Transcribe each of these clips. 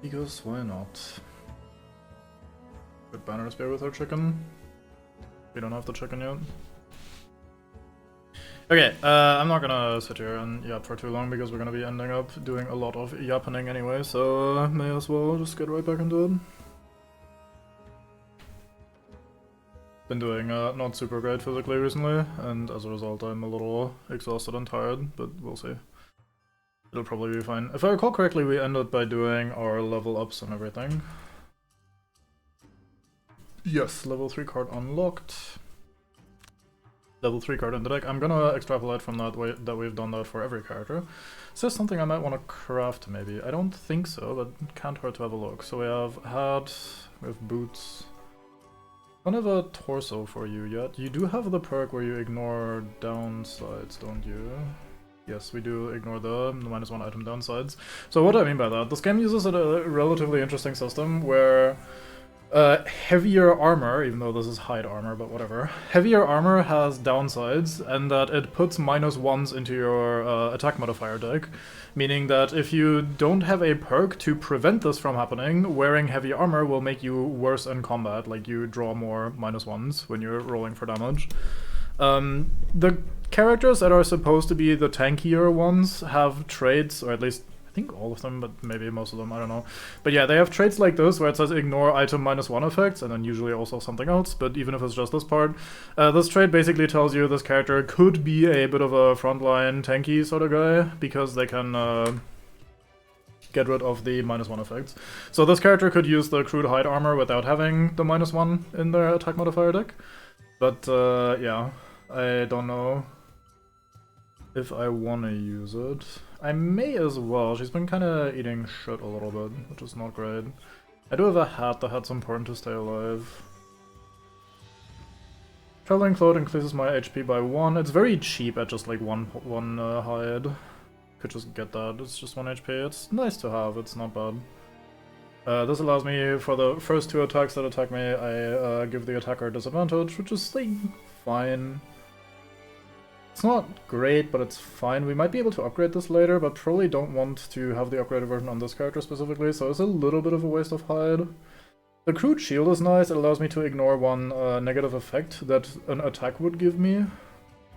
Because why not? Good banner spear with our chicken. We don't have the chicken yet. Okay, I'm not gonna sit here and yap for too long because we're gonna be ending up doing a lot of yappening anyway, so may as well just get right back into it. Been doing not super great physically recently, and as a result I'm a little exhausted and tired, but we'll see. It'll probably be fine. If I recall correctly, we ended by doing our level ups and everything. Yes, level 3 card unlocked. Level 3 card in the deck. I'm gonna extrapolate from that way that we've done that for every character. Is this something I might want to craft maybe? I don't think so, but can't hurt to have a look. So we have hat, we have boots. Don't have a torso for you yet. You do have the perk where you ignore downsides, don't you? Yes, we do ignore the -1 item downsides. So what do I mean by that? This game uses a relatively interesting system where heavier armor, even though this is hide armor, but whatever. Heavier armor has downsides, and that it puts -1s into your attack modifier deck, meaning that if you don't have a perk to prevent this from happening, wearing heavy armor will make you worse in combat, like you draw more -1s when you're rolling for damage. The characters that are supposed to be the tankier ones have traits, or at least I think all of them, but maybe most of them, I don't know. But yeah, they have traits like this, where it says ignore item -1 effects, and then usually also something else, but even if it's just this part. This trait basically tells you this character could be a bit of a frontline tanky sort of guy, because they can get rid of the -1 effects. So this character could use the crude hide armor without having the -1 in their attack modifier deck. But yeah, I don't know if I want to use it. I may as well. She's been kind of eating shit a little bit, which is not great. I do have a hat. The hat's important to stay alive. Traveling Cloth increases my HP by 1. It's very cheap at just like one hide. Could just get that. It's just 1 HP. It's nice to have. It's not bad. This allows me, for the first 2 attacks that attack me, I give the attacker disadvantage, which is like fine. It's not great, but it's fine. We might be able to upgrade this later, but probably don't want to have the upgraded version on this character specifically, so it's a little bit of a waste of hide. The crude shield is nice. It allows me to ignore one negative effect that an attack would give me,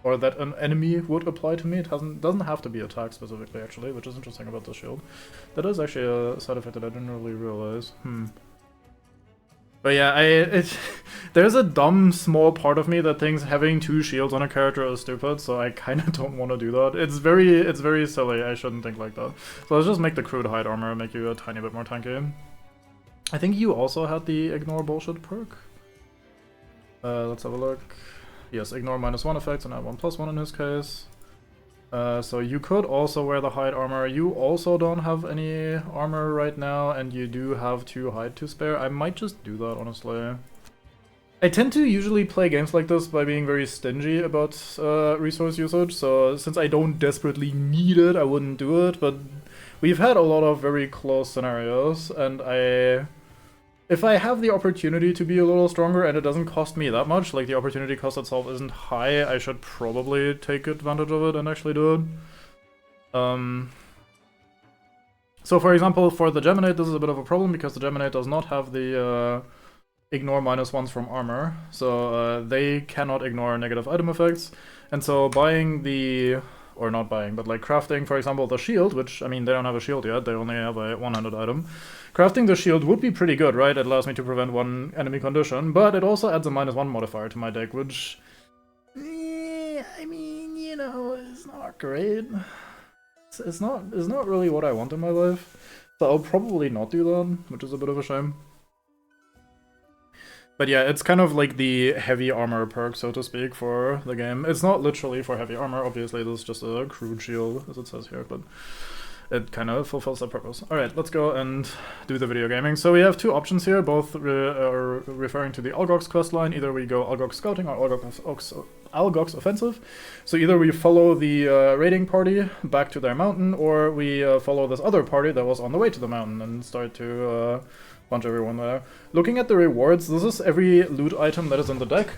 or that an enemy would apply to me. It doesn't have to be attack specifically, actually, which is interesting about the shield. That is actually a side effect that I didn't really realize. But yeah, there's a dumb small part of me that thinks having 2 shields on a character is stupid, so I kind of don't want to do that. It's very silly. I shouldn't think like that. So let's just make the crude hide armor make you a tiny bit more tanky. I think you also had the ignore bullshit perk. Let's have a look. Yes, ignore -1 effects and add 1+1 in his case. So you could also wear the hide armor. You also don't have any armor right now, and you do have 2 hide to spare. I might just do that, honestly. I tend to usually play games like this by being very stingy about resource usage, so since I don't desperately need it, I wouldn't do it, but we've had a lot of very close scenarios, and if I have the opportunity to be a little stronger and it doesn't cost me that much, like the opportunity cost itself isn't high, I should probably take advantage of it and actually do it. So for example, for the Geminate, this is a bit of a problem because the Geminate does not have the ignore -1s from armor, so they cannot ignore negative item effects, and so buying the... or not buying, but like crafting, for example, the shield, which, I mean, they don't have a shield yet, they only have a one-handed item. Crafting the shield would be pretty good, right? It allows me to prevent 1 enemy condition, but it also adds a -1 modifier to my deck, which... I mean, you know, it's not great. It's not really what I want in my life, so I'll probably not do that, which is a bit of a shame. But yeah, it's kind of like the heavy armor perk, so to speak, for the game. It's not literally for heavy armor, obviously, this is just a crude shield, as it says here, but it kind of fulfills that purpose. Alright, let's go and do the video gaming. So we have 2 options here, both are referring to the Algox questline. Either we go Algox Scouting or Algox Offensive. So either we follow the raiding party back to their mountain, or we follow this other party that was on the way to the mountain and start to... punch everyone there. Looking at the rewards, this is every loot item that is in the deck.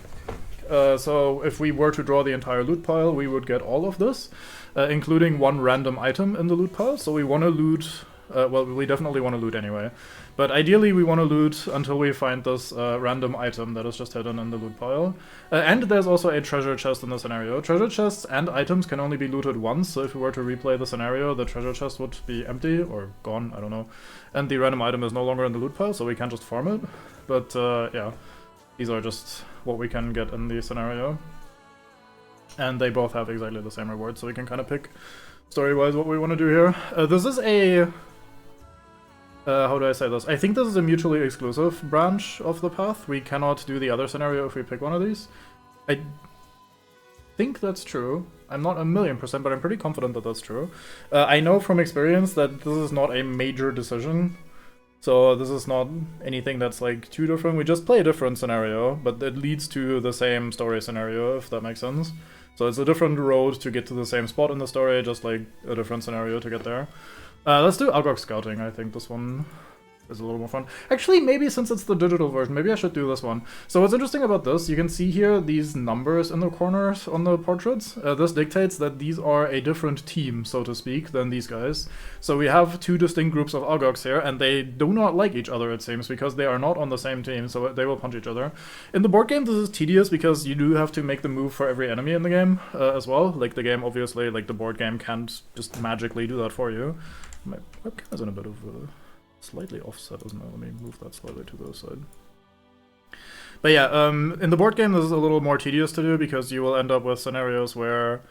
So if we were to draw the entire loot pile, we would get all of this, including 1 random item in the loot pile. So we want to loot Well, we definitely want to loot anyway. But ideally we want to loot until we find this random item that is just hidden in the loot pile. And there's also a treasure chest in the scenario. Treasure chests and items can only be looted once, so if we were to replay the scenario, the treasure chest would be empty, or gone, I don't know. And the random item is no longer in the loot pile, so we can't just farm it. But yeah, these are just what we can get in the scenario. And they both have exactly the same reward, so we can kind of pick story-wise what we want to do here. This is a... how do I say this? I think this is a mutually exclusive branch of the path. We cannot do the other scenario if we pick one of these. I think that's true. I'm not 1,000,000%, but I'm pretty confident that that's true. I know from experience that this is not a major decision. So this is not anything that's like too different. We just play a different scenario, but it leads to the same story scenario, if that makes sense. So it's a different road to get to the same spot in the story, just like a different scenario to get there. Let's do Algok Scouting. I think this one is a little more fun. Actually, maybe since it's the digital version, maybe I should do this one. So what's interesting about this, you can see here these numbers in the corners on the portraits. This dictates that these are a different team, so to speak, than these guys. So we have two distinct groups of Algoks here, and they do not like each other, it seems, because they are not on the same team, so they will punch each other. In the board game, this is tedious because you do have to make the move for every enemy in the game as well. Like the game, obviously, like the board game can't just magically do that for you. My webcam is in a bit of slightly offset, isn't it? Let me move that slightly to the side. But yeah, in the board game this is a little more tedious to do because you will end up with scenarios where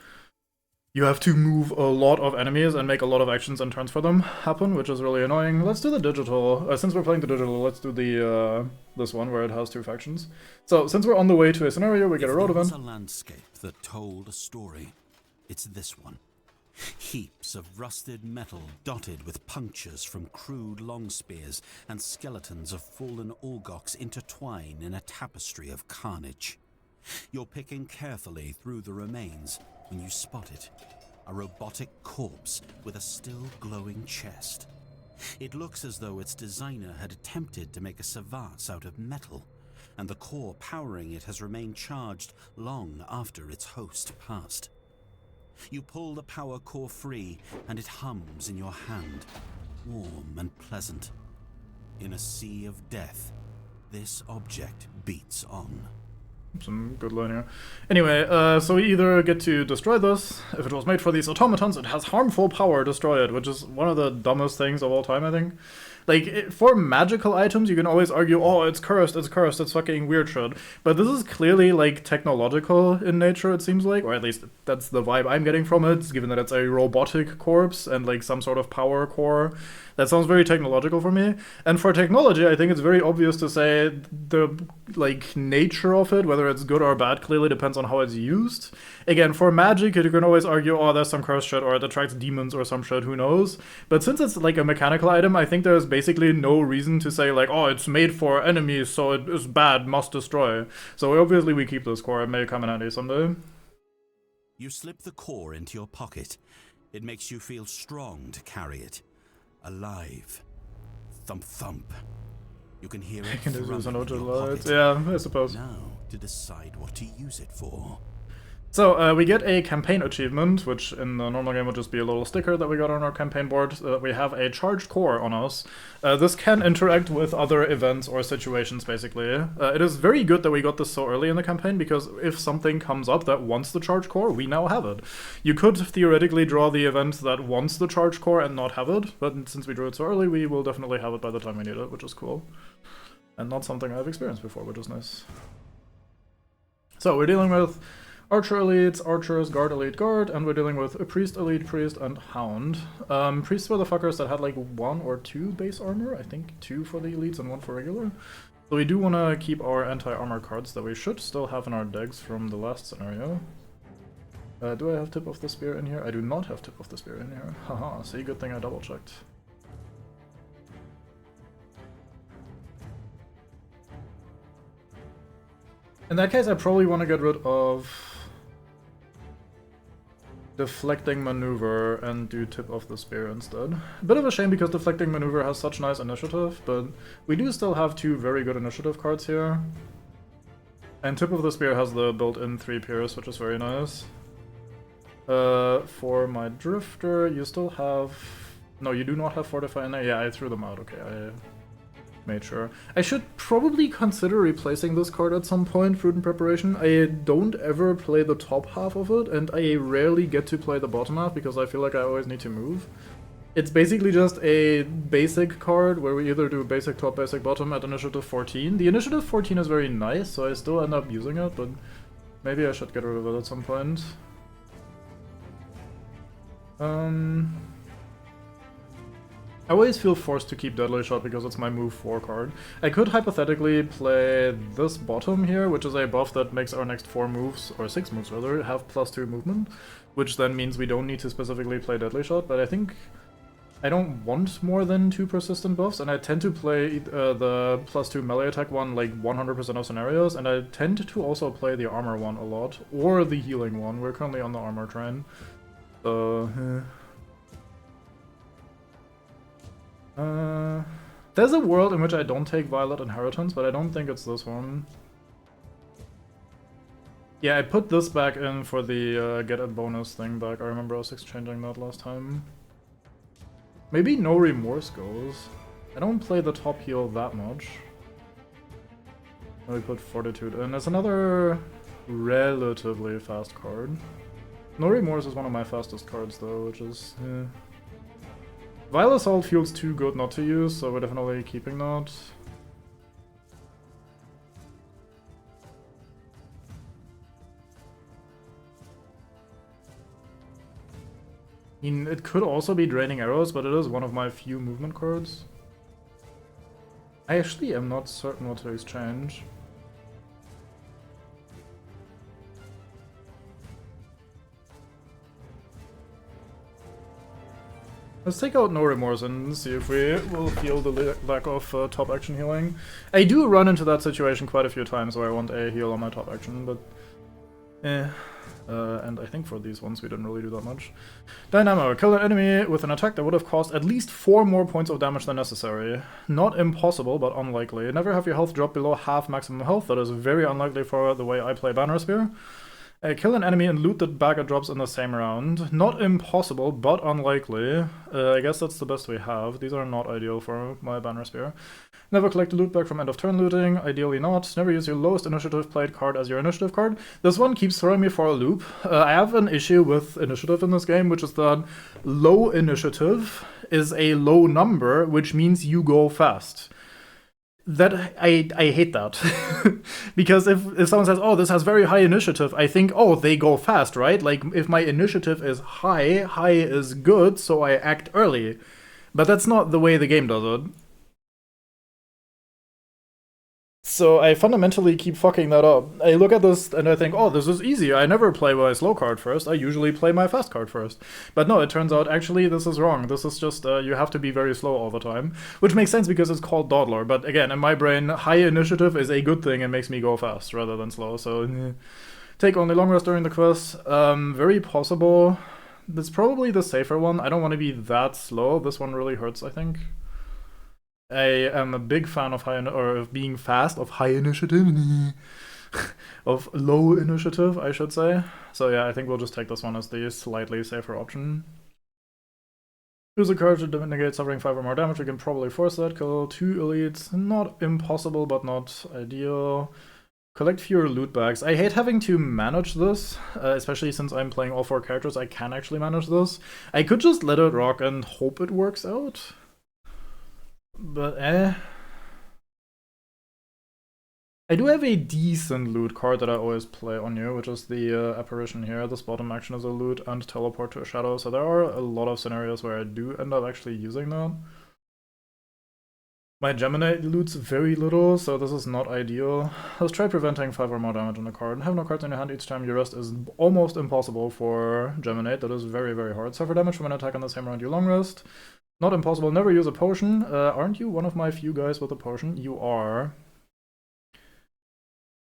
you have to move a lot of enemies and make a lot of actions and turns for them happen, which is really annoying. Let's do the digital. Since we're playing the digital, let's do the this one where it has two factions. So since we're on the way to a scenario, we get a road event. There was a landscape that told a story. It's this one. Heaps of rusted metal dotted with punctures from crude long spears and skeletons of fallen Algoks intertwine in a tapestry of carnage. You're picking carefully through the remains when you spot it. A robotic corpse with a still glowing chest. It looks as though its designer had attempted to make a savas out of metal, and the core powering it has remained charged long after its host passed. You pull the power core free, and it hums in your hand, warm and pleasant. In a sea of death, this object beats on. Some good line here. Anyway, so we either get to destroy this. If it was made for these automatons, it has harmful power, destroy it, which is one of the dumbest things of all time, I think. Like, for magical items, you can always argue, oh, it's cursed, it's fucking weird shit. But this is clearly, like, technological in nature, it seems like, or at least that's the vibe I'm getting from it, given that it's a robotic corpse and, like, some sort of power core. That sounds very technological for me. And for technology, I think it's very obvious to say the, like, nature of it, whether it's good or bad, clearly depends on how it's used. Again, for magic, you can always argue, oh, there's some cursed shit, or it attracts demons or some shit, who knows. But since it's, like, a mechanical item, I think there's basically no reason to say, like, oh, it's made for enemies, so it is bad, must destroy. So obviously we keep this core, it may come in handy someday. You slip the core into your pocket. It makes you feel strong to carry it. Alive. Thump thump. You can hear it thrumming in your pocket. Yeah, I suppose. Now to decide what to use it for. So, we get a campaign achievement, which in the normal game would just be a little sticker that we got on our campaign board. We have a charged core on us. This can interact with other events or situations, basically. It is very good that we got this so early in the campaign, because if something comes up that wants the charged core, we now have it. You could theoretically draw the event that wants the charged core and not have it, but since we drew it so early, we will definitely have it by the time we need it, which is cool. And not something I've experienced before, which is nice. So, we're dealing with Archer elites, archers, guard elite, guard, and we're dealing with a priest elite, priest, and hound. Priests were the fuckers that had like 1 or 2 base armor, I think 2 for the elites and 1 for regular. So we do want to keep our anti-armor cards that we should still have in our decks from the last scenario. Do I have Tip of the Spear in here? I do not have Tip of the Spear in here. Haha, see, good thing I double checked. In that case, I probably want to get rid of Deflecting Maneuver and do Tip of the Spear instead. A bit of a shame because Deflecting Maneuver has such nice initiative, but we do still have 2 very good initiative cards here. And Tip of the Spear has the built-in 3 Pierce, which is very nice. For my Drifter, you still have No, you do not have Fortify in there? Yeah, I threw them out, okay, I made sure. I should probably consider replacing this card at some point, Fruit and Preparation. I don't ever play the top half of it, and I rarely get to play the bottom half because I feel like I always need to move. It's basically just a basic card where we either do basic top, basic bottom at initiative 14. The initiative 14 is very nice, so I still end up using it, but maybe I should get rid of it at some point. I always feel forced to keep Deadly Shot because it's my move 4 card. I could hypothetically play this bottom here, which is a buff that makes our next 4 moves, or 6 moves rather, have +2 movement, which then means we don't need to specifically play Deadly Shot, but I think I don't want more than 2 persistent buffs, and I tend to play the +2 melee attack one like 100% of scenarios, and I tend to also play the armor one a lot, or the healing one. We're currently on the armor train. So, there's a world in which I don't take Violet Inheritance, but I don't think it's this one. Yeah, I put this back in for the get a bonus thing back. I remember us exchanging that last time. Maybe No Remorse goes. I don't play the top heal that much. We put Fortitude in. It's another relatively fast card. No Remorse is one of my fastest cards though, which is... Vile Assault feels too good not to use, so we're definitely keeping that. I mean, it could also be Draining Arrows, but it is one of my few movement cards. I actually am not certain what to exchange. Let's take out No Remorse and see if we will feel the lack of top action healing. I do run into that situation quite a few times where I want a heal on my top action, but and I think for these ones we didn't really do that much. Dynamo, kill an enemy with an attack that would have cost at least 4 more points of damage than necessary. Not impossible, but unlikely. Never have your health drop below half maximum health. That is very unlikely for the way I play Banner Spear. Kill an enemy and loot the bag it drops in the same round. Not impossible, but unlikely. I guess that's the best we have. These are not ideal for my Banner Spear. Never collect a loot bag from end of turn looting. Ideally not. Never use your lowest initiative played card as your initiative card. This one keeps throwing me for a loop. I have an issue with initiative in this game, which is that low initiative is a low number, which means you go fast. That I hate that. Because if someone says, oh, this has very high initiative, I think, oh, they go fast, right? Like, if my initiative is high, high is good, so I act early. But that's not the way the game does it. So I fundamentally keep fucking that up. I look at this and I think, oh, this is easy. I never play my slow card first. I usually play my fast card first. But no, it turns out actually this is wrong. This is just, you have to be very slow all the time. Which makes sense because it's called Dawdler. But again, in my brain, high initiative is a good thing and makes me go fast rather than slow. So take only long rest during the quest. Very possible. That's probably the safer one. I don't want to be that slow. This one really hurts, I think. I am a big fan of of being fast, of high initiative, of low initiative, I should say. So yeah, I think we'll just take this one as the slightly safer option. Use a card to negate suffering 5 or more damage. We can probably force that. Kill 2 elites. Not impossible, but not ideal. Collect fewer loot bags. I hate having to manage this, especially since I'm playing all 4 characters. I can actually manage this. I could just let it rock and hope it works out. But I do have a decent loot card that I always play on you, which is the Apparition here. This bottom action is a loot and teleport to a shadow, so there are a lot of scenarios where I do end up actually using that. My Gemini loots very little, so this is not ideal. Let's try preventing 5 or more damage on a card. Have no cards in your hand each time you rest is almost impossible for Geminate. That is very, very hard. Suffer damage from an attack on the same round you long rest. Not impossible. Never use a potion. Aren't you one of my few guys with a potion? You are.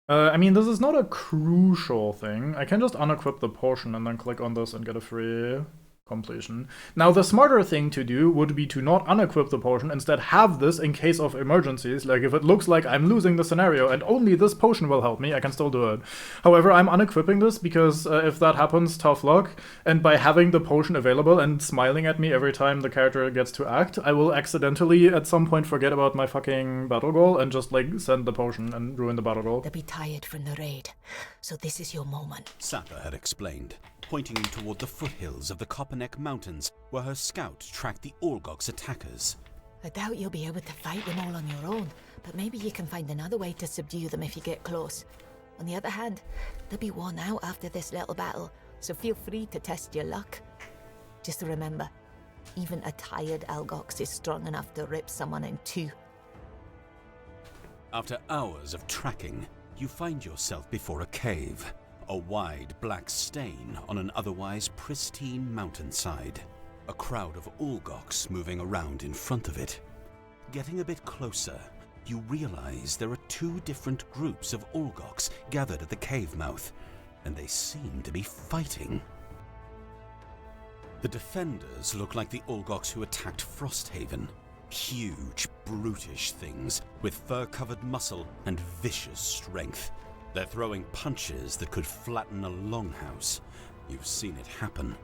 I mean, this is not a crucial thing. I can just unequip the potion and then click on this and get a free completion. Now, the smarter thing to do would be to not unequip the potion, instead have this in case of emergencies. Like, if it looks like I'm losing the scenario and only this potion will help me, I can still do it. However, I'm unequipping this because if that happens, tough luck. And by having the potion available and smiling at me every time the character gets to act, I will accidentally at some point forget about my fucking battle goal and just, like, send the potion and ruin the battle goal. They'll be tired from the raid, so this is your moment. Sapper had explained, pointing you toward the foothills of the Copperneck Mountains, where her scout tracked the Orgok's attackers. I doubt you'll be able to fight them all on your own, but maybe you can find another way to subdue them if you get close. On the other hand, they'll be worn out after this little battle, so feel free to test your luck. Just remember, even a tired Algox is strong enough to rip someone in two. After hours of tracking, you find yourself before a cave. A wide black stain on an otherwise pristine mountainside. A crowd of Orgoks moving around in front of it. Getting a bit closer, you realize there are two different groups of Orgoks gathered at the cave mouth, and they seem to be fighting. The defenders look like the Orgoks who attacked Frosthaven. Huge, brutish things with fur-covered muscle and vicious strength. They're throwing punches that could flatten a longhouse. You've seen it happen.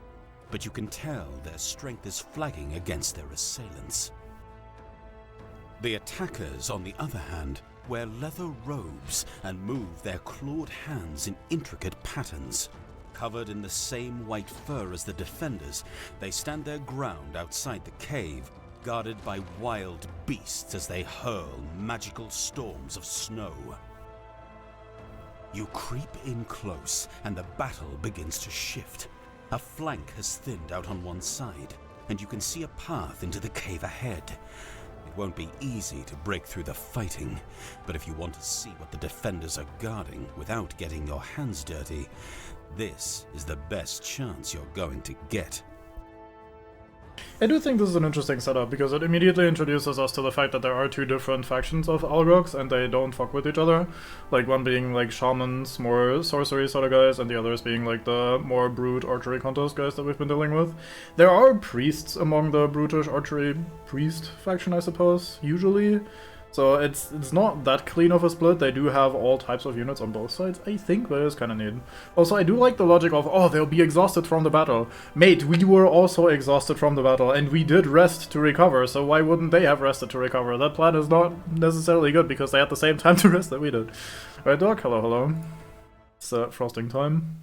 But you can tell their strength is flagging against their assailants. The attackers, on the other hand, wear leather robes and move their clawed hands in intricate patterns. Covered in the same white fur as the defenders, they stand their ground outside the cave, guarded by wild beasts as they hurl magical storms of snow. You creep in close, and the battle begins to shift. A flank has thinned out on one side, and you can see a path into the cave ahead. It won't be easy to break through the fighting, but if you want to see what the defenders are guarding without getting your hands dirty, this is the best chance you're going to get. I do think this is an interesting setup, because it immediately introduces us to the fact that there are two different factions of Algoks, and they don't fuck with each other. Like, one being, like, shamans, more sorcery sort of guys, and the others being, like, the more brute archery contest guys that we've been dealing with. There are priests among the brutish archery priest faction, I suppose, usually. So it's not that clean of a split. They do have all types of units on both sides, I think, but it's kind of neat. Also, I do like the logic of, oh, they'll be exhausted from the battle. Mate, we were also exhausted from the battle, and we did rest to recover, so why wouldn't they have rested to recover? That plan is not necessarily good, because they had the same time to rest that we did. Right, Doc? Hello, hello. It's frosting time.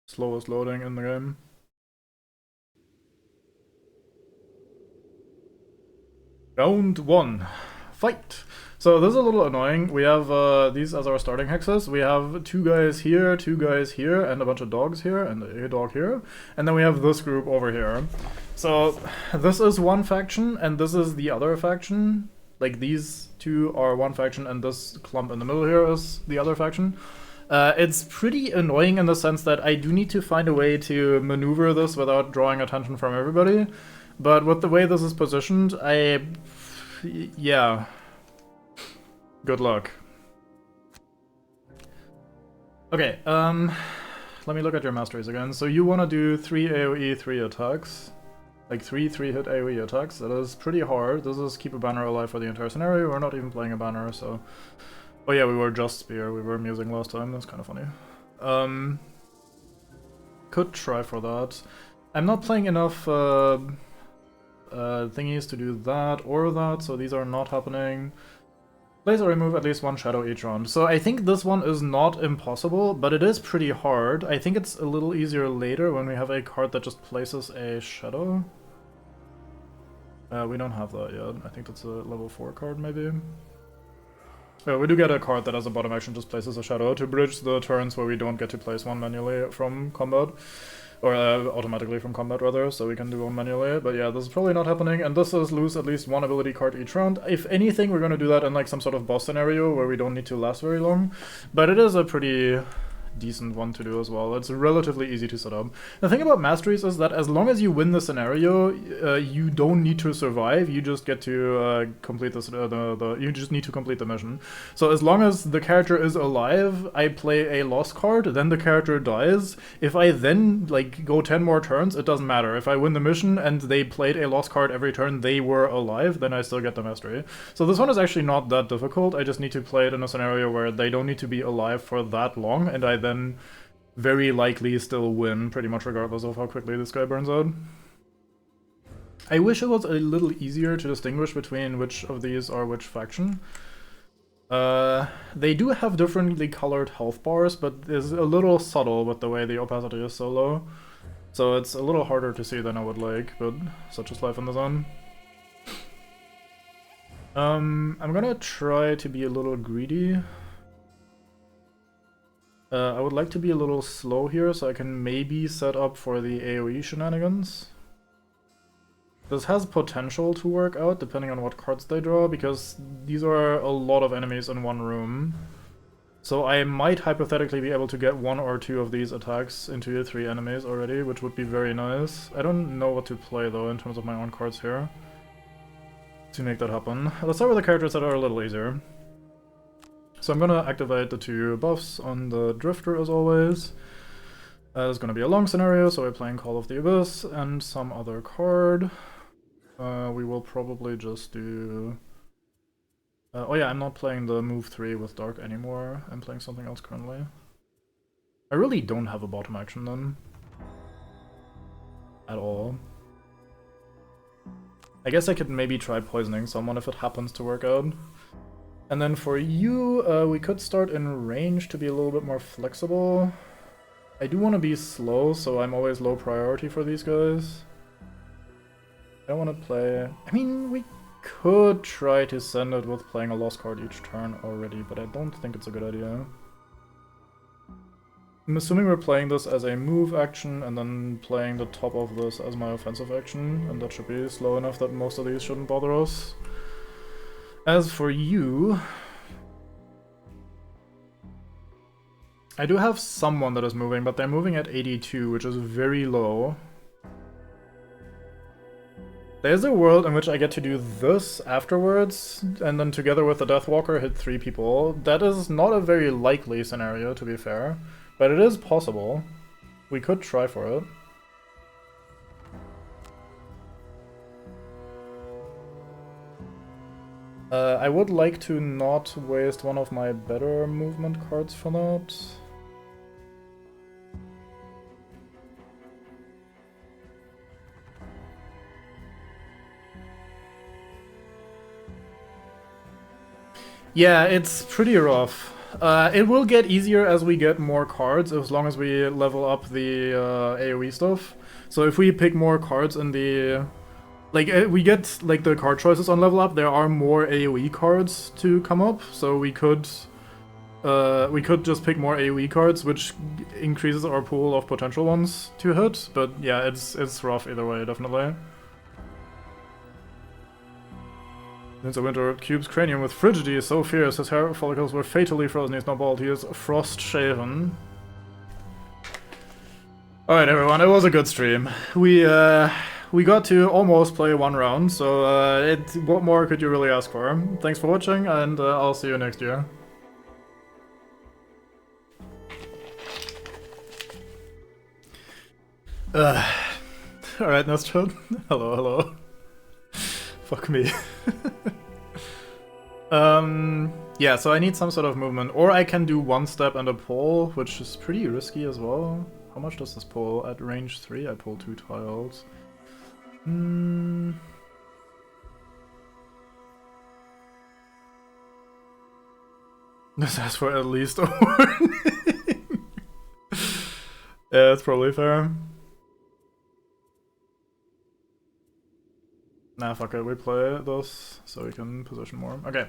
Slowest loading in the game. Round 1. Fight! So this is a little annoying. We have these as our starting hexes. We have two guys here, and a bunch of dogs here, and a dog here. And then we have this group over here. So this is one faction, and this is the other faction. Like, these two are one faction, and this clump in the middle here is the other faction. It's pretty annoying in the sense that I do need to find a way to maneuver this without drawing attention from everybody. But with the way this is positioned, yeah. Good luck. Okay, let me look at your masteries again. So you want to do 3 AoE, 3 attacks. Like 3 3-hit AoE attacks. That is pretty hard. This is keep a banner alive for the entire scenario. We're not even playing a banner, so... Oh yeah, we were just Spear. We were musing last time. That's kind of funny. Could try for that. I'm not playing enough thingies to do that or that, so these are not happening. Place or remove at least one shadow each round. So I think this one is not impossible, but it is pretty hard. I think it's a little easier later when we have a card that just places a shadow. We don't have that yet. I think that's a level 4 card, maybe. Yeah, we do get a card that as a bottom action just places a shadow to bridge the turns where we don't get to place one manually from combat. Or automatically from combat, rather, so we can do one manually. But yeah, this is probably not happening, and this is lose at least one ability card each round. If anything, we're gonna do that in like some sort of boss scenario where we don't need to last very long. But it is a pretty decent one to do as well. It's relatively easy to set up. The thing about masteries is that as long as you win the scenario, you don't need to survive. You just get to complete this. You just need to complete the mission. So as long as the character is alive, I play a lost card. Then the character dies. If I then like go 10 more turns, it doesn't matter. If I win the mission and they played a lost card every turn, they were alive. Then I still get the mastery. So this one is actually not that difficult. I just need to play it in a scenario where they don't need to be alive for that long, and I then very likely still win, pretty much regardless of how quickly this guy burns out. I wish it was a little easier to distinguish between which of these are which faction. They do have differently colored health bars, but it's a little subtle with the way the opacity is so low. So it's a little harder to see than I would like, but such is life in the zone. I'm gonna try to be a little greedy. I would like to be a little slow here, so I can maybe set up for the AoE shenanigans. This has potential to work out, depending on what cards they draw, because these are a lot of enemies in one room. So I might hypothetically be able to get 1 or 2 of these attacks into 3 enemies already, which would be very nice. I don't know what to play, though, in terms of my own cards here to make that happen. Let's start with the characters that are a little easier. So I'm gonna activate the 2 buffs on the Drifter as always. It's gonna be a long scenario, so we're playing Call of the Abyss and some other card. We will probably just do... oh yeah, I'm not playing the move 3 with Dark anymore. I'm playing something else currently. I really don't have a bottom action then. At all. I guess I could maybe try poisoning someone if it happens to work out. And then for you, we could start in range to be a little bit more flexible. I do want to be slow, so I'm always low priority for these guys. I don't want to play... I mean, we could try to send it with playing a lost card each turn already, but I don't think it's a good idea. I'm assuming we're playing this as a move action and then playing the top of this as my offensive action, and that should be slow enough that most of these shouldn't bother us. As for you, I do have someone that is moving, but they're moving at 82, which is very low. There's a world in which I get to do this afterwards, and then together with the Deathwalker hit 3 people. That is not a very likely scenario, to be fair, but it is possible. We could try for it. I would like to not waste one of my better movement cards for that. Yeah, it's pretty rough. It will get easier as we get more cards, as long as we level up the AoE stuff. So if we pick more cards in the... Like, we get, like, the card choices on level up, there are more AoE cards to come up, so we could just pick more AoE cards, which increases our pool of potential ones to hit, but yeah, it's rough either way, definitely. Since the winter Cube's cranium with frigidity is so fierce, his hair follicles were fatally frozen, he's not bald, he is Frosthaven. Alright everyone, it was a good stream. We got to almost play 1 round, so what more could you really ask for? Thanks for watching, and I'll see you next year. Alright, Nestron. Hello, hello. Fuck me. Yeah, so I need some sort of movement, or I can do 1 step and a pull, which is pretty risky as well. How much does this pull? At range 3, I pull 2 tiles. This asks for at least a warning. Yeah, that's probably fair. Nah, fuck it, we play this so we can position more. Okay.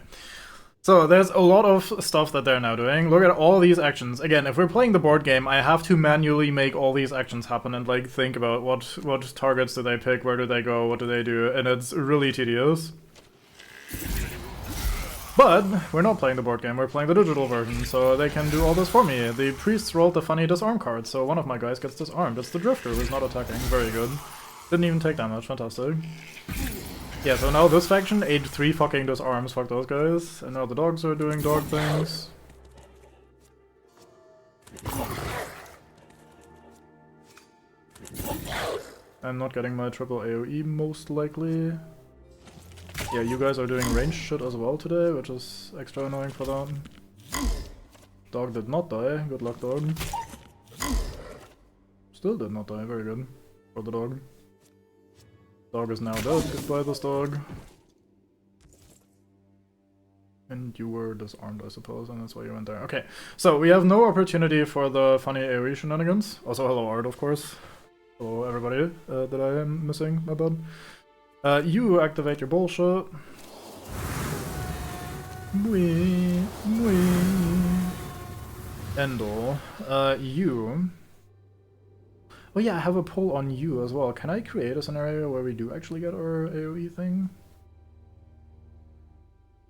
So there's a lot of stuff that they're now doing. Look at all these actions. Again, if we're playing the board game, I have to manually make all these actions happen and like think about what targets do they pick, where do they go, what do they do, and it's really tedious. But we're not playing the board game, we're playing the digital version, so they can do all this for me. The priests rolled the funny disarm card, so one of my guys gets disarmed. It's the drifter who's not attacking. Very good. Didn't even take damage. Fantastic. Yeah, so now this faction ate 3 fucking disarms, fuck those guys. And now the dogs are doing dog things. I'm not getting my triple AoE most likely. Yeah, you guys are doing range shit as well today, which is extra annoying for them. Dog did not die. Good luck, dog. Still did not die. Very good. For the dog. Dog is now dead. Goodbye, this dog. And you were disarmed, I suppose, and that's why you went there. Okay, so we have no opportunity for the funny AoE shenanigans. Also, hello, Art, of course. Hello, everybody that I am missing, my bad. You activate your bullshit. Endor. You. Oh yeah, I have a poll on you as well. Can I create a scenario where we do actually get our AoE thing?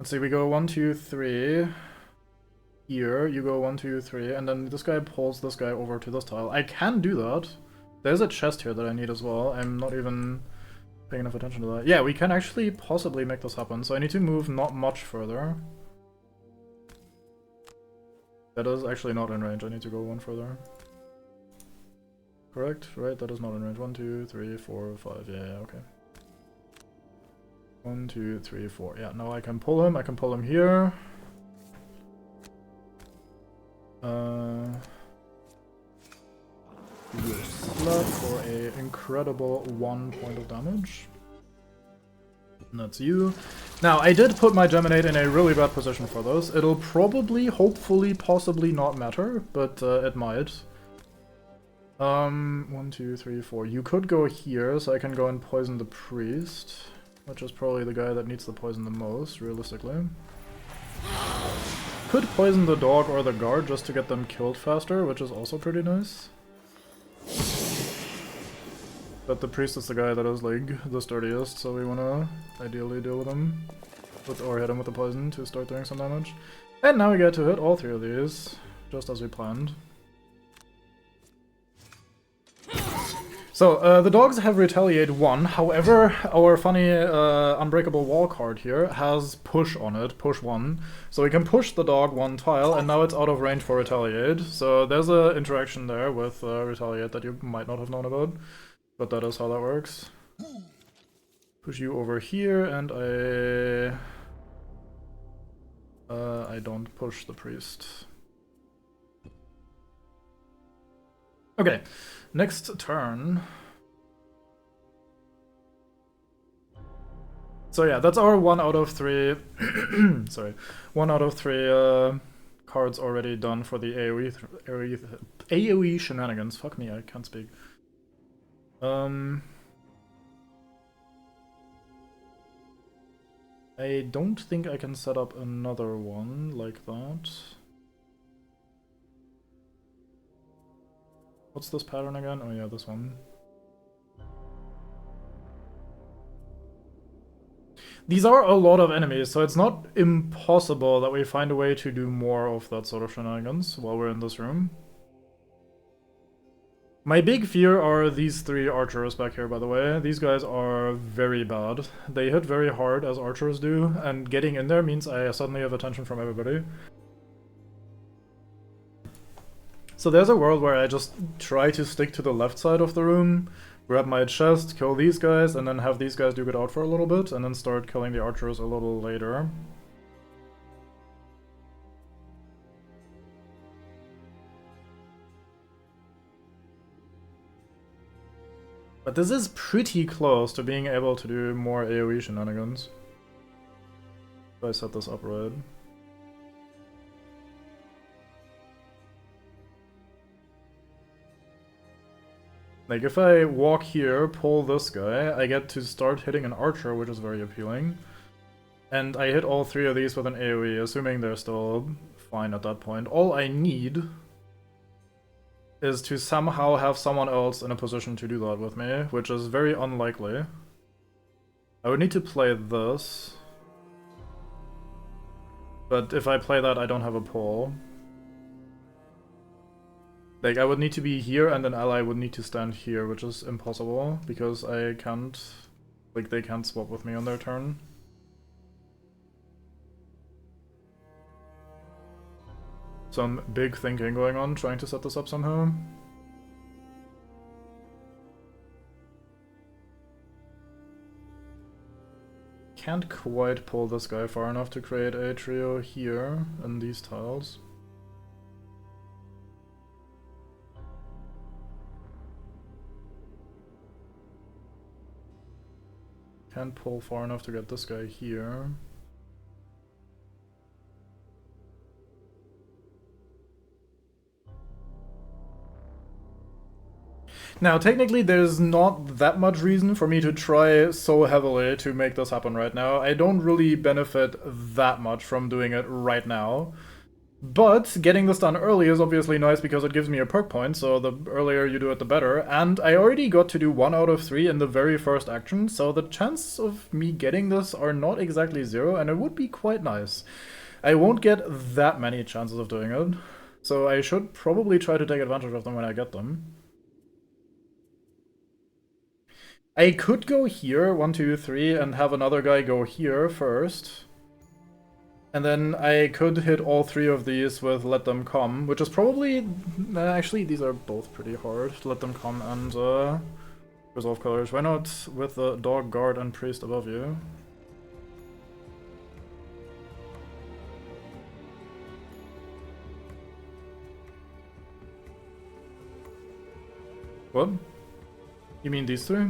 Let's see, we go 1, 2, 3. Here, you go 1, 2, 3, and then this guy pulls this guy over to this tile. I can do that. There's a chest here that I need as well. I'm not even paying enough attention to that. Yeah, we can actually possibly make this happen, so I need to move not much further. That is actually not in range, I need to go 1 further. Correct? Right, that is not in range. 1, 2, 3, 4, 5, yeah, okay. 1, 2, 3, 4. Yeah, now I can pull him here. You slap for a incredible 1 point of damage. And that's you. Now, I did put my Geminate in a really bad position for this. It'll probably, hopefully, possibly not matter, but it might. 1, 2, 3, 4. You could go here, so I can go and poison the priest, which is probably the guy that needs the poison the most, realistically. Could poison the dog or the guard just to get them killed faster, which is also pretty nice. But the priest is the guy that is, like, the sturdiest, so we wanna ideally deal with him. Or hit him with the poison to start doing some damage. And now we get to hit all 3 of these, just as we planned. So, the dogs have Retaliate 1, however, our funny Unbreakable Wall card here has Push on it, Push 1. So we can push the dog 1 tile, and now it's out of range for Retaliate. So there's an interaction there with Retaliate that you might not have known about, but that is how that works. Push you over here, and I don't push the priest. Okay. Next turn. So yeah, that's our 1 out of 3. Sorry, 1 out of 3 cards already done for the AoE shenanigans. Fuck me, I can't speak. I don't think I can set up another one like that. What's this pattern again? Oh yeah, this one. These are a lot of enemies, so it's not impossible that we find a way to do more of that sort of shenanigans while we're in this room. My big fear are these 3 archers back here, by the way. These guys are very bad. They hit very hard, as archers do, and getting in there means I suddenly have attention from everybody. So there's a world where I just try to stick to the left side of the room, grab my chest, kill these guys, and then have these guys duke it out for a little bit, and then start killing the archers a little later. But this is pretty close to being able to do more AoE shenanigans. If I set this up right. Like, if I walk here, pull this guy, I get to start hitting an archer, which is very appealing. And I hit all 3 of these with an AoE, assuming they're still fine at that point. All I need is to somehow have someone else in a position to do that with me, which is very unlikely. I would need to play this. But if I play that, I don't have a pull. Like, I would need to be here, and an ally would need to stand here, which is impossible, because I can't... Like, they can't swap with me on their turn. Some big thinking going on, trying to set this up somehow. Can't quite pull this guy far enough to create a trio here in these tiles. Can't pull far enough to get this guy here. Now, technically, there's not that much reason for me to try so heavily to make this happen right now. I don't really benefit that much from doing it right now. But getting this done early is obviously nice because it gives me a perk point, so the earlier you do it, the better. And I already got to do 1 out of 3 in the very first action, so the chances of me getting this are not exactly 0, and it would be quite nice. I won't get that many chances of doing it, so I should probably try to take advantage of them when I get them. I could go here, 1, 2, 3, and have another guy go here first. And then I could hit all 3 of these with Let Them Come, which is probably... actually, these are both pretty hard. Let Them Come and Resolve Colors. Why not with the Dog, Guard, and Priest above you? What? You mean these 3?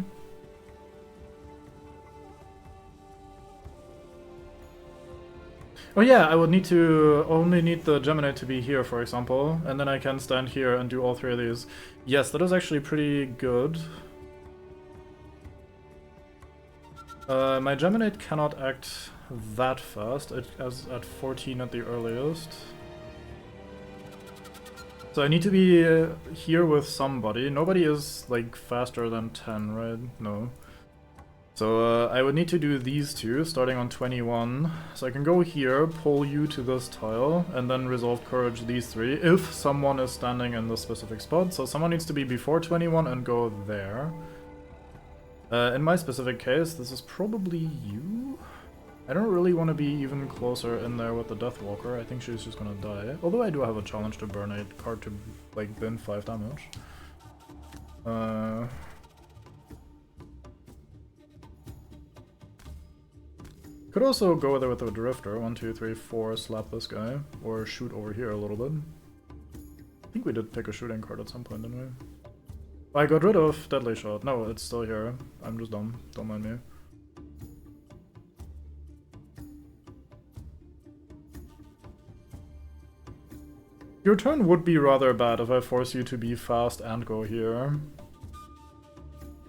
Oh yeah, I would need to only need the Geminate to be here, for example, and then I can stand here and do all 3 of these. Yes, that is actually pretty good. My Geminate cannot act that fast, it is at 14 at the earliest. So I need to be here with somebody. Nobody is, like, faster than 10, right? No. So I would need to do these 2, starting on 21. So I can go here, pull you to this tile, and then Resolve Courage these 3, if someone is standing in this specific spot. So someone needs to be before 21 and go there. In my specific case, this is probably you? I don't really want to be even closer in there with the Deathwalker. I think she's just gonna die. Although I do have a challenge to burn a card to, like, bin 5 damage. Could also go there with a Drifter. 1, 2, 3, 4, slap this guy. Or shoot over here a little bit. I think we did pick a shooting card at some point, didn't we? I got rid of Deadly Shot. No, it's still here. I'm just dumb. Don't mind me. Your turn would be rather bad if I force you to be fast and go here.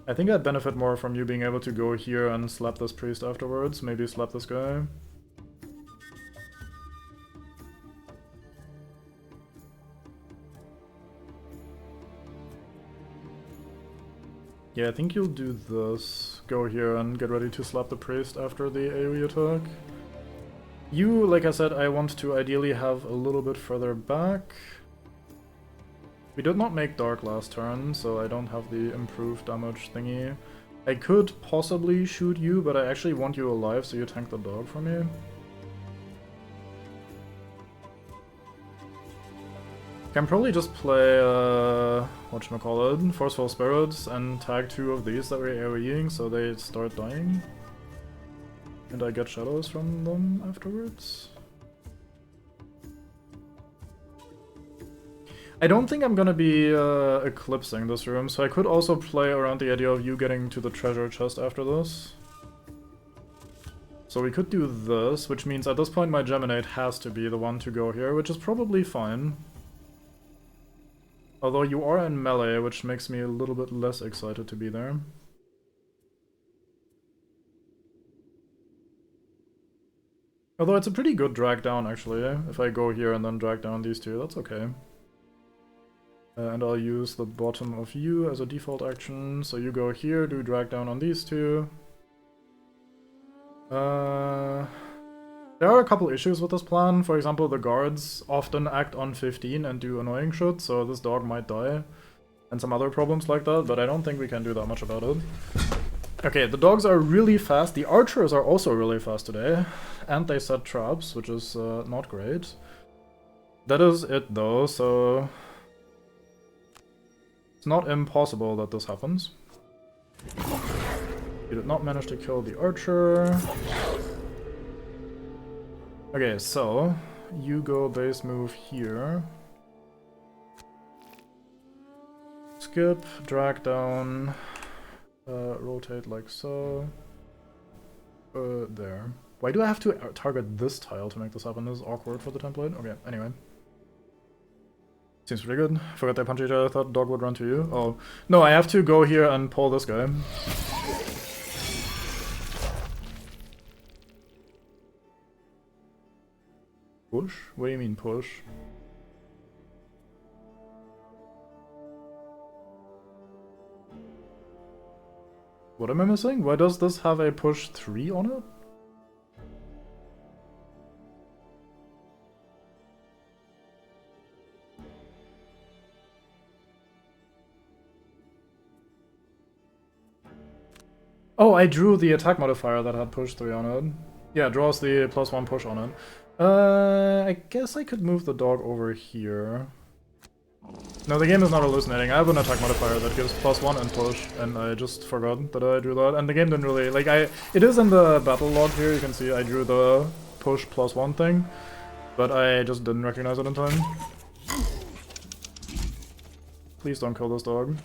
I think I'd benefit more from you being able to go here and slap this priest afterwards. Maybe slap this guy. Yeah, I think you'll do this. Go here and get ready to slap the priest after the AoE attack. You, like I said, I want to ideally have a little bit further back. We did not make Dark last turn, so I don't have the improved damage thingy. I could possibly shoot you, but I actually want you alive, so you tank the dog for me. Can probably just play, whatchamacallit, Forceful Spirits, and tag 2 of these that we're AoEing, so they start dying. And I get shadows from them afterwards. I don't think I'm gonna be eclipsing this room, so I could also play around the idea of you getting to the treasure chest after this. So we could do this, which means at this point my Geminate has to be the one to go here, which is probably fine. Although you are in melee, which makes me a little bit less excited to be there. Although it's a pretty good drag down, actually. If I go here and then drag down these two, that's okay. And I'll use the bottom of you as a default action. So you go here, do drag down on these two. There are a couple issues with this plan. For example, the guards often act on 15 and do annoying shit, so this dog might die. And some other problems like that, but I don't think we can do that much about it. Okay, the dogs are really fast. The archers are also really fast today. And they set traps, which is not great. That is it though, so... It's not impossible that this happens. You did not manage to kill the archer. Okay, so... You go base move here. Skip, drag down, rotate like so. There. Why do I have to target this tile to make this happen? This is awkward for the template. Okay, anyway. Seems pretty good. Forgot they punch each other. I thought dog would run to you. Oh. No, I have to go here and pull this guy. Push? What do you mean push? What am I missing? Why does this have a push 3 on it? Oh, I drew the attack modifier that had push 3 on it. Yeah, draws the +1 push on it. I guess I could move the dog over here. No, the game is not hallucinating. I have an attack modifier that gives +1 and push, and I just forgot that I drew that. And the game didn't really... Like, it is in the battle log here, you can see I drew the push +1 thing, but I just didn't recognize it in time. Please don't kill this dog.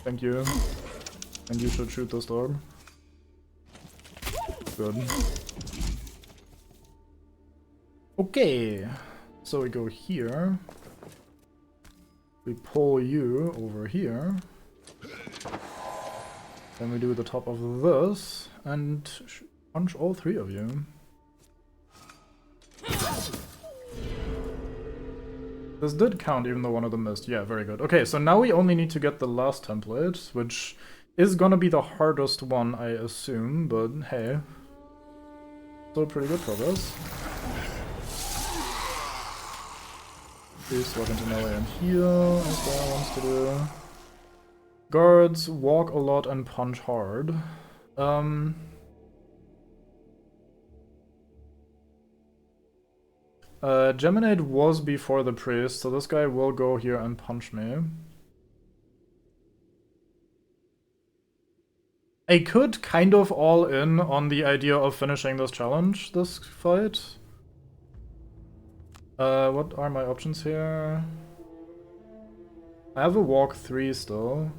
Thank you. And you should shoot this dog. Good. Okay, so we go here. We pull you over here. Then we do the top of this and punch all 3 of you. This did count even though one of them missed. Yeah, very good. Okay, so now we only need to get the last template, which is gonna be the hardest one, I assume, but hey. Still pretty good progress. Please walk into melee and heal, as Dara wants to do. Guards walk a lot and punch hard. Geminade was before the priest, so this guy will go here and punch me. I could kind of all in on the idea of finishing this challenge, this fight. What are my options here? I have a walk 3 still.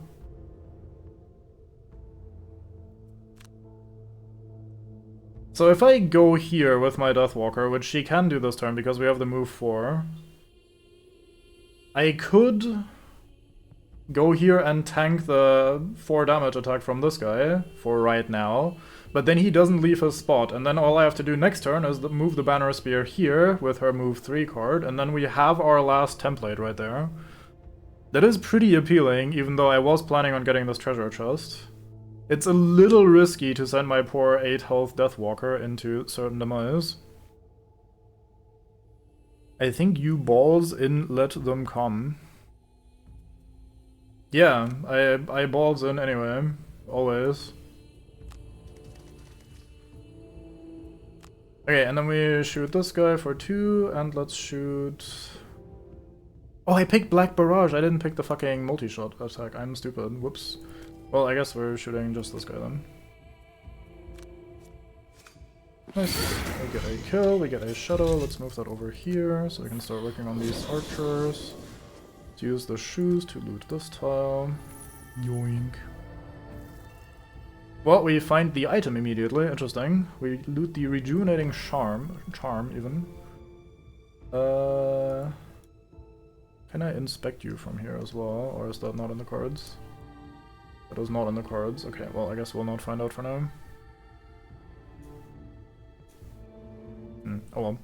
So if I go here with my Deathwalker, which she can do this turn because we have the move 4, I could go here and tank the 4 damage attack from this guy for right now, but then he doesn't leave his spot, and then all I have to do next turn is move the Banner Spear here with her move 3 card, and then we have our last template right there. That is pretty appealing, even though I was planning on getting this treasure chest. It's a little risky to send my poor 8 health Deathwalker into certain demise. I think you balls in, let them come. Yeah, I balls in anyway, always. Okay, and then we shoot this guy for 2, and let's shoot... Oh, I picked Black Barrage, I didn't pick the fucking multi-shot attack, I'm stupid, whoops. Well, I guess we're shooting just this guy then. Nice, we get a kill, we get a shadow, let's move that over here, so we can start working on these archers. Let's use the shoes to loot this tile. Yoink. Well, we find the item immediately, interesting. We loot the rejuvenating charm even. Can I inspect you from here as well, or is that not in the cards? That is not in the cards. Okay, well, I guess we'll not find out for now. Oh well.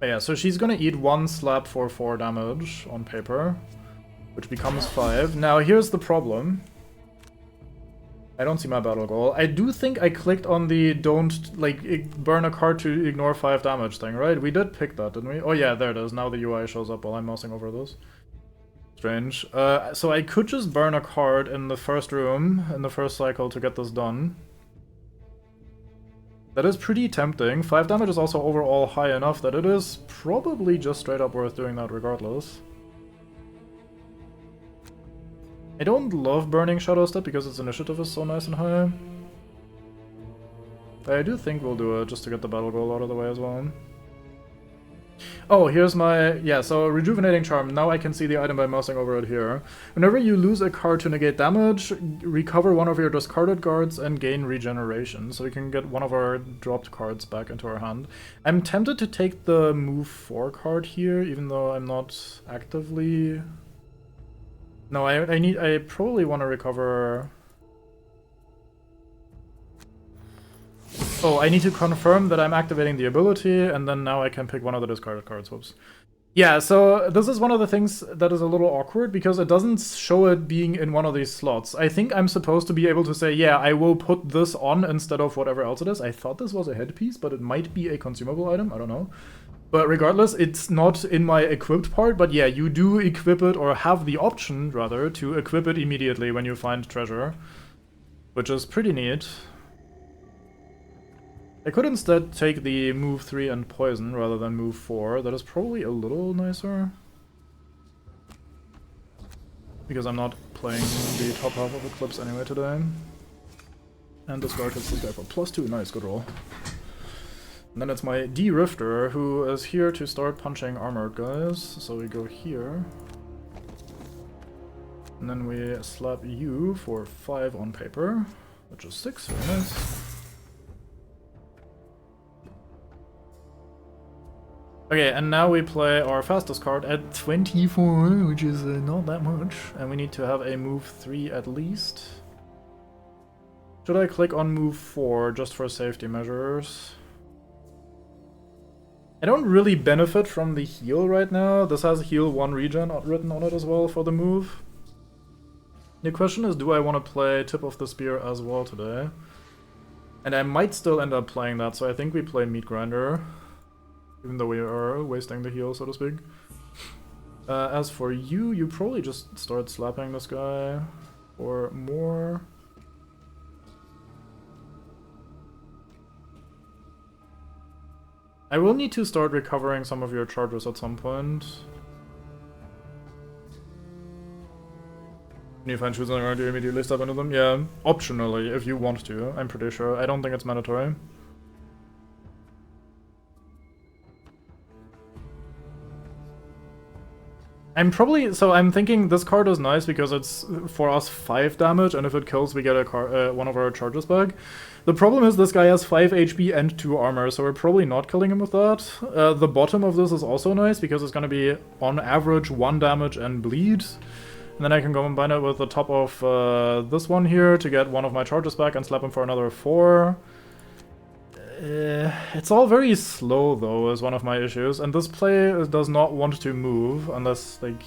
But yeah, so she's gonna eat 1 slap for 4 damage on paper, which becomes 5. Now here's the problem. I don't see my battle goal. I do think I clicked on the don't, like, burn a card to ignore 5 damage thing, right? We did pick that, didn't we? Oh yeah, there it is. Now the UI shows up while I'm mousing over this. Strange. So I could just burn a card in the first room, in the first cycle, to get this done. That is pretty tempting. 5 damage is also overall high enough that it is probably just straight up worth doing that regardless. I don't love burning Shadow Step because its initiative is so nice and high. But I do think we'll do it just to get the battle goal out of the way as well. Oh, here's my... yeah, so Rejuvenating Charm. Now I can see the item by mousing over it here. Whenever you lose a card to negate damage, recover one of your discarded cards and gain regeneration. So we can get one of our dropped cards back into our hand. I'm tempted to take the move 4 card here, even though I'm not actively... No, I probably want to recover... Oh, I need to confirm that I'm activating the ability, and then now I can pick one of the discarded cards. Whoops. Yeah, so this is one of the things that is a little awkward, because it doesn't show it being in one of these slots. I think I'm supposed to be able to say, yeah, I will put this on instead of whatever else it is. I thought this was a headpiece, but it might be a consumable item, I don't know. But regardless, it's not in my equipped part, but yeah, you do equip it, or have the option, rather, to equip it immediately when you find treasure. Which is pretty neat. I could instead take the move 3 and poison rather than move 4. That is probably a little nicer. Because I'm not playing the top half of Eclipse anyway today. And discard hits this guy for +2. Nice, good roll. And then it's my D-Rifter, who is here to start punching armored guys. So we go here. And then we slap you for 5 on paper, which is 6, very nice. Okay, and now we play our fastest card at 24, which is not that much. And we need to have a move 3 at least. Should I click on move 4 just for safety measures? I don't really benefit from the heal right now. This has heal 1 regen written on it as well for the move. The question is, do I want to play Tip of the Spear as well today? And I might still end up playing that, so I think we play Meat Grinder. Even though we are wasting the heal, so to speak. As for you, you probably just start slapping this guy for more. I will need to start recovering some of your charges at some point. Can you find shoes on the ground, you immediately step into them? Yeah, optionally, if you want to, I'm pretty sure. I don't think it's mandatory. I'm thinking this card is nice because it's for us 5 damage, and if it kills we get a one of our charges back. The problem is this guy has 5 HP and 2 armor, so we're probably not killing him with that. The bottom of this is also nice because it's gonna be on average 1 damage and bleed. And then I can go combine it with the top of this one here to get one of my charges back and slap him for another 4. It's all very slow, though, is one of my issues, and this play does not want to move unless, like,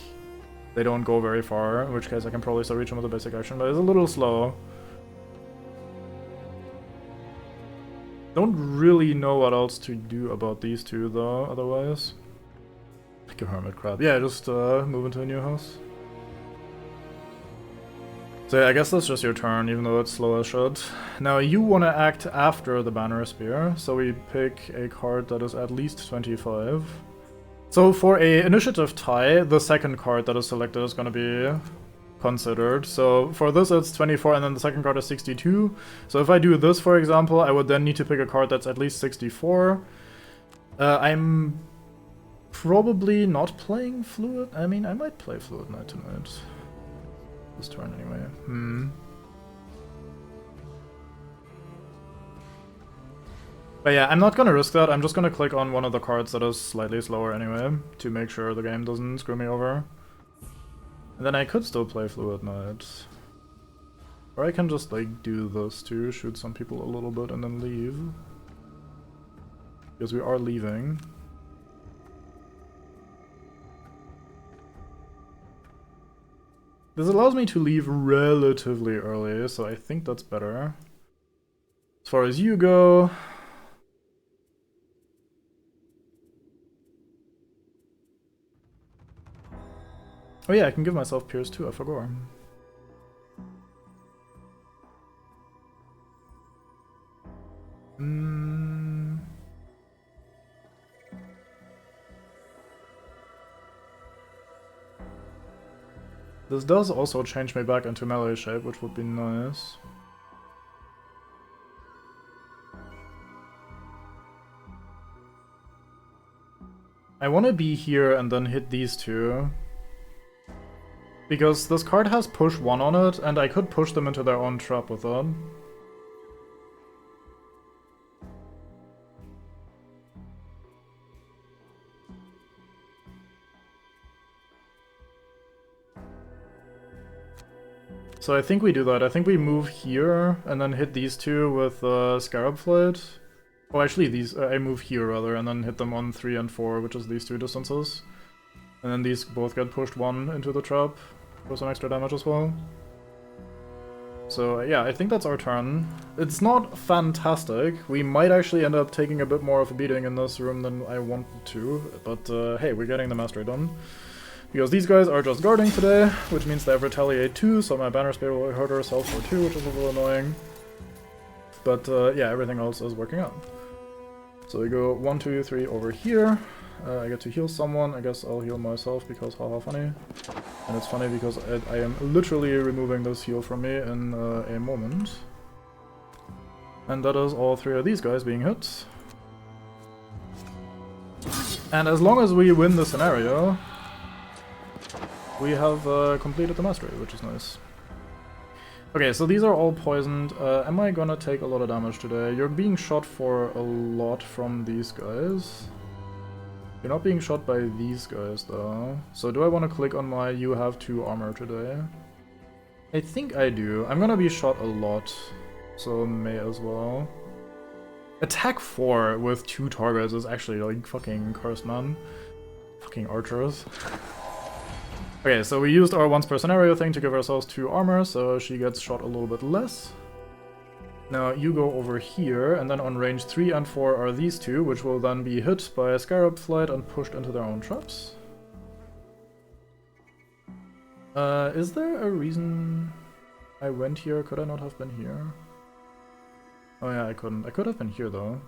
they don't go very far, in which case I can probably still reach him with a basic action, but it's a little slow. Don't really know what else to do about these two, though, otherwise. Like a hermit crab. Yeah, just move into a new house. So yeah, I guess that's just your turn, even though it's slow as shit. Now you want to act after the Banner Spear, so we pick a card that is at least 25. So for a initiative tie, the second card that is selected is going to be considered. So for this it's 24 and then the second card is 62. So if I do this, for example, I would then need to pick a card that's at least 64. I'm probably not playing Fluid. I mean, I might play Fluid Knight tonight. This turn anyway. But yeah, I'm not gonna risk that. I'm just gonna click on one of the cards that is slightly slower anyway, to make sure the game doesn't screw me over. And then I could still play Fluid Knight. Or I can just like do this too, shoot some people a little bit and then leave. because we are leaving. This allows me to leave relatively early, so I think that's better. As far as you go... Oh yeah, I can give myself Pierce too, I forgot. This does also change me back into melee shape, which would be nice. I want to be here and then hit these two. Because this card has push 1 on it, and I could push them into their own trap with that. So I think we do that. I think we move here and then hit these two with Scarab Flight. Oh, actually, these I move here rather, and then hit them on 3 and 4, which is these two distances. And then these both get pushed 1 into the trap for some extra damage as well. So yeah, I think that's our turn. It's not fantastic. We might actually end up taking a bit more of a beating in this room than I wanted to, but hey, we're getting the mastery done. Because these guys are just guarding today, which means they have retaliate 2, so my banner spear will hurt herself for 2, which is a little annoying. But yeah, everything else is working out. So we go 1, 2, 3 over here. I get to heal someone. I guess I'll heal myself because haha funny. And it's funny because I am literally removing this heal from me in a moment. And that is all 3 of these guys being hit. And as long as we win the scenario, we have completed the mastery, which is nice. Okay, so these are all poisoned. Am I gonna take a lot of damage today? You're being shot for a lot from these guys. You're not being shot by these guys, though. So do I want to click on my you have 2 armor today? I think I do. I'm gonna be shot a lot, so may as well. Attack 4 with 2 targets is actually like fucking cursed, man. Fucking archers. Okay, so we used our once per scenario thing to give ourselves 2 armor, so she gets shot a little bit less. Now you go over here, and then on range 3 and 4 are these two, which will then be hit by a Scarab Flight and pushed into their own traps. Is there a reason I went here? Could I not have been here? Oh yeah, I couldn't. I could have been here though.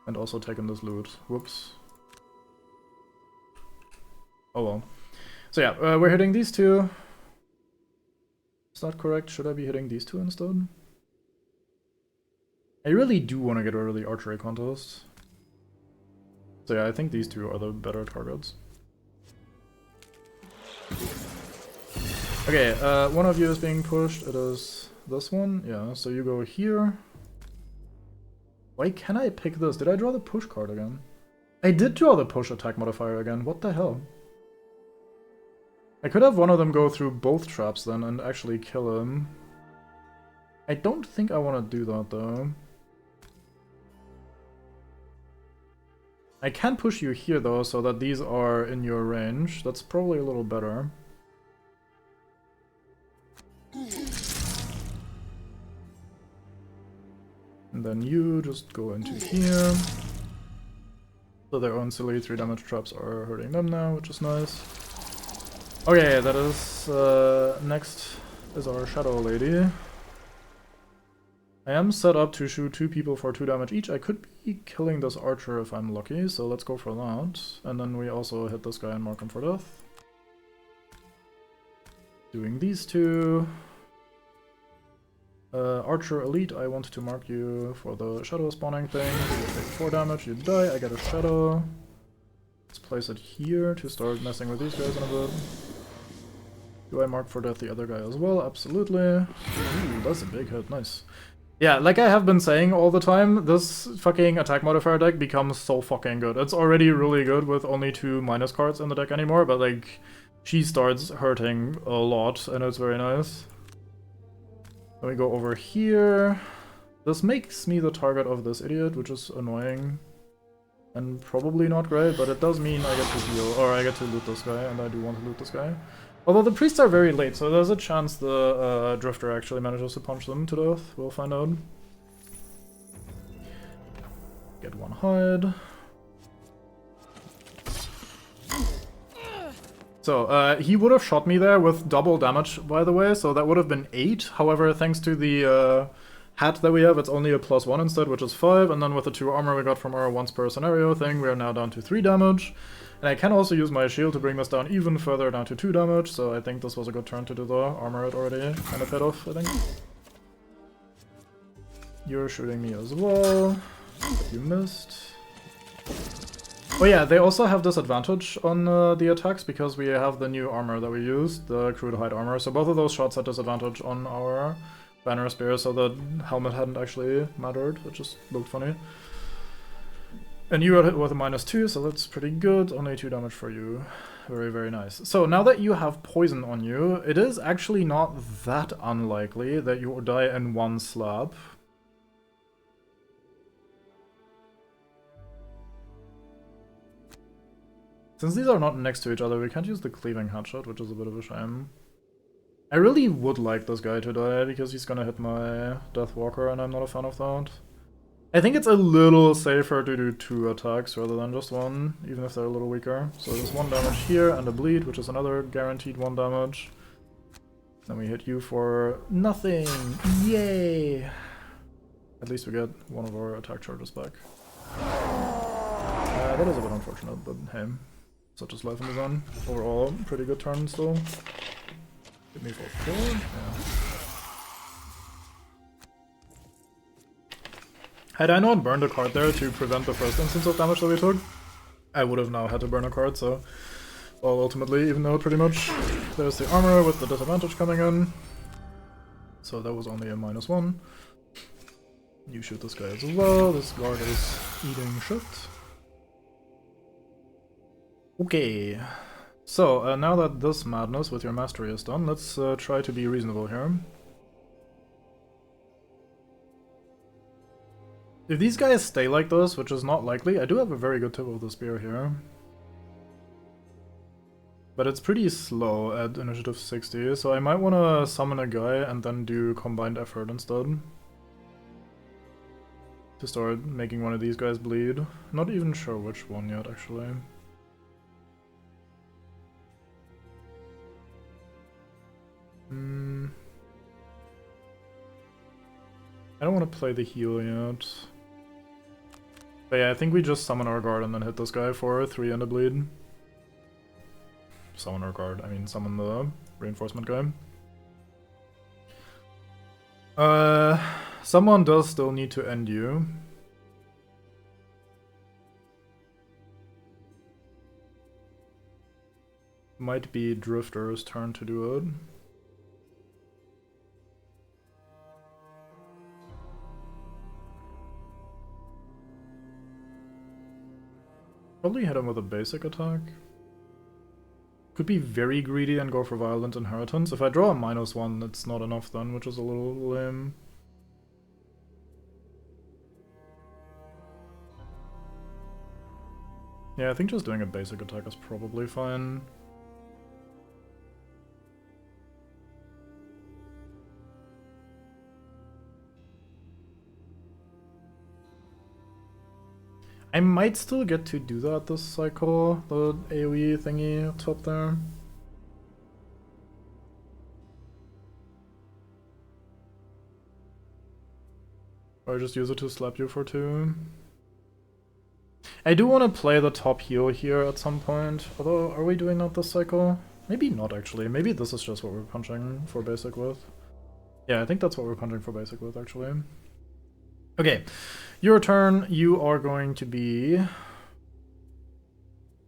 And also taken this loot. Whoops. Oh well. So yeah, we're hitting these two. Is that correct? Should I be hitting these two instead? I really do want to get rid of the archery contest. So yeah, I think these two are the better targets. Okay, one of you is being pushed. It is this one. Yeah, so you go here. Why can't I pick this? Did I draw the push card again? I did draw the push attack modifier again. What the hell? I could have one of them go through both traps then and actually kill him. I don't think I want to do that though. I can push you here though, so that these are in your range. That's probably a little better. And then you just go into here. So their own silly 3 damage traps are hurting them now, which is nice. Okay, that is... next is our Shadow Lady. I am set up to shoot 2 people for 2 damage each. I could be killing this archer if I'm lucky, so let's go for that. And then we also hit this guy and mark him for death. Doing these two. Archer Elite, I want to mark you for the shadow spawning thing. You take 4 damage, you die, I get a shadow. Let's place it here to start messing with these guys in a bit. Do I mark for death the other guy as well? Absolutely. Ooh, that's a big hit, nice. Yeah, like I have been saying all the time, this fucking attack modifier deck becomes so fucking good. It's already really good with only 2 minus cards in the deck anymore, but like, she starts hurting a lot, and it's very nice. Then we go over here. This makes me the target of this idiot, which is annoying. And probably not great, but it does mean I get to heal, or I get to loot this guy, and I do want to loot this guy. Although the priests are very late, so there's a chance the Drifter actually manages to punch them to death. We'll find out. Get one hide. So, he would have shot me there with double damage, by the way, so that would have been 8. However, thanks to the hat that we have, it's only a +1 instead, which is 5, and then with the 2 armor we got from our once per scenario thing, we are now down to 3 damage. And I can also use my shield to bring this down even further, down to 2 damage, so I think this was a good turn to do the armor. It already kind of paid off, I think. You're shooting me as well, but you missed. Oh yeah, they also have disadvantage on the attacks because we have the new armor that we used, the crude hide armor, so both of those shots had disadvantage on our banner spear, so the helmet hadn't actually mattered, it just looked funny. And you got hit with a -2, so that's pretty good, only 2 damage for you. Very, very nice. So now that you have poison on you, it is actually not that unlikely that you will die in one slap. Since these are not next to each other, we can't use the cleaving headshot, which is a bit of a shame. I really would like this guy to die, because he's gonna hit my Deathwalker, and I'm not a fan of that. I think it's a little safer to do 2 attacks rather than just 1, even if they're a little weaker. So there's 1 damage here, and a bleed, which is another guaranteed 1 damage. Then we hit you for nothing! Yay! At least we get one of our attack charges back. That is a bit unfortunate, but hey. Such is life in the zone. Overall, pretty good turn still. Hit me for 4. Yeah. Had I not burned a card there to prevent the first instance of damage that we took, I would have now had to burn a card, so... Well, ultimately, even though pretty much... There's the armor with the disadvantage coming in. So that was only a -1. You shoot this guy as well. This guard is eating shit. Okay, so now that this madness with your mastery is done, let's try to be reasonable here. If these guys stay like this, which is not likely, I do have a very good tip of the spear here. But it's pretty slow at initiative 60, so I might want to summon a guy and then do combined effort instead. To start making one of these guys bleed. Not even sure which one yet, actually. I don't want to play the heal yet. But yeah, I think we just summon our guard and then hit this guy for 3 and a bleed. Summon our guard, I mean summon the reinforcement guy. Someone does still need to end you. Might be Drifter's turn to do it. Probably hit him with a basic attack. Could be very greedy and go for Violent Inheritance. If I draw a -1, it's not enough then, which is a little lame. Yeah, I think just doing a basic attack is probably fine. I might still get to do that this cycle, the AoE thingy up top there. Or just use it to slap you for 2. I do want to play the top heal here at some point, although are we doing that this cycle? Maybe not actually, maybe this is just what we're punching for basic with. Yeah, I think that's what we're punching for basic with actually. Okay, your turn, you are going to be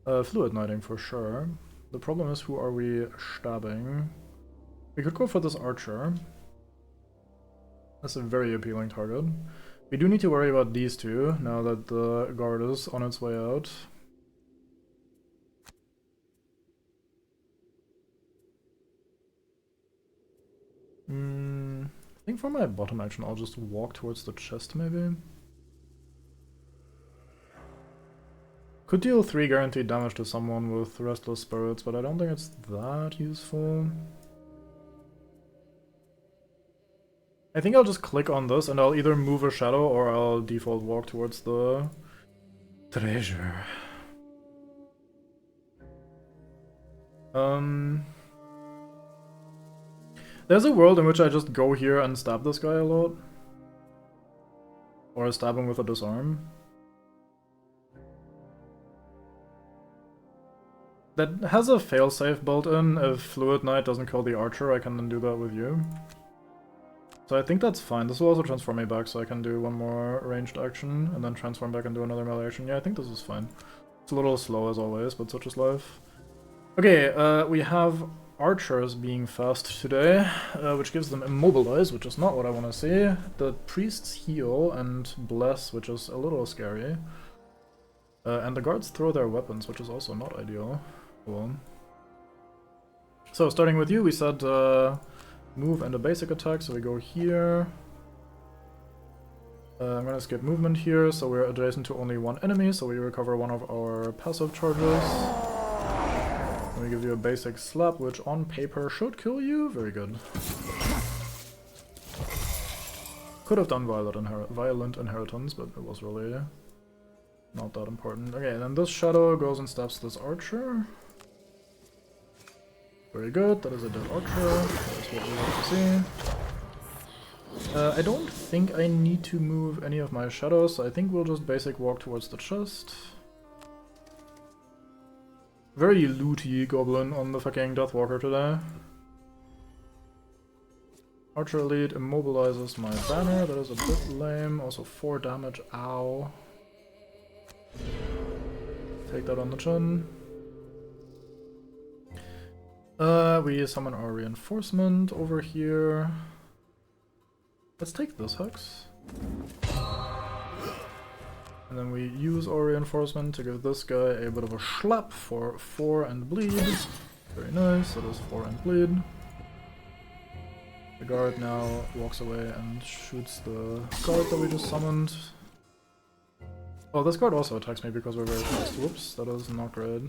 Fluid Knighting for sure. The problem is, who are we stabbing? We could go for this archer. That's a very appealing target. We do need to worry about these two, now that the guard is on its way out. I think for my bottom action I'll just walk towards the chest maybe. Could deal 3 guaranteed damage to someone with Restless Spirits, but I don't think it's that useful. I think I'll just click on this and I'll either move a shadow or I'll default walk towards the treasure. There's a world in which I just go here and stab this guy a lot. Or stab him with a disarm. That has a failsafe built in. If Fluid Knight doesn't kill the archer, I can then do that with you. So I think that's fine. This will also transform me back, so I can do one more ranged action, and then transform back and do another melee action. Yeah, I think this is fine. It's a little slow as always, but such is life. Okay, we have archers being fast today, which gives them immobilize, which is not what I want to see. The priests heal and bless, which is a little scary. And the guards throw their weapons, which is also not ideal. Cool. So starting with you, we said move and a basic attack, so we go here. I'm gonna skip movement here, so we're adjacent to only one enemy, so we recover one of our passive charges. Let me give you a basic slap, which on paper should kill you. Very good. Could have done violent inheritance, but it was really not that important. Okay, and then this shadow goes and stabs this archer. Very good, that is a dead archer. That's what we want to see. I don't think I need to move any of my shadows, so I think we'll just basic walk towards the chest. Very looty goblin on the fucking Deathwalker today. Archer Elite immobilizes my banner, that is a bit lame. Also 4 damage, ow. Take that on the chin. We summon our reinforcement over here. Let's take this hex. And then we use our reinforcement to give this guy a bit of a slap for 4 and bleed. Very nice, that is 4 and bleed. The guard now walks away and shoots the guard that we just summoned. Oh, this guard also attacks me because we're very fast. Whoops, that is not great.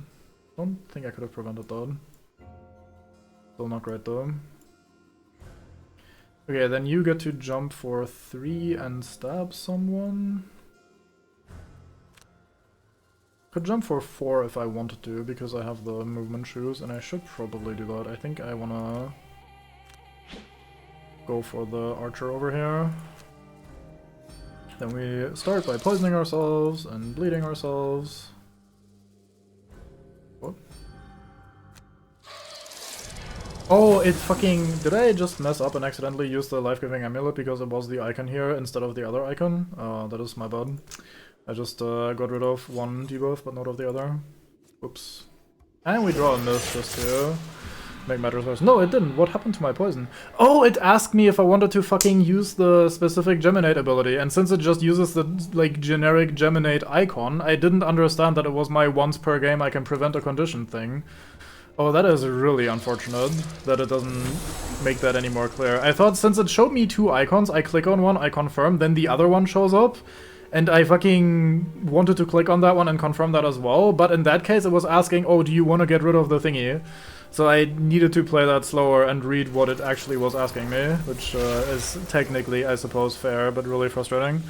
Don't think I could have prevented that. Still not great though. Okay, then you get to jump for 3 and stab someone. Could jump for 4 if I wanted to, because I have the movement shoes, and I should probably do that. I think I wanna go for the archer over here. Then we start by poisoning ourselves and bleeding ourselves. What? Oh, it fucking... Did I just mess up and accidentally use the life-giving amulet because it was the icon here instead of the other icon? That is my bad. I just got rid of one debuff, but not of the other. Oops. And we draw a miss just to make matters worse. No, it didn't. What happened to my poison? Oh, it asked me if I wanted to fucking use the specific Geminate ability, and since it just uses the, like, generic Geminate icon, I didn't understand that it was my once per game I can prevent a condition thing. Oh, that is really unfortunate that it doesn't make that any more clear. I thought since it showed me 2 icons, I click on one, I confirm, then the other one shows up. And I fucking wanted to click on that one and confirm that as well, but in that case it was asking, oh, do you want to get rid of the thingy? So I needed to play that slower and read what it actually was asking me, which is technically, I suppose, fair, but really frustrating.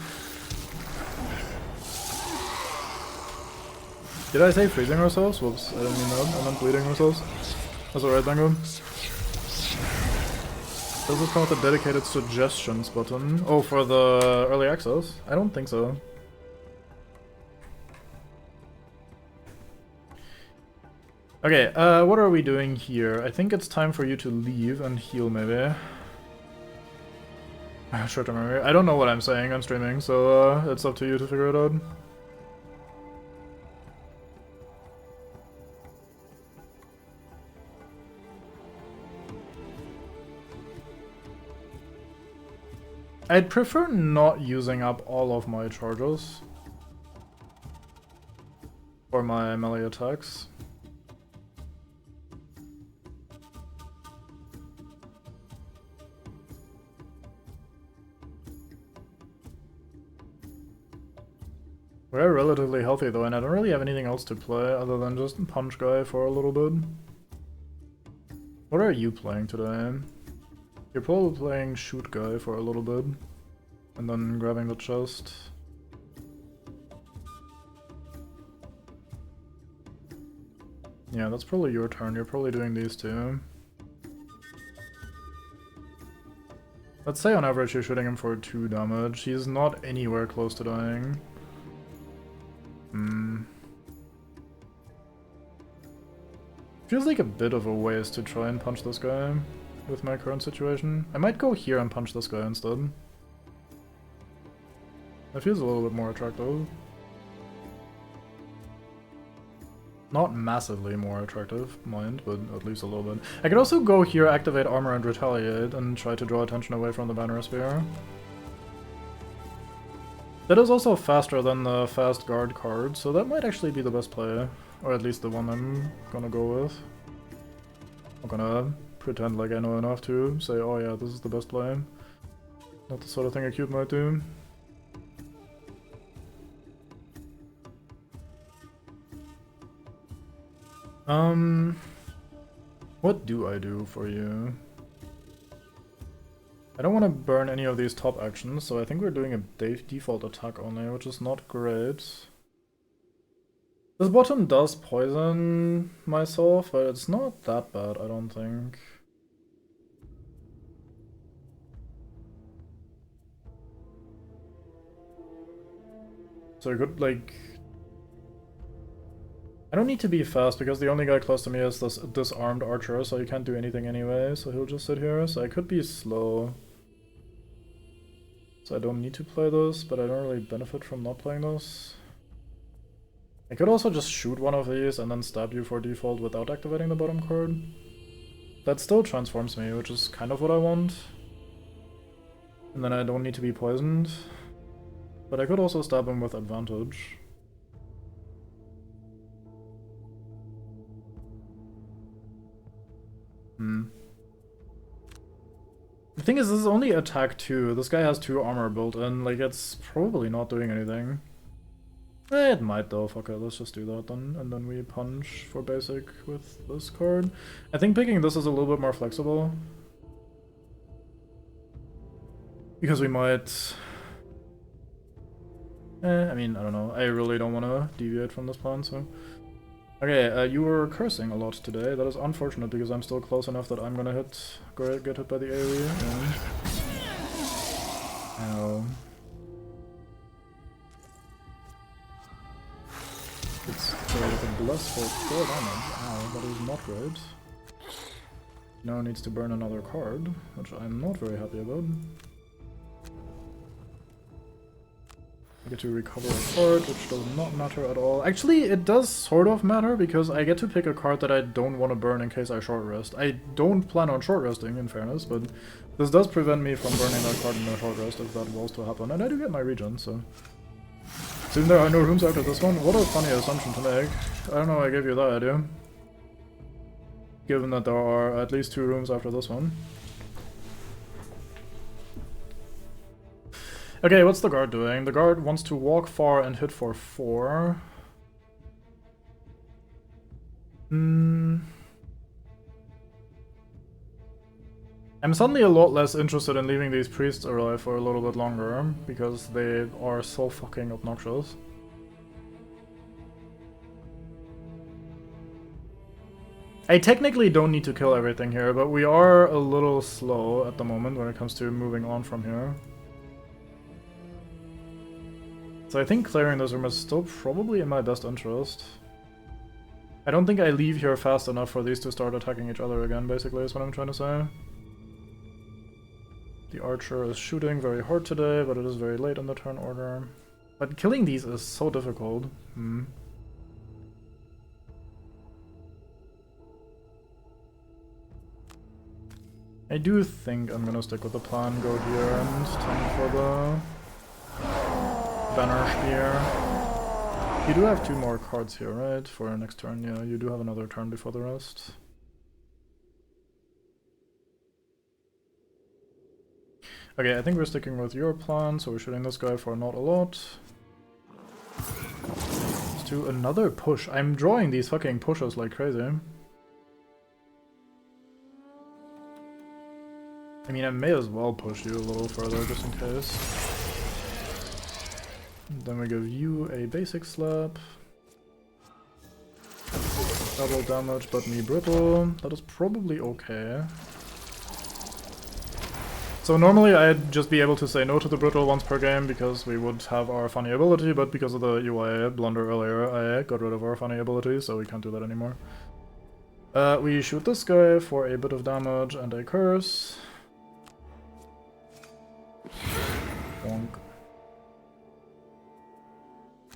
Did I say freezing ourselves? Whoops, I didn't mean that. I meant bleeding ourselves. That's alright, Dango. This is called the dedicated suggestions button. Oh, for the early access? I don't think so. Okay, what are we doing here? I think it's time for you to leave and heal, maybe. Short-term memory. I don't know what I'm saying, I'm streaming, so it's up to you to figure it out. I'd prefer not using up all of my charges for my melee attacks. We're relatively healthy though, and I don't really have anything else to play other than just punch guy for a little bit. What are you playing today? You're probably playing shoot guy for a little bit, and then grabbing the chest. Yeah, that's probably your turn. You're probably doing these two. Let's say on average you're shooting him for 2 damage. He's not anywhere close to dying. Feels like a bit of a waste to try and punch this guy with my current situation. I might go here and punch this guy instead. That feels a little bit more attractive. Not massively more attractive, mind, but at least a little bit. I could also go here, activate armor and retaliate, and try to draw attention away from the banner spear. That is also faster than the fast guard card, so that might actually be the best play. Or at least the one I'm gonna go with. I'm gonna pretend like I know enough to say, oh yeah, this is the best play. Not the sort of thing a cube might do. What do I do for you? I don't want to burn any of these top actions, so I think we're doing a default attack only, which is not great. This bottom does poison myself, but it's not that bad, I don't think. So I could, like... I don't need to be fast, because the only guy close to me is this disarmed archer, so he can't do anything anyway, so he'll just sit here. So I could be slow. So I don't need to play this, but I don't really benefit from not playing this. I could also just shoot one of these and then stab you for default without activating the bottom card. That still transforms me, which is kind of what I want. And then I don't need to be poisoned. But I could also stab him with advantage. The thing is, this is only attack 2. This guy has 2 armor built in. Like, it's probably not doing anything. It might though. Fuck it, let's just do that then. And then we punch for basic with this card. I think picking this is a little bit more flexible. Because we might... I mean, I don't know. I really don't want to deviate from this plan, so... Okay, you were cursing a lot today. That is unfortunate because I'm still close enough that I'm gonna get hit by the AoE. Ow. It's a bless for 4 damage. Ow, that is not great. Now needs to burn another card, which I'm not very happy about. I get to recover a card, which does not matter at all. Actually, it does sort of matter, because I get to pick a card that I don't want to burn in case I short rest. I don't plan on short resting, in fairness, but this does prevent me from burning that card in a short rest if that was to happen. And I do get my regen, so... Soon there are no rooms after this one? What a funny assumption to make. I don't know why I gave you that idea. Given that there are at least 2 rooms after this one. Okay, what's the guard doing? The guard wants to walk far and hit for 4. I'm suddenly a lot less interested in leaving these priests alive for a little bit longer, because they are so fucking obnoxious. I technically don't need to kill everything here, but we are a little slow at the moment when it comes to moving on from here. So I think clearing this room is still probably in my best interest. I don't think I leave here fast enough for these to start attacking each other again, basically, is what I'm trying to say. The archer is shooting very hard today, but it is very late in the turn order. But killing these is so difficult. I do think I'm gonna stick with the plan, go here and tank for the banner spear. You do have 2 more cards here, right? For next turn, yeah, you do have another turn before the rest. Okay, I think we're sticking with your plan, so we're shooting this guy for not a lot. to another push. I'm drawing these fucking pushes like crazy. I mean, I may as well push you a little further just in case. Then we give you a basic slap. Double damage, but me brittle. That is probably okay. So normally I'd just be able to say no to the brittle once per game because we would have our funny ability, but because of the UI blunder earlier, I got rid of our funny ability, so we can't do that anymore. We shoot this guy for a bit of damage and a curse. Bonk.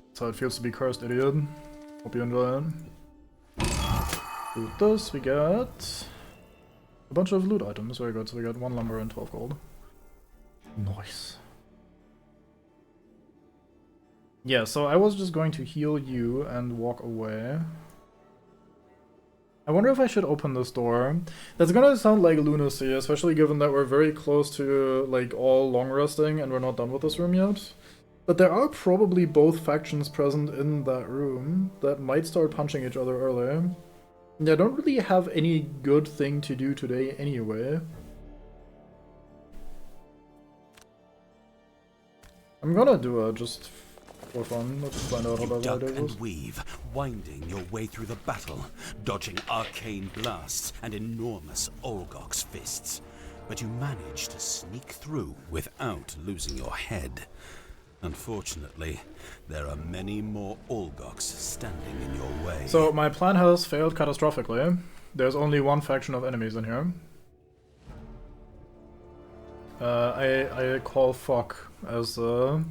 That's how it feels to be cursed, idiot. Hope you enjoy it. Loot this, we get a bunch of loot items, very good, so we got 1 lumber and 12 gold. Nice. Yeah, so I was just going to heal you and walk away. I wonder if I should open this door. That's gonna sound like lunacy, especially given that we're very close to, like, all long resting and we're not done with this room yet. But there are probably both factions present in that room that might start punching each other early. And I don't really have any good thing to do today anyway. I'm gonna do it just for fun. Let's find out how You that duck idea and is. weave, winding your way through the battle, dodging arcane blasts and enormous Olgok's fists. But you manage to sneak through without losing your head. Unfortunately, there are many more Olgoks standing in your way. So my plan has failed catastrophically. There's only one faction of enemies in here. I call fuck as the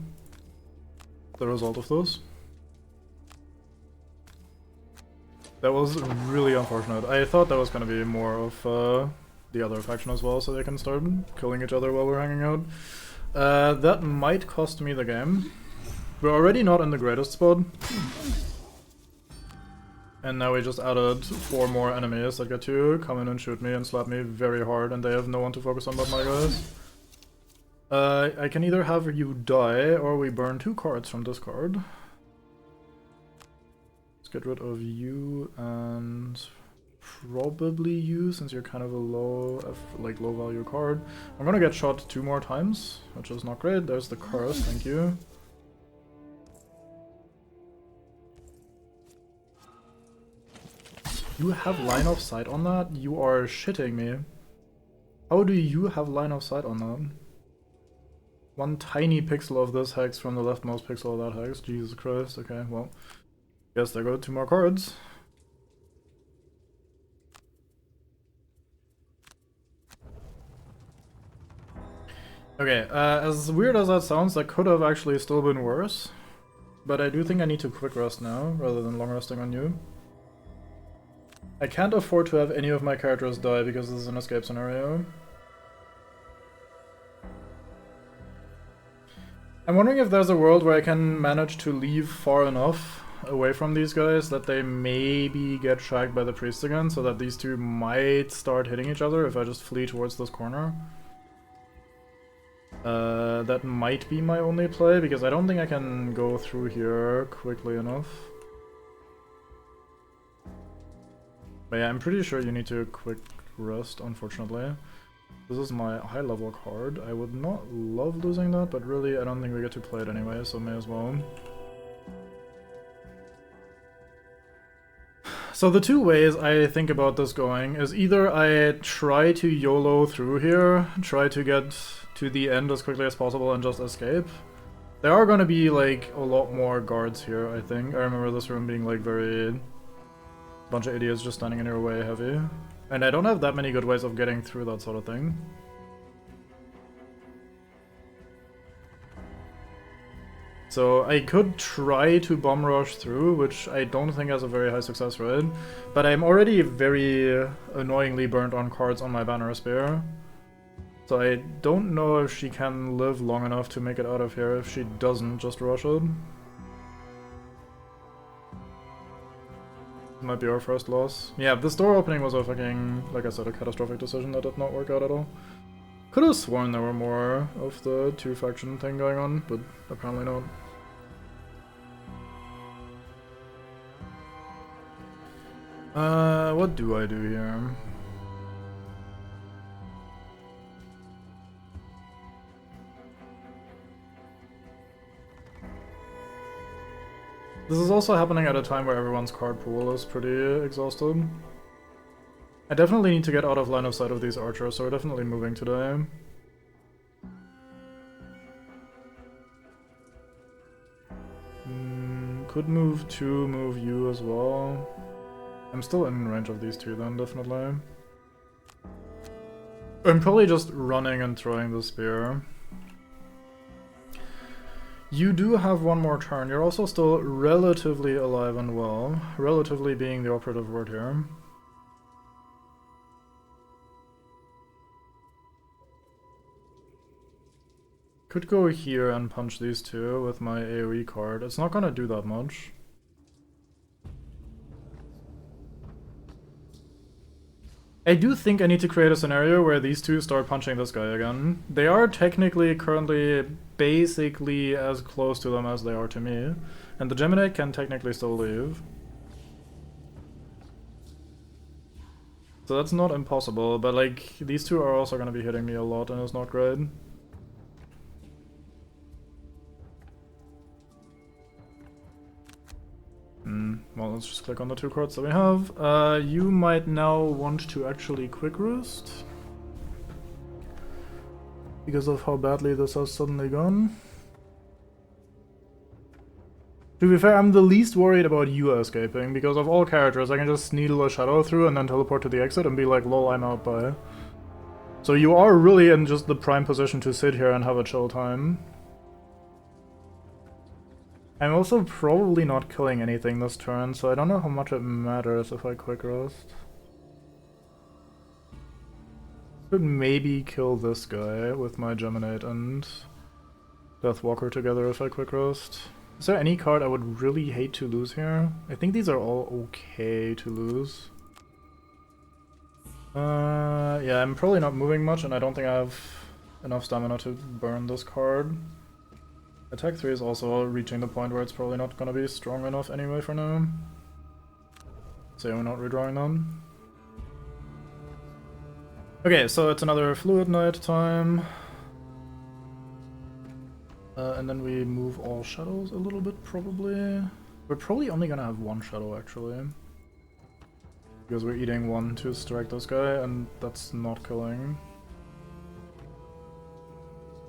result of this. That was really unfortunate. I thought that was gonna be more of the other faction as well, so they can start killing each other while we're hanging out. That might cost me the game. We're already not in the greatest spot. And now we just added 4 more enemies that get to come in and shoot me and slap me very hard, and they have no one to focus on but my guys. I can either have you die, or we burn 2 cards from this card. Let's get rid of you and probably you, since you're kind of a low value card. I'm gonna get shot 2 more times, which is not great. There's the curse, thank you. You have line of sight on that? You are shitting me. How do you have line of sight on that? 1 tiny pixel of this hex from the leftmost pixel of that hex. Jesus Christ. Okay, well, guess there go 2 more cards. Okay, as weird as that sounds, that could have actually still been worse. But I do think I need to quick rest now, rather than long resting on you. I can't afford to have any of my characters die because this is an escape scenario. I'm wondering if there's a world where I can manage to leave far enough away from these guys that they maybe get shagged by the priest again, so that these 2 might start hitting each other if I just flee towards this corner. That might be my only play, because I don't think I can go through here quickly enough. But yeah, I'm pretty sure you need to quick rest, unfortunately. This is my high level card. I would not love losing that, but really I don't think we get to play it anyway, so may as well. So the 2 ways I think about this going is either I try to YOLO through here, try to get to the end as quickly as possible and just escape. There are gonna be like a lot more guards here, I think. I remember this room being like very... bunch of idiots just standing in your way heavy. And I don't have that many good ways of getting through that sort of thing. So I could try to bomb rush through, which I don't think has a very high success rate. But I'm already very annoyingly burnt on cards on my banner spear. So I don't know if she can live long enough to make it out of here if she doesn't just rush it. Might be our first loss. Yeah, this door opening was a fucking, like I said, a catastrophic decision that did not work out at all. Could have sworn there were more of the 2 faction thing going on, but apparently not. What do I do here? This is also happening at a time where everyone's card pool is pretty exhausted. I definitely need to get out of line of sight of these archers, so we're definitely moving today. Could move to move you as well. I'm still in range of these two then, definitely. I'm probably just running and throwing the spear. You do have one more turn. You're also still relatively alive and well. Relatively being the operative word here. Could go here and punch these two with my AoE card. It's not gonna do that much. I do think I need to create a scenario where these two start punching this guy again. They are technically currently basically as close to them as they are to me. And the Geminate can technically still leave. So that's not impossible, but like, these two are also gonna be hitting me a lot and it's not great. Well, let's just click on the two cards that we have. You might now want to actually quick roost. Because of how badly this has suddenly gone. To be fair, I'm the least worried about you escaping, because of all characters I can just needle a shadow through and then teleport to the exit and be like, lol, I'm out by. So you are really in just the prime position to sit here and have a chill time. I'm also probably not killing anything this turn, so I don't know how much it matters if I quick roast. Could maybe kill this guy with my Geminate and Deathwalker together if I quick roast. Is there any card I would really hate to lose here? I think these are all okay to lose. Yeah, I'm probably not moving much and I don't think I have enough stamina to burn this card. Attack 3 is also reaching the point where it's probably not gonna be strong enough anyway for now. So yeah, we're not redrawing them. Okay, so it's another Fluid Night time. And then we move all shadows a little bit, probably. We're probably only gonna have one shadow, actually. Because we're eating one to strike this guy, and that's not killing.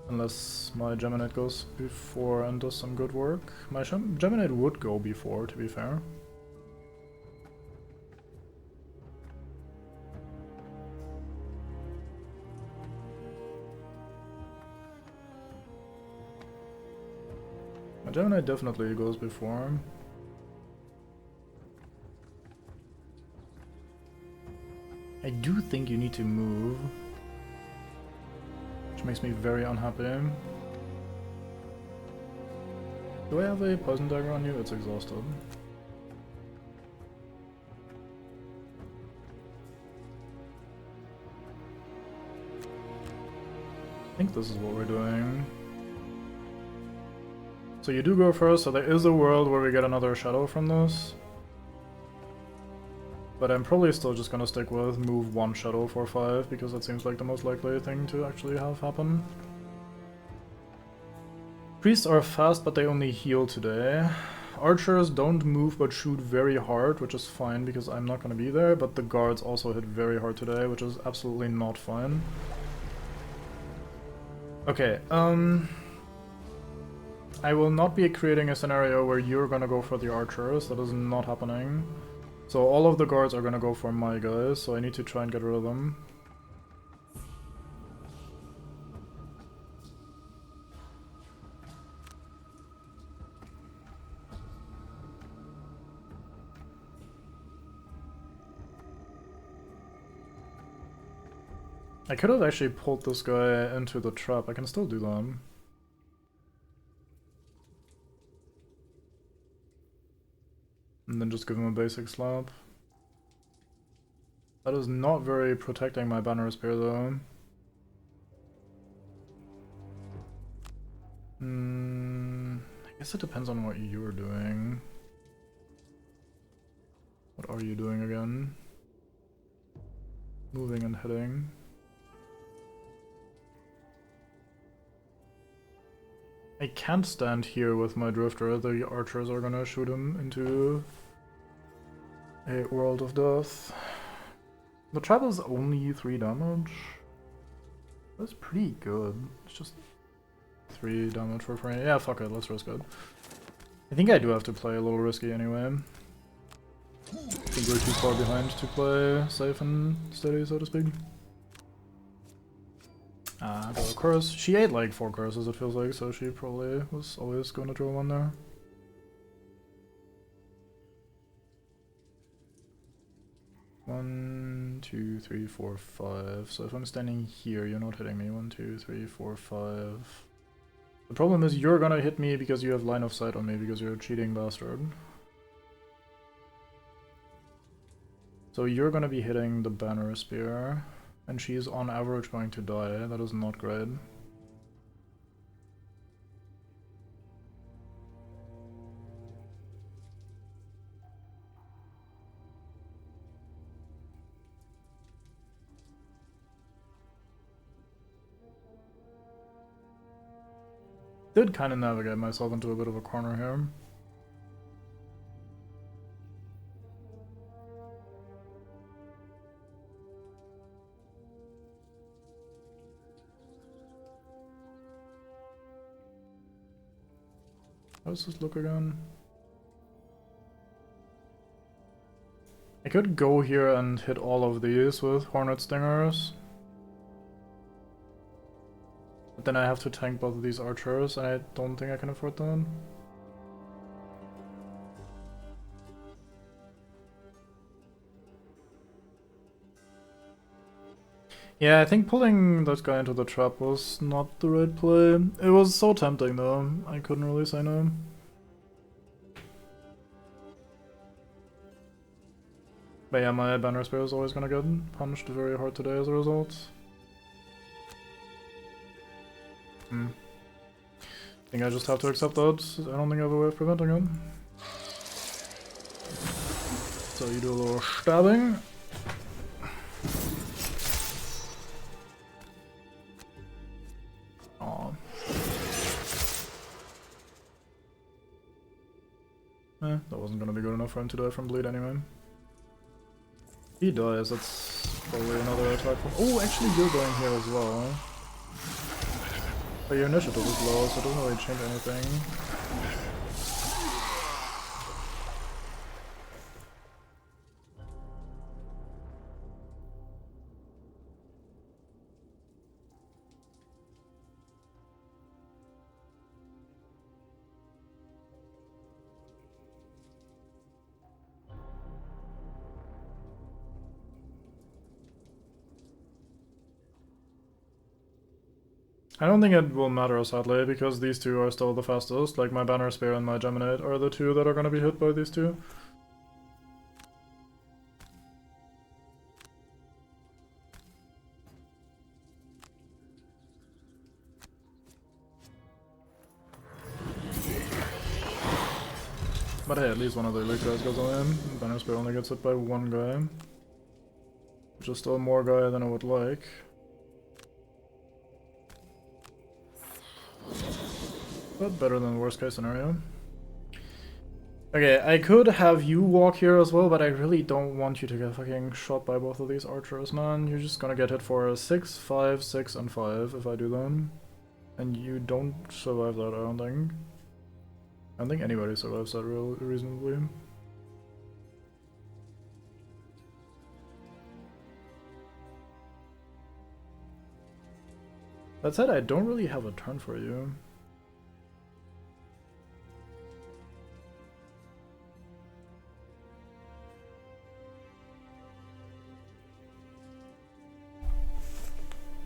Unless my Geminate goes before and does some good work. My Geminate would go before, to be fair. My Geminate definitely goes before. I do think you need to move. Makes me very unhappy. Do I have a poison dagger on you? It's exhausted. I think this is what we're doing. So you do go first, so there is a world where we get another shadow from this. But I'm probably still just gonna stick with move one shadow for 5, because that seems like the most likely thing to actually have happen. Priests are fast, but they only heal today. Archers don't move but shoot very hard, which is fine because I'm not gonna be there, but the guards also hit very hard today, which is absolutely not fine. Okay, I will not be creating a scenario where you're gonna go for the archers, that is not happening. So all of the guards are gonna go for my guys, so I need to try and get rid of them. I could have actually pulled this guy into the trap, I can still do that. And then just give him a basic slap. That is not very protecting my banner spear though. I guess it depends on what you're doing. What are you doing again? Moving and hitting. I can't stand here with my drifter. The archers are gonna shoot him into a world of death. The trap is only 3 damage. That's pretty good. It's just 3 damage for free. Yeah, fuck it, let's risk it. I think I do have to play a little risky anyway. I think we're too far behind to play safe and steady, so to speak. Got a curse. She ate like 4 curses, it feels like, so she probably was always going to draw 1 there. One, 2, 3, 4, 5. So if I'm standing here, you're not hitting me. 1, 2, 3, 4, 5. The problem is you're gonna hit me because you have line of sight on me because you're a cheating bastard. So you're gonna be hitting the banner spear, and she's on average going to die. That is not great. Did kind of navigate myself into a bit of a corner here. How does this look again? I could go here and hit all of these with Hornet Stingers. But then I have to tank both of these archers, and I don't think I can afford that. Yeah, I think pulling that guy into the trap was not the right play. It was so tempting though, I couldn't really say no. But yeah, my banner spear is always gonna get punched very hard today as a result. I think I just have to accept that. I don't think I have a way of preventing it. So you do a little stabbing. Aww. That wasn't gonna be good enough for him to die from bleed anyway. He dies, that's probably another attack. Oh, actually you're going here as well. But your initiative is low, so it doesn't really change anything. I don't think it will matter sadly, because these two are still the fastest. Like my Banner Spear and my Geminate are the two that are gonna be hit by these two. But hey, at least one of the elite guys goes in. Banner Spear only gets hit by 1 guy. Which is still more guy than I would like. But better than the worst case scenario. Okay, I could have you walk here as well, but I really don't want you to get fucking shot by both of these archers, man. You're just gonna get hit for 6, 5, 6, and 5 if I do them. And you don't survive that, I don't think. I don't think anybody survives that reasonably. That said, I don't really have a turn for you.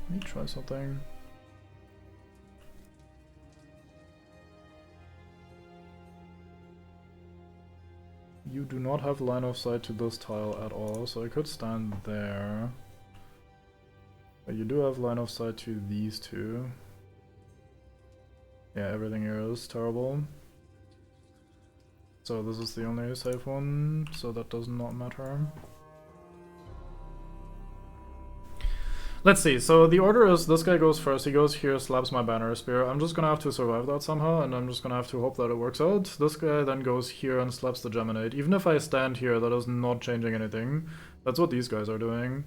Let me try something. You do not have line of sight to this tile at all, so I could stand there. But you do have line of sight to these two. Yeah, everything here is terrible. So this is the only safe one, so that does not matter. Let's see, so the order is this guy goes first, he goes here, slaps my banner spear. I'm just gonna have to survive that somehow, and I'm just gonna have to hope that it works out. This guy then goes here and slaps the Geminate. Even if I stand here, that is not changing anything. That's what these guys are doing.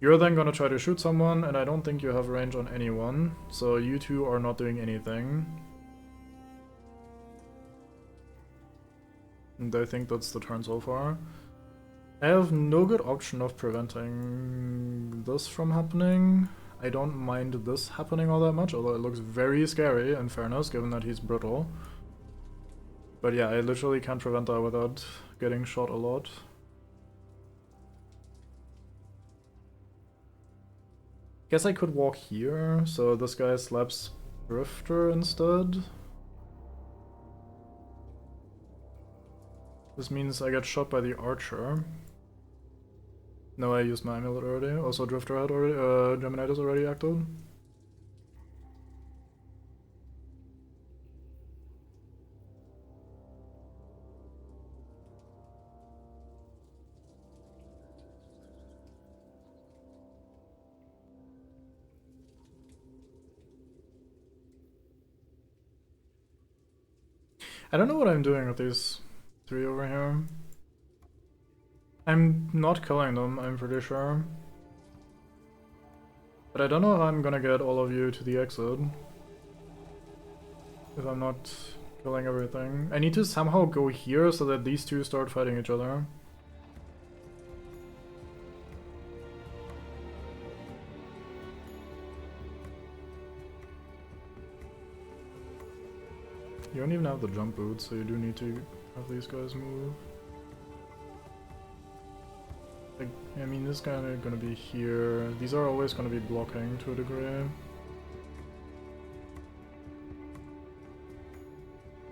You're then gonna try to shoot someone, and I don't think you have range on anyone, so you two are not doing anything. And I think that's the turn so far. I have no good option of preventing this from happening. I don't mind this happening all that much, although it looks very scary, in fairness, given that he's brittle. But yeah, I literally can't prevent that without getting shot a lot. Guess I could walk here, so this guy slaps Drifter instead. This means I get shot by the archer. No, I used my amulet already. Also, Drifter had already, Geminate is already active. I don't know what I'm doing with these three over here. I'm not killing them, I'm pretty sure. But I don't know if I'm gonna get all of you to the exit. If I'm not killing everything. I need to somehow go here so that these two start fighting each other. You don't even have the jump boots, so you do need to have these guys move. Like, I mean, this guy is gonna be here. These are always gonna be blocking to a degree.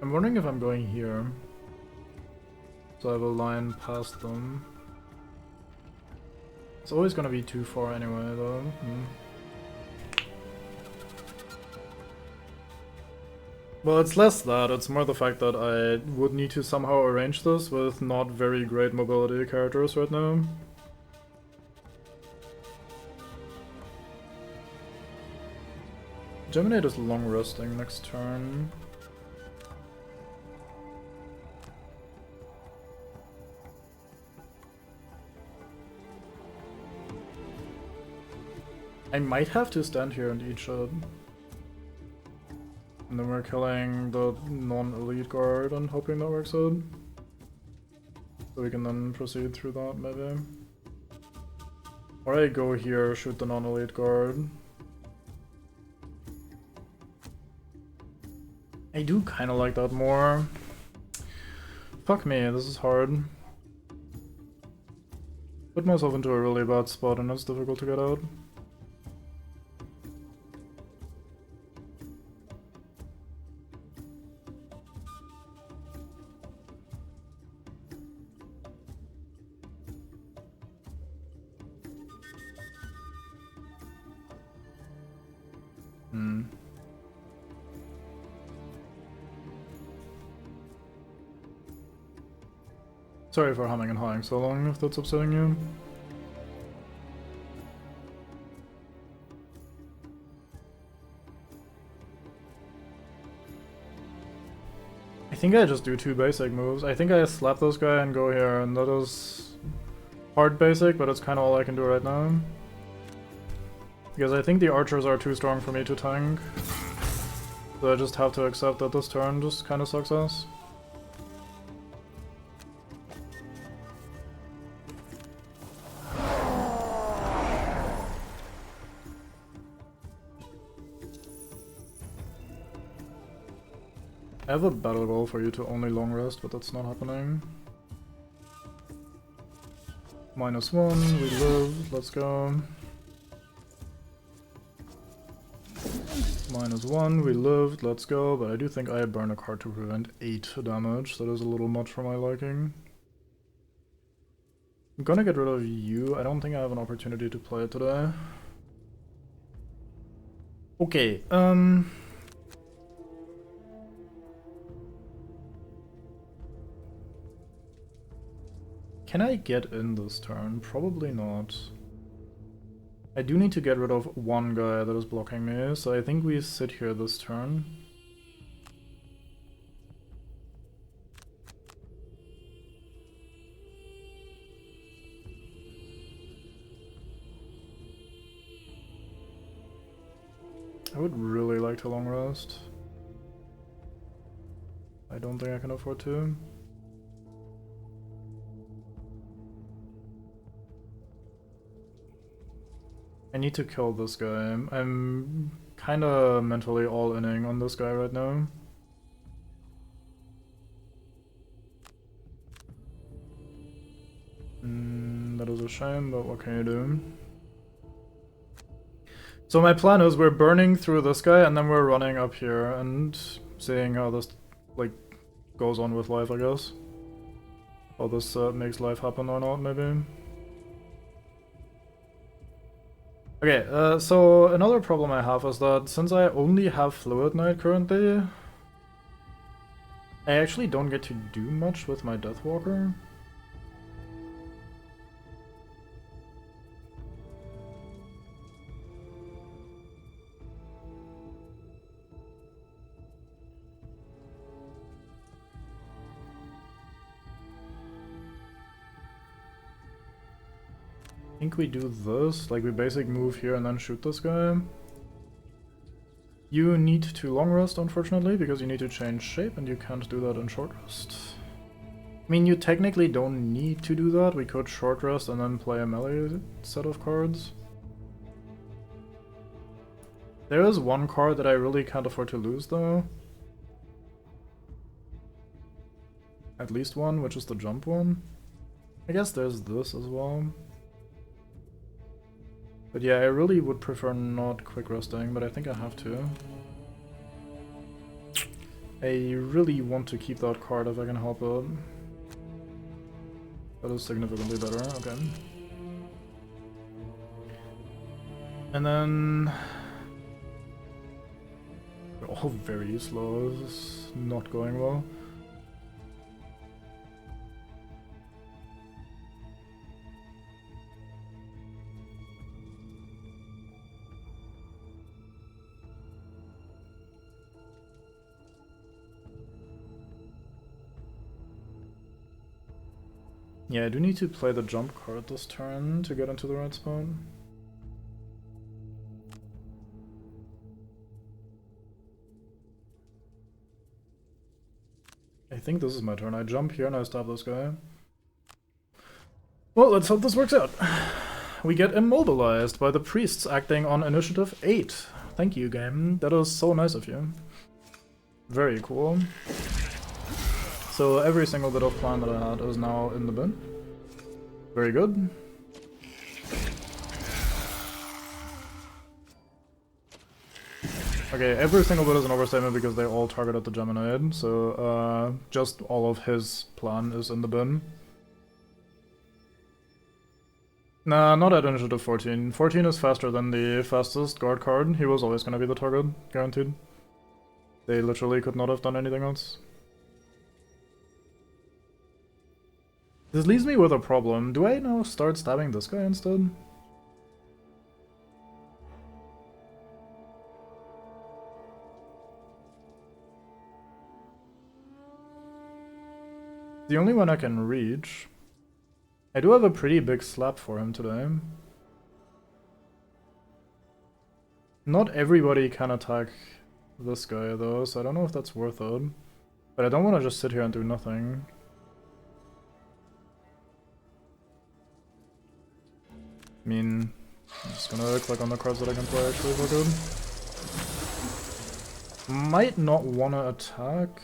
I'm wondering if I'm going here. So I have a line past them. It's always gonna be too far anyway, though. Well, it's less that, it's more the fact that I would need to somehow arrange this with not very great mobility characters right now. Geminate is long resting next turn. I might have to stand here and eat shit. And then we're killing the non-elite guard and hoping that works out. So we can then proceed through that, maybe. Or I go here, shoot the non-elite guard. I do kinda like that more. Fuck me, this is hard. Put myself into a really bad spot and it's difficult to get out. Sorry for humming and hawing so long, if that's upsetting you. I think I just do two basic moves. I think I slap this guy and go here, and that is hard basic, but it's kind of all I can do right now. Because I think the archers are too strong for me to tank. So I just have to accept that this turn just kind of sucks ass. I have a battle goal for you to only long rest, but that's not happening. -1, we live, let's go. -1, we lived, let's go, but I do think I burn a card to prevent 8 damage, so that is a little much for my liking. I'm gonna get rid of you, I don't think I have an opportunity to play it today. Okay, Can I get in this turn? Probably not. I do need to get rid of one guy that is blocking me, so I think we sit here this turn. I would really like to long rest. I don't think I can afford to. I need to kill this guy. I'm kinda mentally all-inning on this guy right now. That is a shame, but what can you do? So my plan is we're burning through this guy and then we're running up here and seeing how this like goes on with life, I guess. How this makes life happen or not, maybe. Okay, so another problem I have is that since I only have Fluid Knight currently, I actually don't get to do much with my Deathwalker. I think we do this, like we basically move here and then shoot this guy. You need to long rest, unfortunately, because you need to change shape and you can't do that in short rest. I mean, you technically don't need to do that. We could short rest and then play a melee set of cards. There is one card that I really can't afford to lose, though. At least one, which is the jump one. I guess there's this as well. But yeah, I really would prefer not quick resting, but I think I have to. I really want to keep that card if I can help it. That is significantly better, okay. And then... we're all very slow, this is not going well. Yeah, I do need to play the jump card this turn to get into the right spot. I think this is my turn. I jump here and I stab this guy. Well, let's hope this works out. We get immobilized by the priests acting on initiative 8. Thank you, game. That is so nice of you. Very cool. So every single bit of plan that I had is now in the bin. Very good. Okay, every single bit is an overstatement because they all targeted the Geminid, so just all of his plan is in the bin. Nah, not at initiative 14. 14 is faster than the fastest guard card. He was always gonna be the target, guaranteed. They literally could not have done anything else. This leaves me with a problem. Do I now start stabbing this guy instead? The only one I can reach. I do have a pretty big slap for him today. Not everybody can attack this guy though, so I don't know if that's worth it. But I don't want to just sit here and do nothing. I mean, I'm just gonna click on the cards that I can play actually for good. Might not wanna attack.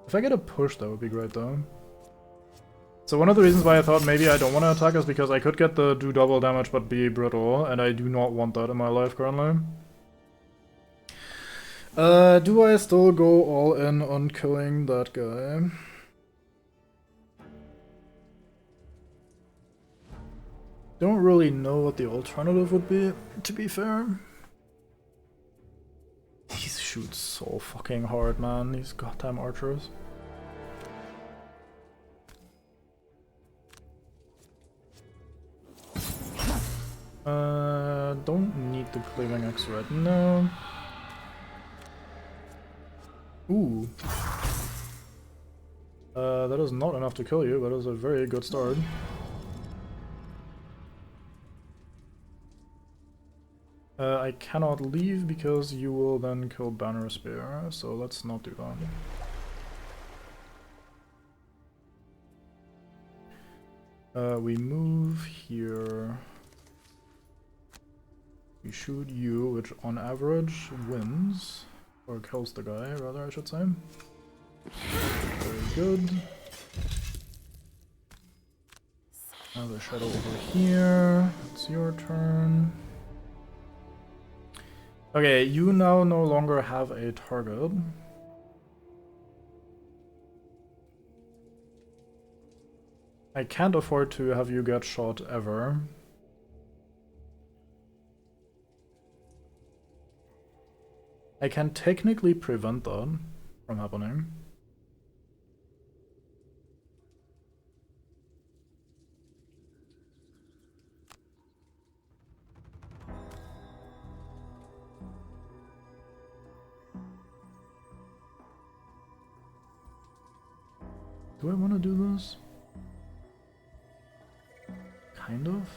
If I get a push, that would be great though. So one of the reasons why I thought maybe I don't want to attack is because I could get the do double damage but be brittle, and I do not want that in my life currently. Do I still go all in on killing that guy? Don't really know what the alternative would be, to be fair. He shoots so fucking hard, man, these goddamn archers. the Cleaving Axe right now. Ooh. That is not enough to kill you, but it is a very good start. I cannot leave because you will then kill Banner Spear, so let's not do that. We move here. We shoot you, which on average wins. Or kills the guy, rather, I should say. Very good. Another shadow over here. It's your turn. Okay, you now no longer have a target. I can't afford to have you get shot ever. I can technically prevent that from happening. Do I want to do this? Kind of.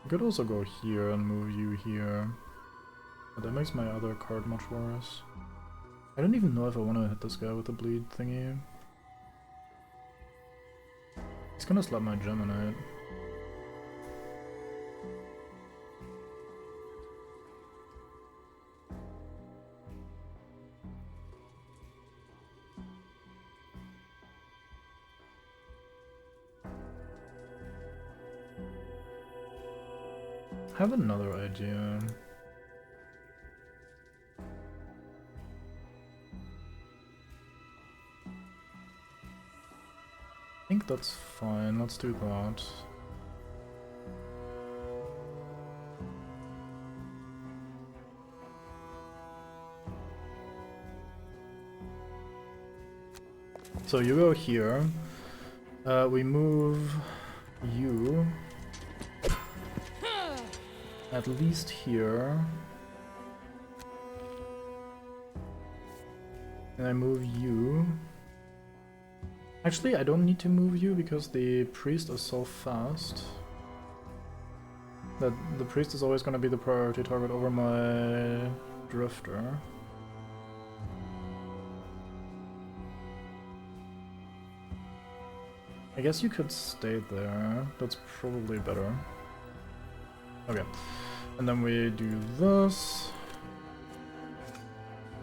I could also go here and move you here. But that makes my other card much worse. I don't even know if I want to hit this guy with the bleed thingy. He's gonna slap my Geminate. I have another idea. I think that's fine, let's do that. So you go here, we move you at least here, and I move you. Actually, I don't need to move you because the priest is so fast that the priest is always going to be the priority target over my drifter. I guess you could stay there. That's probably better. Okay, and then we do this.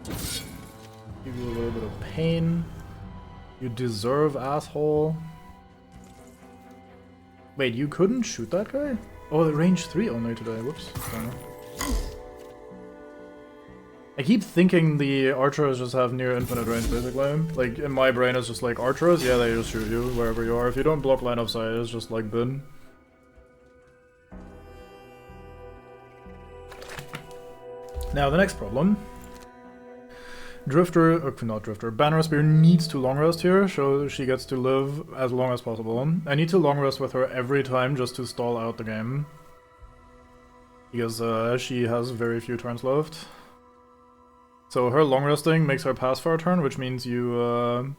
Give you a little bit of pain. You deserve, asshole. Wait, you couldn't shoot that guy? Oh, the range 3 only today. Whoops. I keep thinking the archers just have near infinite range, basically. Like, in my brain, it's just like, archers, yeah, they just shoot you wherever you are. If you don't block line of sight, it's just like bin. Now, the next problem. Banner Spear needs to long rest here, so she gets to live as long as possible. I need to long rest with her every time just to stall out the game. Because she has very few turns left. So her long resting makes her pass for a turn, which means you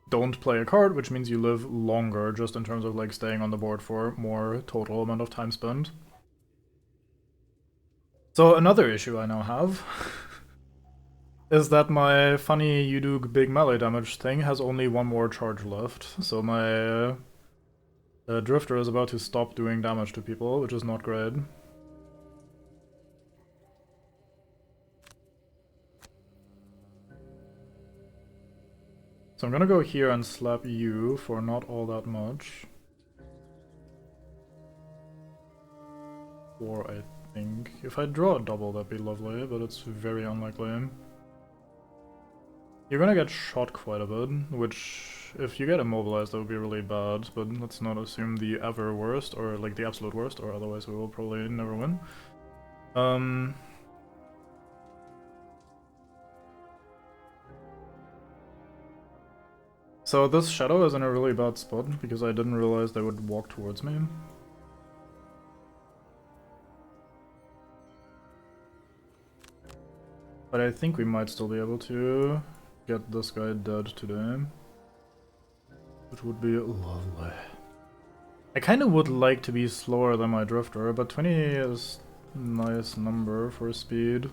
don't play a card, which means you live longer, just in terms of like staying on the board for more total amount of time spent. So another issue I now have is that my funny you do big melee damage thing has only one more charge left. So my drifter is about to stop doing damage to people, which is not great. So I'm gonna go here and slap you for not all that much. 4, I think. If I draw a double, that'd be lovely, but it's very unlikely. You're gonna get shot quite a bit, which, if you get immobilized, that would be really bad, but let's not assume the ever worst, or like the absolute worst, or otherwise we will probably never win. So this shadow is in a really bad spot because I didn't realize they would walk towards me. But I think we might still be able to get this guy dead today. Which would be lovely. I kind of would like to be slower than my drifter, but 20 is a nice number for speed.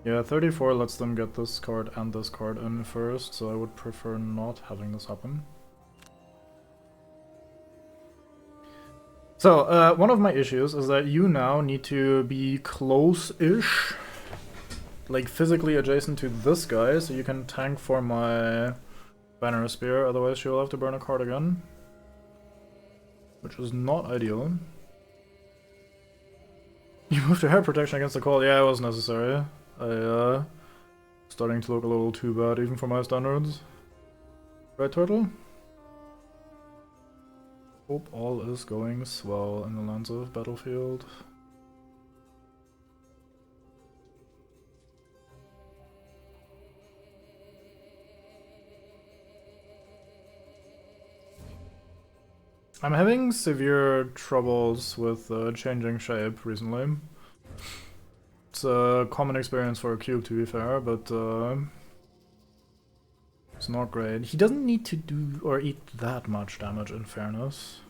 Yeah, 34 lets them get this card and this card in first, so I would prefer not having this happen. So, one of my issues is that you now need to be close-ish, like physically adjacent to this guy, so you can tank for my banner spear, otherwise you'll have to burn a card again. Which is not ideal. You moved to hair protection against the cold. Yeah, it was necessary. Starting to look a little too bad even for my standards. Right, Turtle? Hope all is going swell in the lands of Battlefield. I'm having severe troubles with changing shape recently. It's a common experience for a cube, to be fair, but it's not great. He doesn't need to do or eat that much damage, in fairness.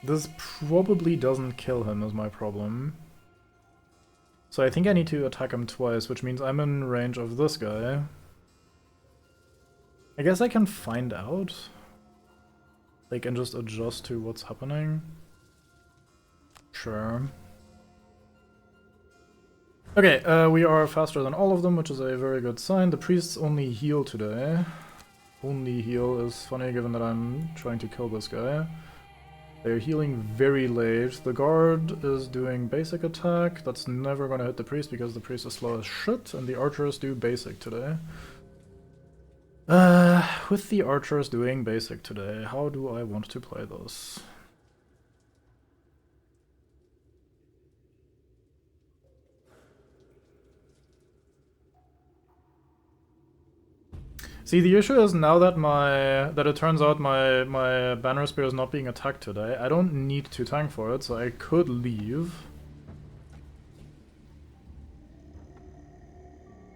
This probably doesn't kill him, is my problem. So I think I need to attack him twice, which means I'm in range of this guy. I guess I can find out. Like, and just adjust to what's happening. Sure. Okay, we are faster than all of them, which is a very good sign. The priests only heal today. Only heal is funny given that I'm trying to kill this guy. They're healing very late. The guard is doing basic attack. That's never gonna hit the priest because the priest is slow as shit, and the archers do basic today. With the archers doing basic today, how do I want to play this? See, the issue is now that it turns out my banner spear is not being attacked today, I don't need to tank for it, so I could leave.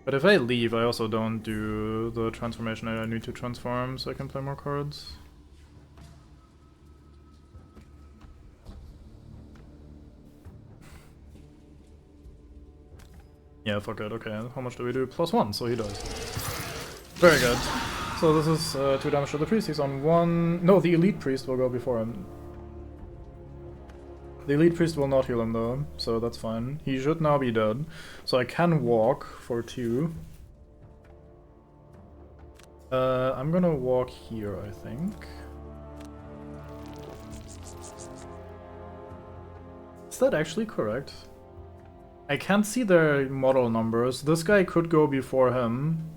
But if I leave, I also don't do the transformation I need to transform, so I can play more cards. Yeah, fuck it, okay. How much do we do? +1, so he dies. Very good. So this is 2 damage to the priest, he's on 1... No, the elite priest will go before him. The elite priest will not heal him though, so that's fine. He should now be dead. So I can walk for 2. I'm gonna walk here, I think. Is that actually correct? I can't see their model numbers. This guy could go before him.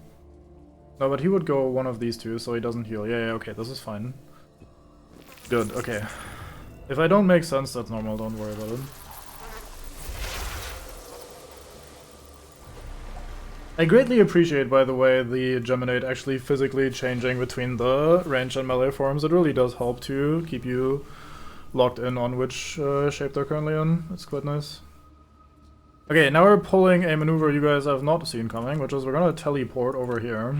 No, but he would go one of these two, so he doesn't heal. Yeah, okay, this is fine. Good, okay. If I don't make sense, that's normal, don't worry about it. I greatly appreciate, by the way, the Geminate actually physically changing between the range and melee forms. It really does help to keep you locked in on which shape they're currently in. It's quite nice. Okay, now we're pulling a maneuver you guys have not seen coming, which is we're gonna teleport over here.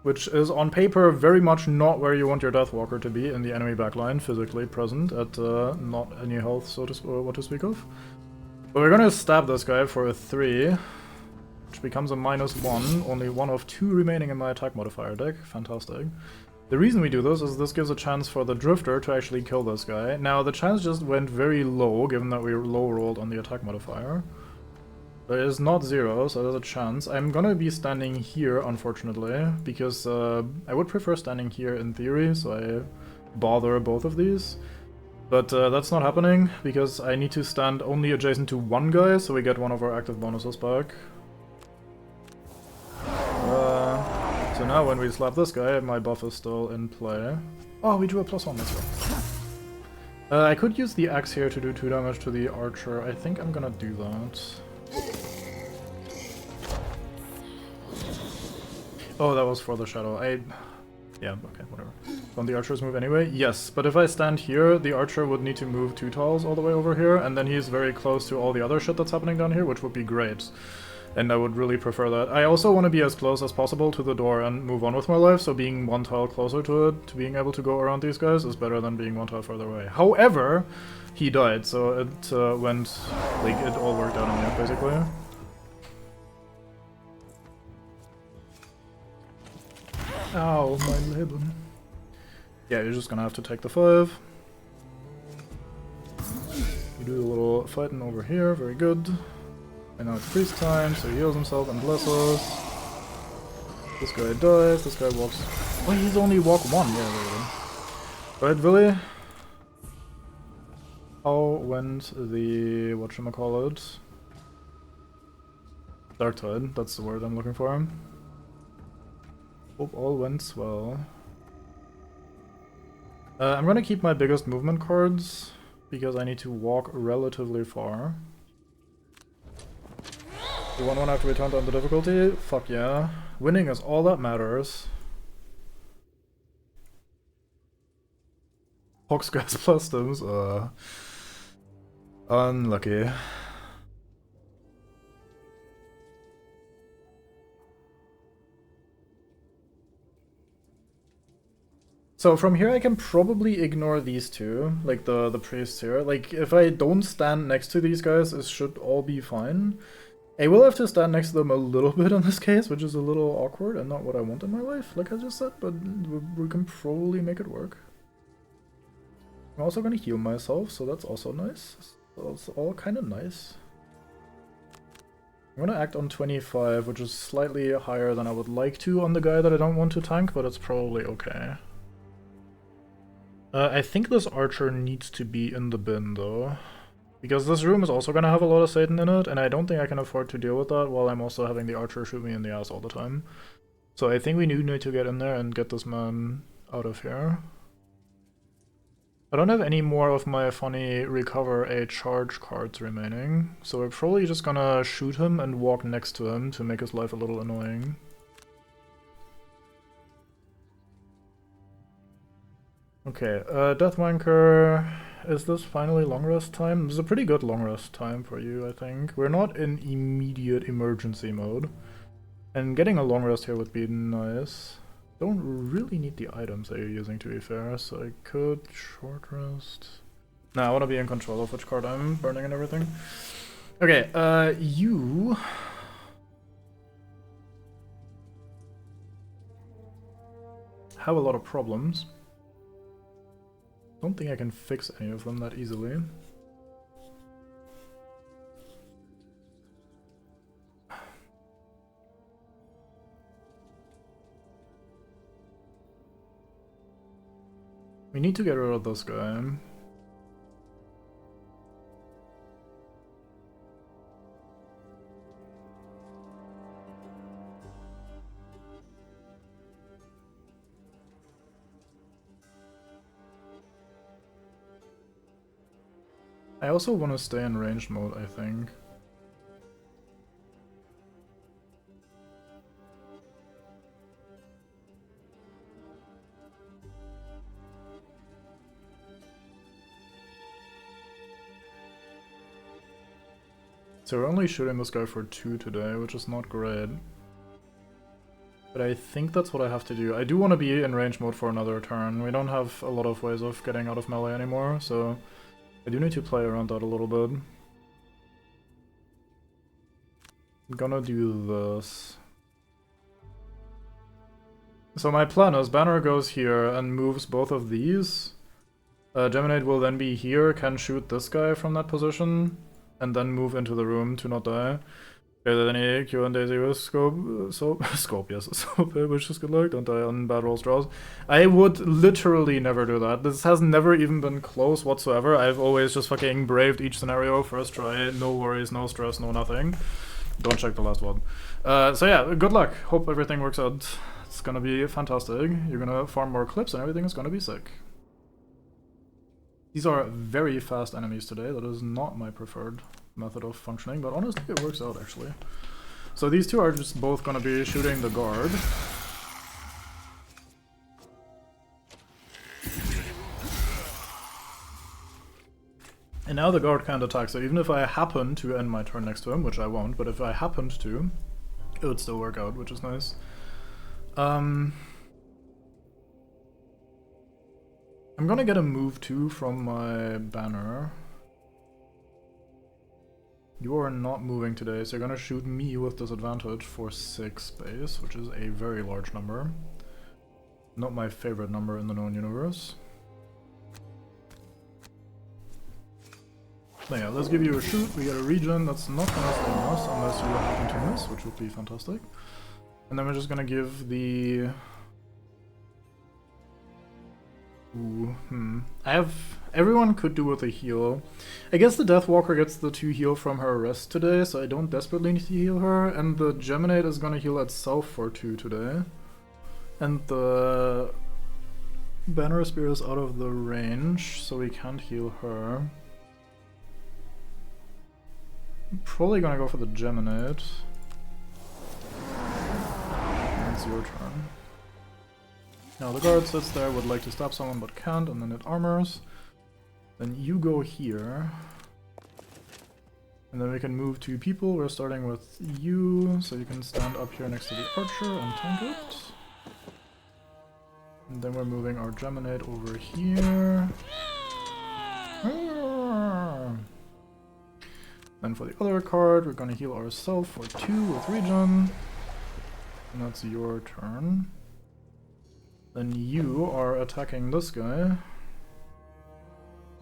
Which is on paper very much not where you want your Deathwalker to be in the enemy backline, physically present at not any health, so to what to speak of. But we're gonna stab this guy for a 3, which becomes a -1, only one of 2 remaining in my attack modifier deck. Fantastic. The reason we do this is this gives a chance for the Drifter to actually kill this guy. Now, the chance just went very low, given that we low rolled on the attack modifier. But it is not 0, so there's a chance. I'm gonna be standing here, unfortunately, because I would prefer standing here in theory, so I bother both of these. But that's not happening, because I need to stand only adjacent to one guy, so we get one of our active bonuses back. So now when we slap this guy, my buff is still in play. Oh, we drew a +1, that's right. I could use the axe here to do 2 damage to the archer. I think I'm gonna do that. Oh, that was for the shadow. Yeah, okay, whatever. Don't the archers move anyway? Yes, but if I stand here, the archer would need to move 2 tiles all the way over here, and then he's very close to all the other shit that's happening down here, which would be great. And I would really prefer that. I also want to be as close as possible to the door and move on with my life, so being 1 tile closer to it, to being able to go around these guys, is better than being 1 tile further away. However, he died, so it went, like, it all worked out in the end, basically. Ow, my Leben. Yeah, you're just gonna have to take the 5. You do a little fighting over here, very good. And now it's priest time, so he heals himself and blesses. This guy dies, this guy walks... Oh, he's only walk 1, yeah, there we go. Right, really? How went the... whatchamacallit? Darktide, that's the word I'm looking for. Hope all went well. I'm gonna keep my biggest movement cards, because I need to walk relatively far. You want one after we turn down the difficulty? Fuck yeah. Winning is all that matters. Hawksguys plus stems, unlucky. So from here I can probably ignore these two, like the priests here. Like, if I don't stand next to these guys, it should all be fine. I will have to stand next to them a little bit in this case, which is a little awkward and not what I want in my life, like I just said, but we can probably make it work. I'm also gonna heal myself, so that's also nice. So it's all kind of nice. I'm gonna act on 25, which is slightly higher than I would like to on the guy that I don't want to tank, but it's probably okay. I think this archer needs to be in the bin, though. Because this room is also gonna have a lot of Satan in it, and I don't think I can afford to deal with that while I'm also having the archer shoot me in the ass all the time. So I think we do need to get in there and get this man out of here. I don't have any more of my funny recover a charge cards remaining, so we're probably just gonna shoot him and walk next to him to make his life a little annoying. Okay, Deathwanker, is this finally long rest time? This is a pretty good long rest time for you, I think. We're not in immediate emergency mode. And getting a long rest here would be nice. Don't really need the items that you're using, to be fair, so I could short rest. Nah, I want to be in control of which card I'm burning and everything. Okay, you... have a lot of problems. Don't think I can fix any of them that easily. We need to get rid of this guy. I also want to stay in ranged mode, I think. So we're only shooting this guy for 2 today, which is not great. But I think that's what I have to do. I do want to be in range mode for another turn. We don't have a lot of ways of getting out of melee anymore, so I do need to play around that a little bit. I'm gonna do this. So my plan is Banner goes here and moves both of these. Geminate will then be here, can shoot this guy from that position, and then move into the room to not die. Okay, then any Q and Daisy with scope, scope, yes, scope, which is good luck, don't die on bad rolls draws. I would literally never do that. This has never even been close whatsoever. I've always just fucking braved each scenario, first try, no worries, no stress, no nothing. Don't check the last one. So yeah, good luck. Hope everything works out. It's gonna be fantastic. You're gonna farm more clips and everything is gonna be sick. These are very fast enemies today. That is not my preferred method of functioning, but honestly it works out actually. So these two are just both gonna be shooting the guard. And now the guard can't attack, so even if I happen to end my turn next to him, which I won't, but if I happened to, it would still work out, which is nice. I'm gonna get a move 2 from my banner. You are not moving today, so you're gonna shoot me with disadvantage for 6 space, which is a very large number. Not my favorite number in the known universe. But yeah, let's give you a shoot. We get a regen that's not gonna stay us unless you happen to miss, which would be fantastic. And then we're just gonna give the... Everyone could do with a heal. I guess the Deathwalker gets the 2 heal from her rest today, so I don't desperately need to heal her. And the Geminate is gonna heal itself for 2 today. And the Banner Spear is out of the range, so we can't heal her. I'm probably gonna go for the Geminate. It's your turn. Now the guard sits there, would like to stab someone but can't, and then it armors. Then you go here. And then we can move 2 people. We're starting with you, so you can stand up here next to the archer and tank it. And then we're moving our Geminate over here. Then for the other card, we're gonna heal ourselves for 2 with regen. And that's your turn. Then you are attacking this guy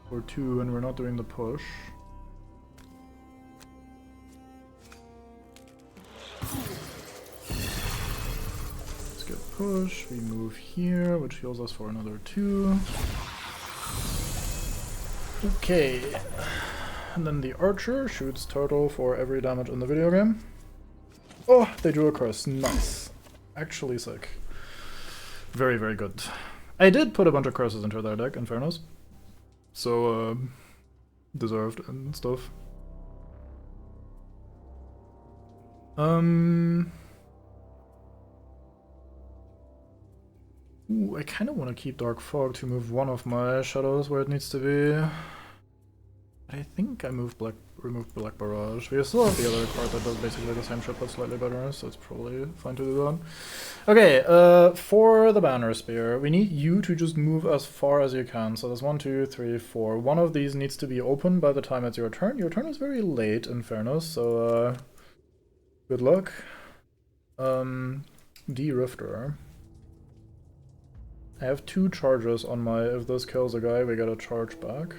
for 2, and we're not doing the push. Let's get push, we move here, which heals us for another 2. Okay. And then the archer shoots turtle for every damage in the video game. Oh, they drew a curse. Nice. Actually sick. Very, very good. I did put a bunch of curses into their deck, in fairness. So, deserved and stuff. Ooh, I kind of want to keep Dark Fog to move one of my shadows where it needs to be. I think I removed Black Barrage. We still have the other card that does basically the same shit but slightly better, so it's probably fine to do that. Okay, for the Banner Spear, we need you to just move as far as you can. So there's 1, 2, 3, 4. One of these needs to be open by the time it's your turn. Your turn is very late, in fairness, so good luck. D-Rifter. I have 2 charges on my, if this kills a guy, we get a charge back.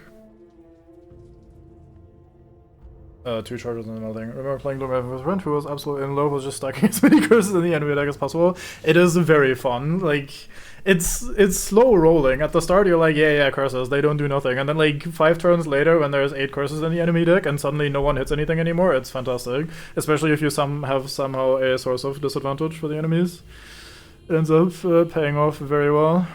2 charges and another thing. Remember playing Gloomhaven with Rent, who was absolutely in love with just stacking as many curses in the enemy deck as possible. It is very fun. Like, it's slow rolling. At the start you're like, yeah, curses, they don't do nothing. And then like 5 turns later when there's 8 curses in the enemy deck and suddenly no one hits anything anymore, it's fantastic. Especially if you have somehow a source of disadvantage for the enemies. It ends up paying off very well.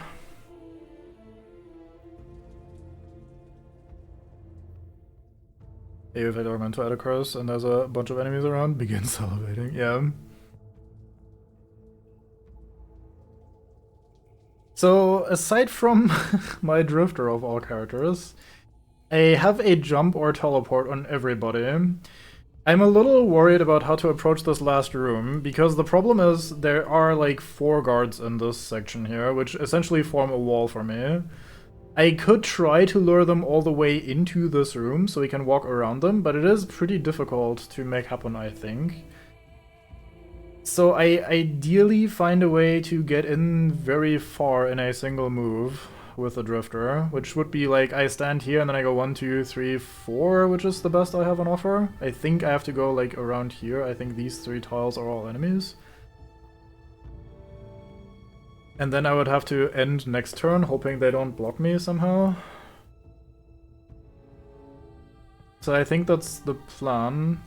If I are meant to add a curse and there's a bunch of enemies around, begin salivating. Yeah. So, aside from my Drifter of all characters, I have a jump or teleport on everybody. I'm a little worried about how to approach this last room, because the problem is there are like 4 guards in this section here, which essentially form a wall for me. I could try to lure them all the way into this room so we can walk around them, but it is pretty difficult to make happen, I think. So I ideally find a way to get in very far in a single move with the Drifter, which would be like I stand here and then I go 1, 2, 3, 4, which is the best I have on offer. I think I have to go like around here. I think these 3 tiles are all enemies. And then I would have to end next turn, hoping they don't block me somehow. So I think that's the plan.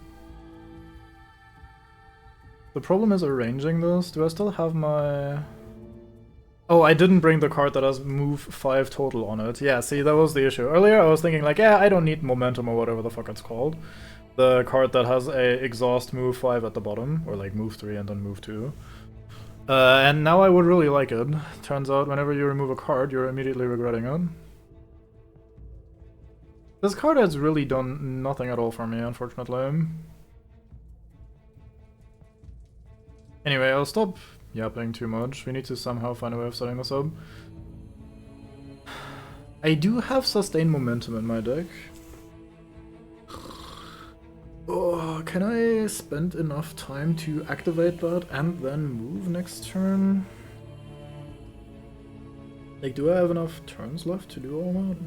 The problem is arranging this. Do I still have my... Oh, I didn't bring the card that has move 5 total on it. Yeah, see, that was the issue. Earlier I was thinking like, yeah, I don't need momentum or whatever the fuck it's called. The card that has a exhaust move 5 at the bottom, or like move 3 and then move 2. And now I would really like it. Turns out whenever you remove a card, you're immediately regretting it. This card has really done nothing at all for me, unfortunately. Anyway, I'll stop yapping too much. We need to somehow find a way of setting this up. I do have sustained momentum in my deck. Oh, can I spend enough time to activate that and then move next turn? Like, do I have enough turns left to do all that?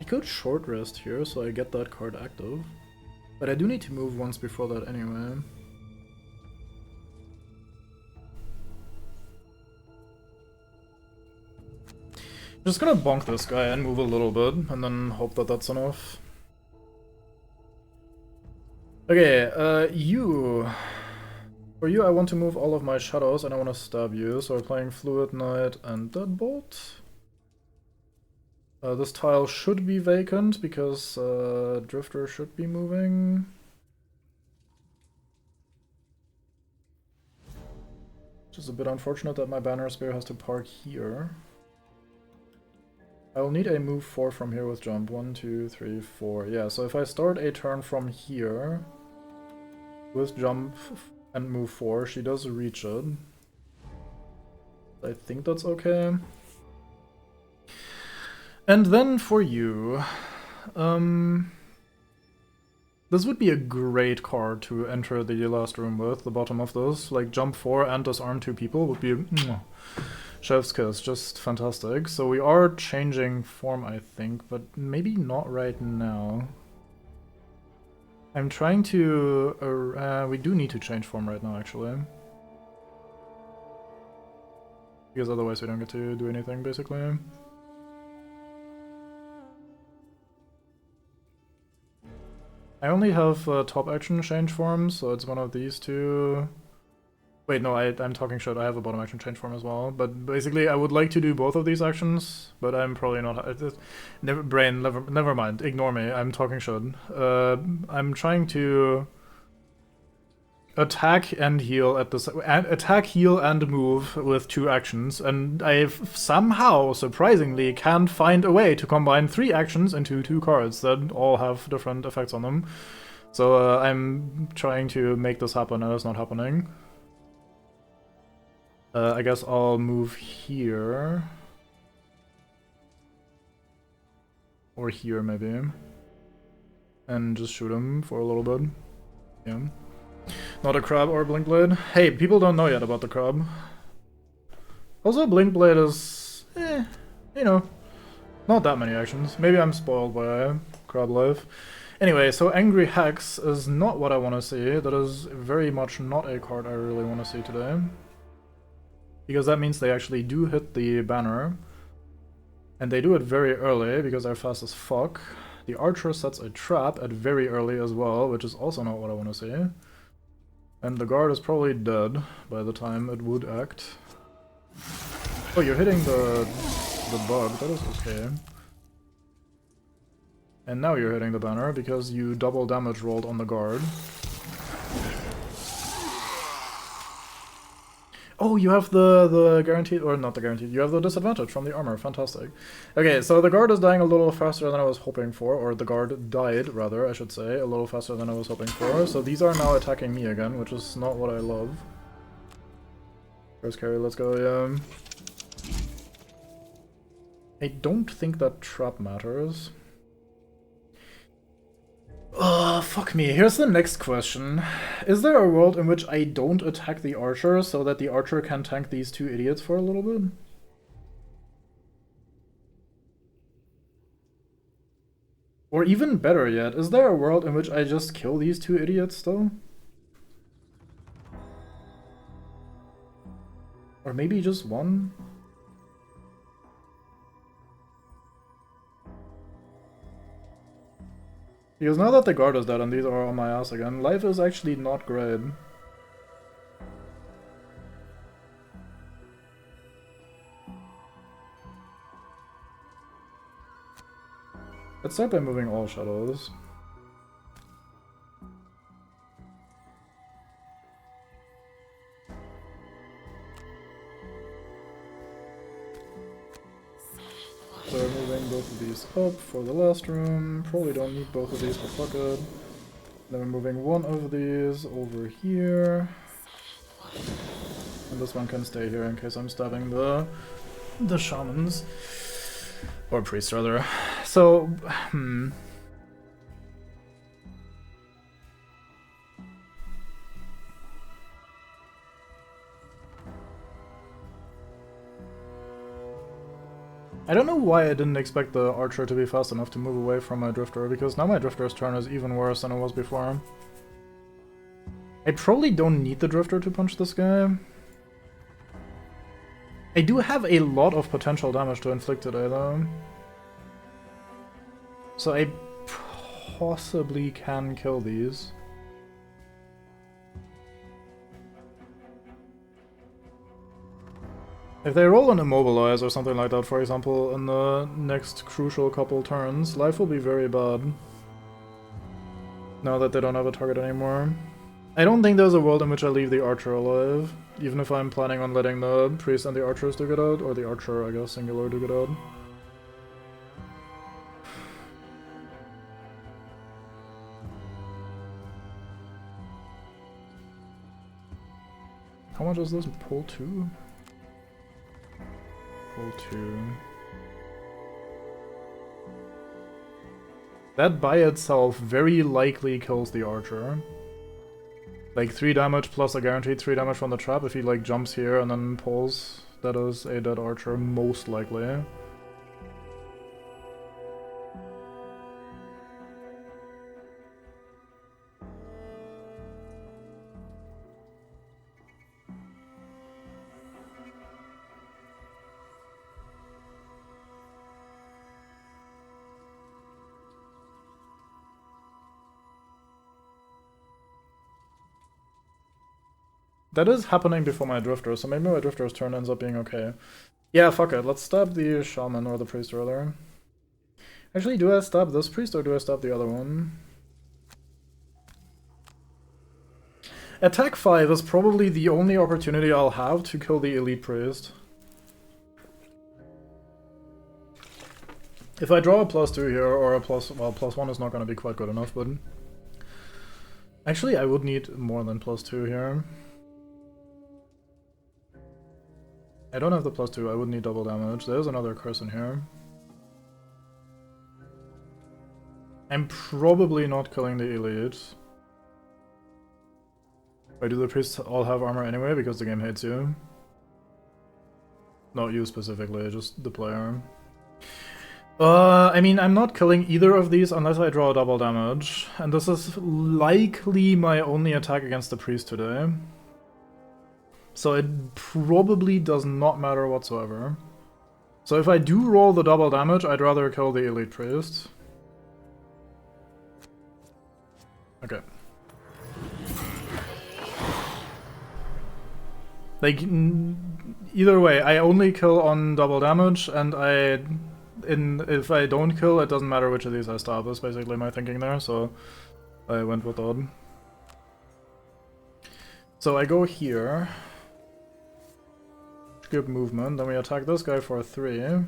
I could short rest here so I get that card active. But I do need to move once before that anyway. Just gonna bonk this guy and move a little bit, and then hope that that's enough. Okay, you. For you, I want to move all of my shadows and I want to stab you, so we're playing Fluid Knight and Deadbolt. This tile should be vacant because Drifter should be moving. Which is a bit unfortunate that my Banner Spear has to park here. I will need a move 4 from here with jump. 1, 2, 3, 4. Yeah, so if I start a turn from here with jump and move 4, she does reach it. I think that's okay. And then for you, this would be a great card to enter the last room with, the bottom of this. Like, jump 4 and disarm 2 people would be chef's kiss, just fantastic. So we are changing form, I think, but maybe not right now. I'm trying to... we do need to change form right now, actually. Because otherwise we don't get to do anything, basically. I only have top action change forms, so it's one of these two. Wait, no, I'm talking shit. I have a bottom action change form as well. But basically, I would like to do both of these actions, but I'm probably not. Never mind. Ignore me. I'm talking shit. I'm trying to attack and heal at the attack, heal, and move with 2 actions, and I somehow, surprisingly, can't find a way to combine 3 actions into 2 cards that all have different effects on them. So I'm trying to make this happen, and it's not happening. I guess I'll move here. Or here, maybe. And just shoot him for a little bit. Yeah. Not a crab or Blinkblade. Hey, people don't know yet about the crab. Also, Blinkblade is, you know, not that many actions. Maybe I'm spoiled by crab life. Anyway, so Angry Hex is not what I want to see. That is very much not a card I really want to see today. Because that means they actually do hit the banner. And they do it very early, because they're fast as fuck. The Archer sets a trap at very early as well, which is also not what I want to see. And the guard is probably dead by the time it would act. Oh, you're hitting the bug, that is okay. And now you're hitting the banner because you double damage rolled on the guard. Oh, you have the guaranteed, or not the guaranteed, you have the disadvantage from the armor, fantastic. Okay, so the guard is dying a little faster than I was hoping for, or the guard died, rather, I should say, a little faster than I was hoping for. So these are now attacking me again, which is not what I love. First carry, let's go, yeah. I don't think that trap matters. Fuck me. Here's the next question. Is there a world in which I don't attack the archer so that the archer can tank these 2 idiots for a little bit? Or even better yet, is there a world in which I just kill these 2 idiots still? Or maybe just one? Because now that the guard is dead and these are on my ass again, life is actually not great. Let's start by moving all shadows. So we're moving both of these up for the last room. Probably don't need both of these, but fuck it. Then we're moving one of these over here. And this one can stay here in case I'm stabbing the shamans. Or priests, rather. So, I don't know why I didn't expect the archer to be fast enough to move away from my drifter, because now my drifter's turn is even worse than it was before. I probably don't need the drifter to punch this guy. I do have a lot of potential damage to inflict today, though. So I possibly can kill these. If they roll an immobilize or something like that, for example, in the next crucial couple turns, life will be very bad. Now that they don't have a target anymore. I don't think there's a world in which I leave the archer alive, even if I'm planning on letting the priest and the archers do get out, or the archer, I guess, singular, do get out. How much is this? Pull 2? Pull 2. That by itself very likely kills the archer. Like 3 damage plus a guaranteed 3 damage from the trap. If he like jumps here and then pulls, that is a dead archer, most likely. That is happening before my drifter, so maybe my drifter's turn ends up being okay. Yeah, fuck it. Let's stab the shaman or the priest rather. Actually, do I stab this priest or do I stab the other one? Attack 5 is probably the only opportunity I'll have to kill the elite priest. If I draw a +2 here, or a well, +1 is not going to be quite good enough, but... Actually, I would need more than +2 here. I don't have the +2, I would need double damage. There's another curse in here. I'm probably not killing the elite. Why do the priests all have armor anyway? Because the game hates you. Not you specifically, just the player. I mean, I'm not killing either of these unless I draw double damage. And this is likely my only attack against the priest today. So it probably does not matter whatsoever. So if I do roll the double damage, I'd rather kill the elite priest. Okay. Like, either way, I only kill on double damage, and if I don't kill, it doesn't matter which of these I stab. That's basically my thinking there, so I went with that. So I go here. Skip movement, then we attack this guy for 3.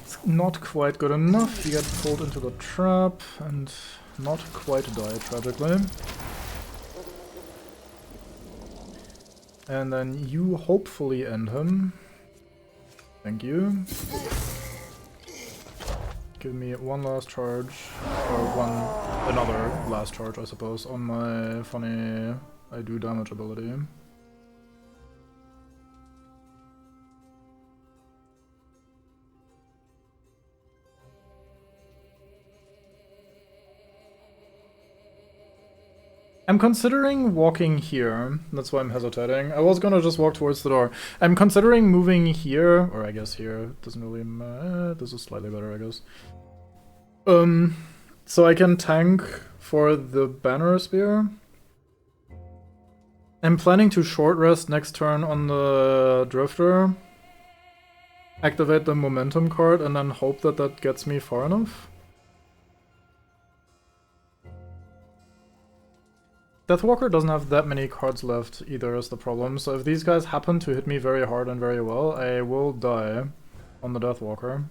It's not quite good enough. You get pulled into the trap and not quite die, tragically. And then you hopefully end him. Thank you. Give me one last charge, or another last charge, I suppose, on my funny I do damage ability. I'm considering walking here. That's why I'm hesitating. I was gonna just walk towards the door. I'm considering moving here, or I guess here. It doesn't really matter. This is slightly better, I guess. So I can tank for the banner spear. I'm planning to short rest next turn on the drifter. Activate the momentum card and then hope that that gets me far enough. Deathwalker doesn't have that many cards left either is the problem, so if these guys happen to hit me very hard and very well, I will die on the Deathwalker.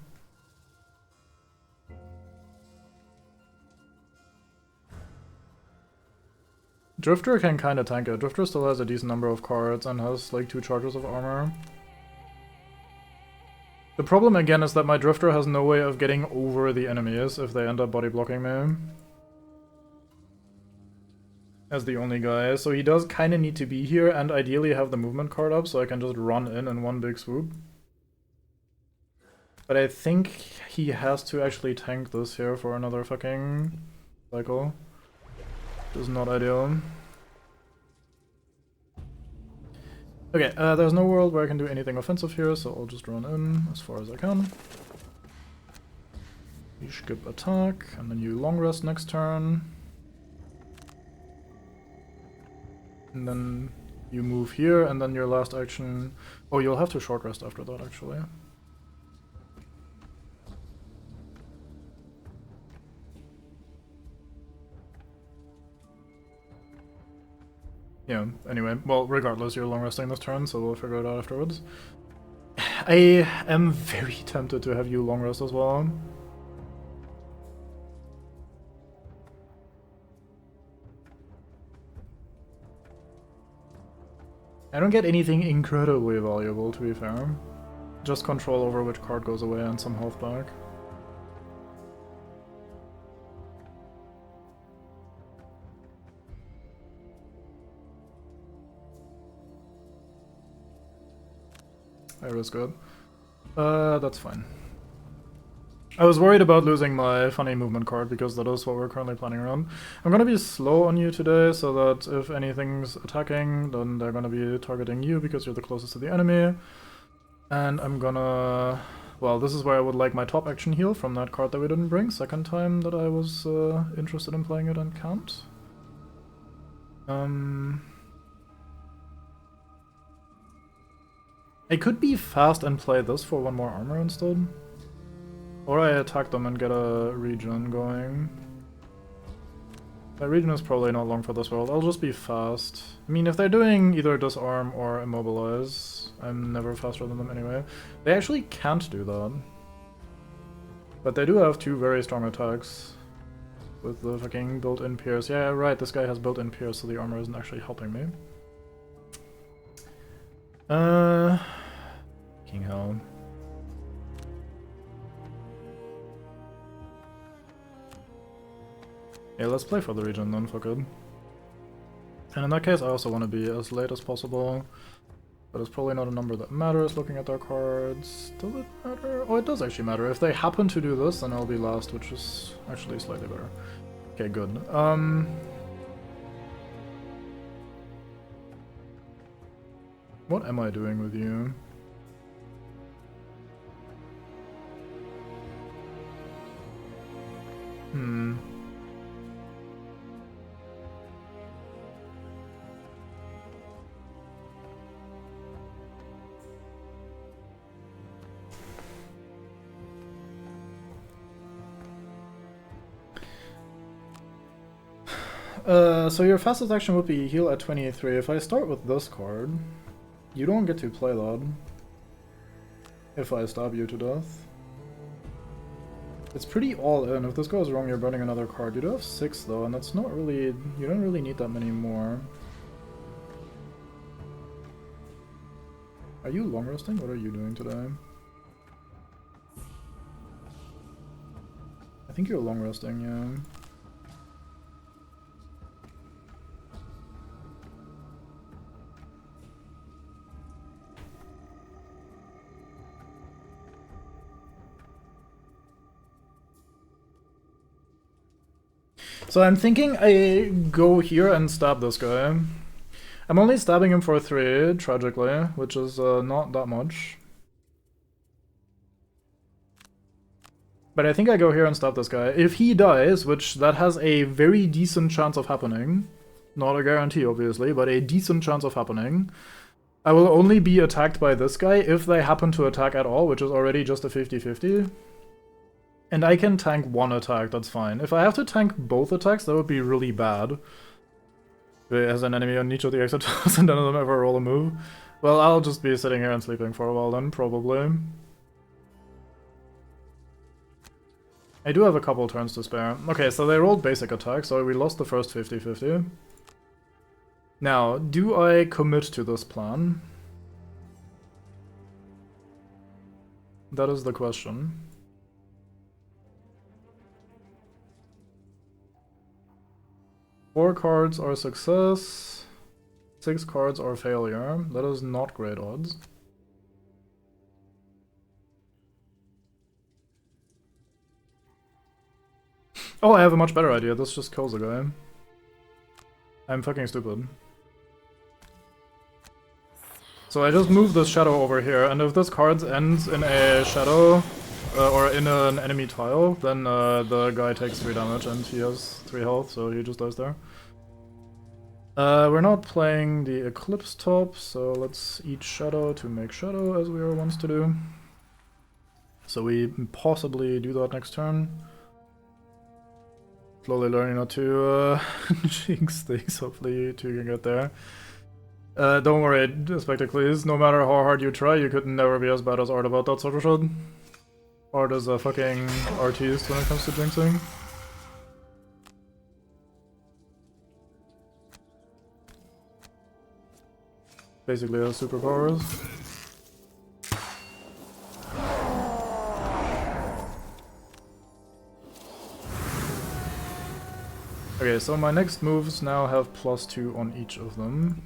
Drifter can kinda tank it. Drifter still has a decent number of cards and has like 2 charges of armor. The problem again is that my Drifter has no way of getting over the enemies if they end up body blocking me. As the only guy, so he does kinda need to be here and ideally have the movement card up so I can just run in one big swoop. But I think he has to actually tank this here for another fucking cycle. Which is not ideal. Okay, there's no world where I can do anything offensive here, so I'll just run in as far as I can. You skip attack, and then you long rest next turn. And then you move here, and then your last action... Oh, you'll have to short rest after that, actually. Yeah, anyway, well, regardless, you're long resting this turn, so we'll figure it out afterwards. I am very tempted to have you long rest as well. I don't get anything incredibly valuable, to be fair. Just control over which card goes away and some health back. Ira's good. That's fine. I was worried about losing my funny movement card because that is what we're currently planning around. I'm gonna be slow on you today so that if anything's attacking, then they're gonna be targeting you because you're the closest to the enemy. And I'm gonna... Well, this is where I would like my top action heal from that card that we didn't bring. Second time that I was interested in playing it and can't. I could be fast and play this for 1 more armor instead. Or I attack them and get a regen going. My regen is probably not long for this world. I'll just be fast. I mean, if they're doing either disarm or immobilize, I'm never faster than them anyway. They actually can't do that. But they do have 2 very strong attacks. With the fucking built-in pierce. Yeah, right, this guy has built-in pierce, so the armor isn't actually helping me. King hell. Yeah, let's play for the regen then, fuck it. And in that case, I also want to be as late as possible. But it's probably not a number that matters looking at their cards. Does it matter? Oh, it does actually matter. If they happen to do this, then I'll be last, which is actually slightly better. Okay, good. What am I doing with you? So your fastest action would be heal at 23. If I start with this card, you don't get to play that. If I stab you to death. It's pretty all in. If this goes wrong, you're burning another card. You do have 6 though, and that's not really... You don't really need that many more. Are you long resting? What are you doing today? I think you're long resting, yeah. So I'm thinking I go here and stab this guy. I'm only stabbing him for 3, tragically, which is not that much. But I think I go here and stab this guy. If he dies, which that has a very decent chance of happening, not a guarantee obviously, but a decent chance of happening, I will only be attacked by this guy if they happen to attack at all, which is already just a 50-50. And I can tank 1 attack, that's fine. If I have to tank both attacks, that would be really bad. Has an enemy on each of the exit tiles and none of them ever roll a move. Well, I'll just be sitting here and sleeping for a while then, probably. I do have a couple turns to spare. Okay, so they rolled basic attack, so we lost the first 50-50. Now, do I commit to this plan? That is the question. Four cards are success, 6 cards are failure. That is not great odds. Oh, I have a much better idea. This just kills a guy. I'm fucking stupid. So I just move this shadow over here, and if this card ends in a shadow, or in an enemy tile, then the guy takes 3 damage and he has 3 health, so he just dies there. We're not playing the Eclipse top, so let's eat shadow to make shadow, as we were wont to do. So we possibly do that next turn. Slowly learning not to jinx things, hopefully you two can get there. Don't worry, Spectacles, no matter how hard you try, you could never be as bad as Art about that sort of shit. Art is a fucking artist when it comes to jinxing. Basically has superpowers. Okay, so my next moves now have +2 on each of them.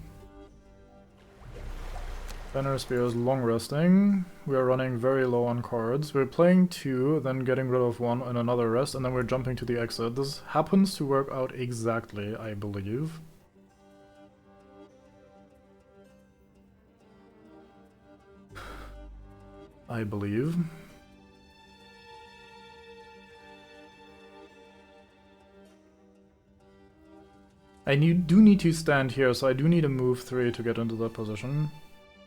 Banner Spear is long resting. We are running very low on cards. We're playing 2, then getting rid of 1 and another rest, and then we're jumping to the exit. This happens to work out exactly, I believe. I believe. I do need to stand here, so I do need a move 3 to get into that position.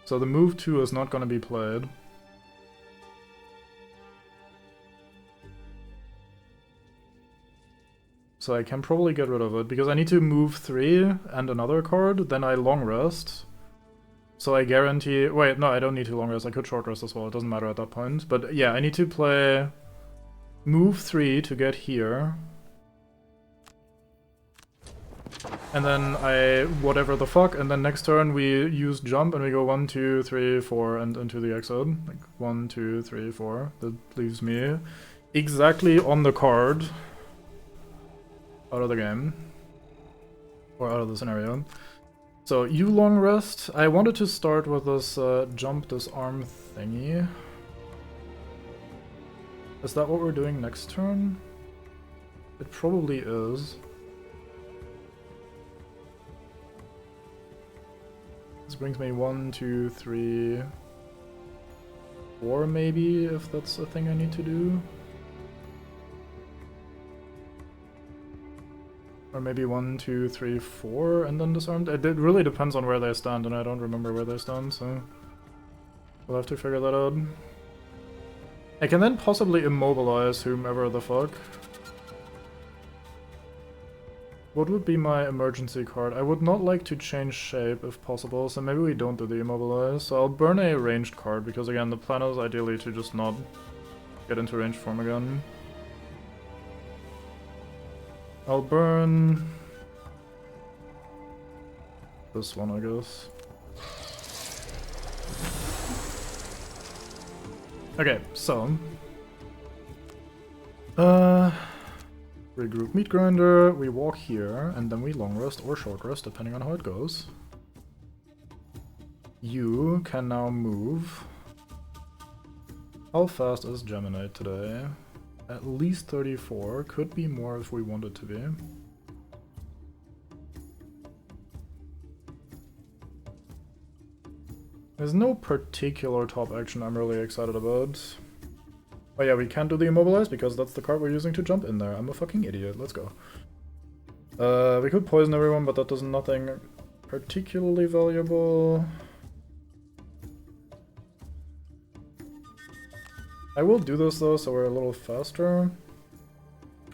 So the move 2 is not going to be played. So I can probably get rid of it, because I need to move 3 and another card, then I long rest. So I guarantee... Wait, no, I don't need to long rest, I could short rest as well, it doesn't matter at that point. But yeah, I need to play move 3 to get here. And then I whatever the fuck, and then next turn we use jump and we go 1, 2, 3, 4 and into the exit. Like 1, 2, 3, 4. That leaves me exactly on the card out of the game. Or out of the scenario. So you long rest. I wanted to start with this jump, this arm thingy. Is that what we're doing next turn? It probably is. This brings me 1, 2, 3, 4 maybe, if that's a thing I need to do. Or maybe 1, 2, 3, 4 and then disarmed. It really depends on where they stand, and I don't remember where they stand, so we'll have to figure that out. I can then possibly immobilize whomever the fuck. What would be my emergency card? I would not like to change shape if possible, so maybe we don't do the immobilize. So I'll burn a ranged card, because again, the plan is ideally to just not get into ranged form again. I'll burn this one, I guess. Okay, so regroup meat grinder, we walk here, and then we long rest or short rest, depending on how it goes. You can now move. How fast is Geminate today? At least 34, could be more if we want it to be. There's no particular top action I'm really excited about. Oh yeah, we can't do the immobilize because that's the card we're using to jump in there. I'm a fucking idiot, let's go. We could poison everyone, but that does nothing particularly valuable. I will do this though, so we're a little faster.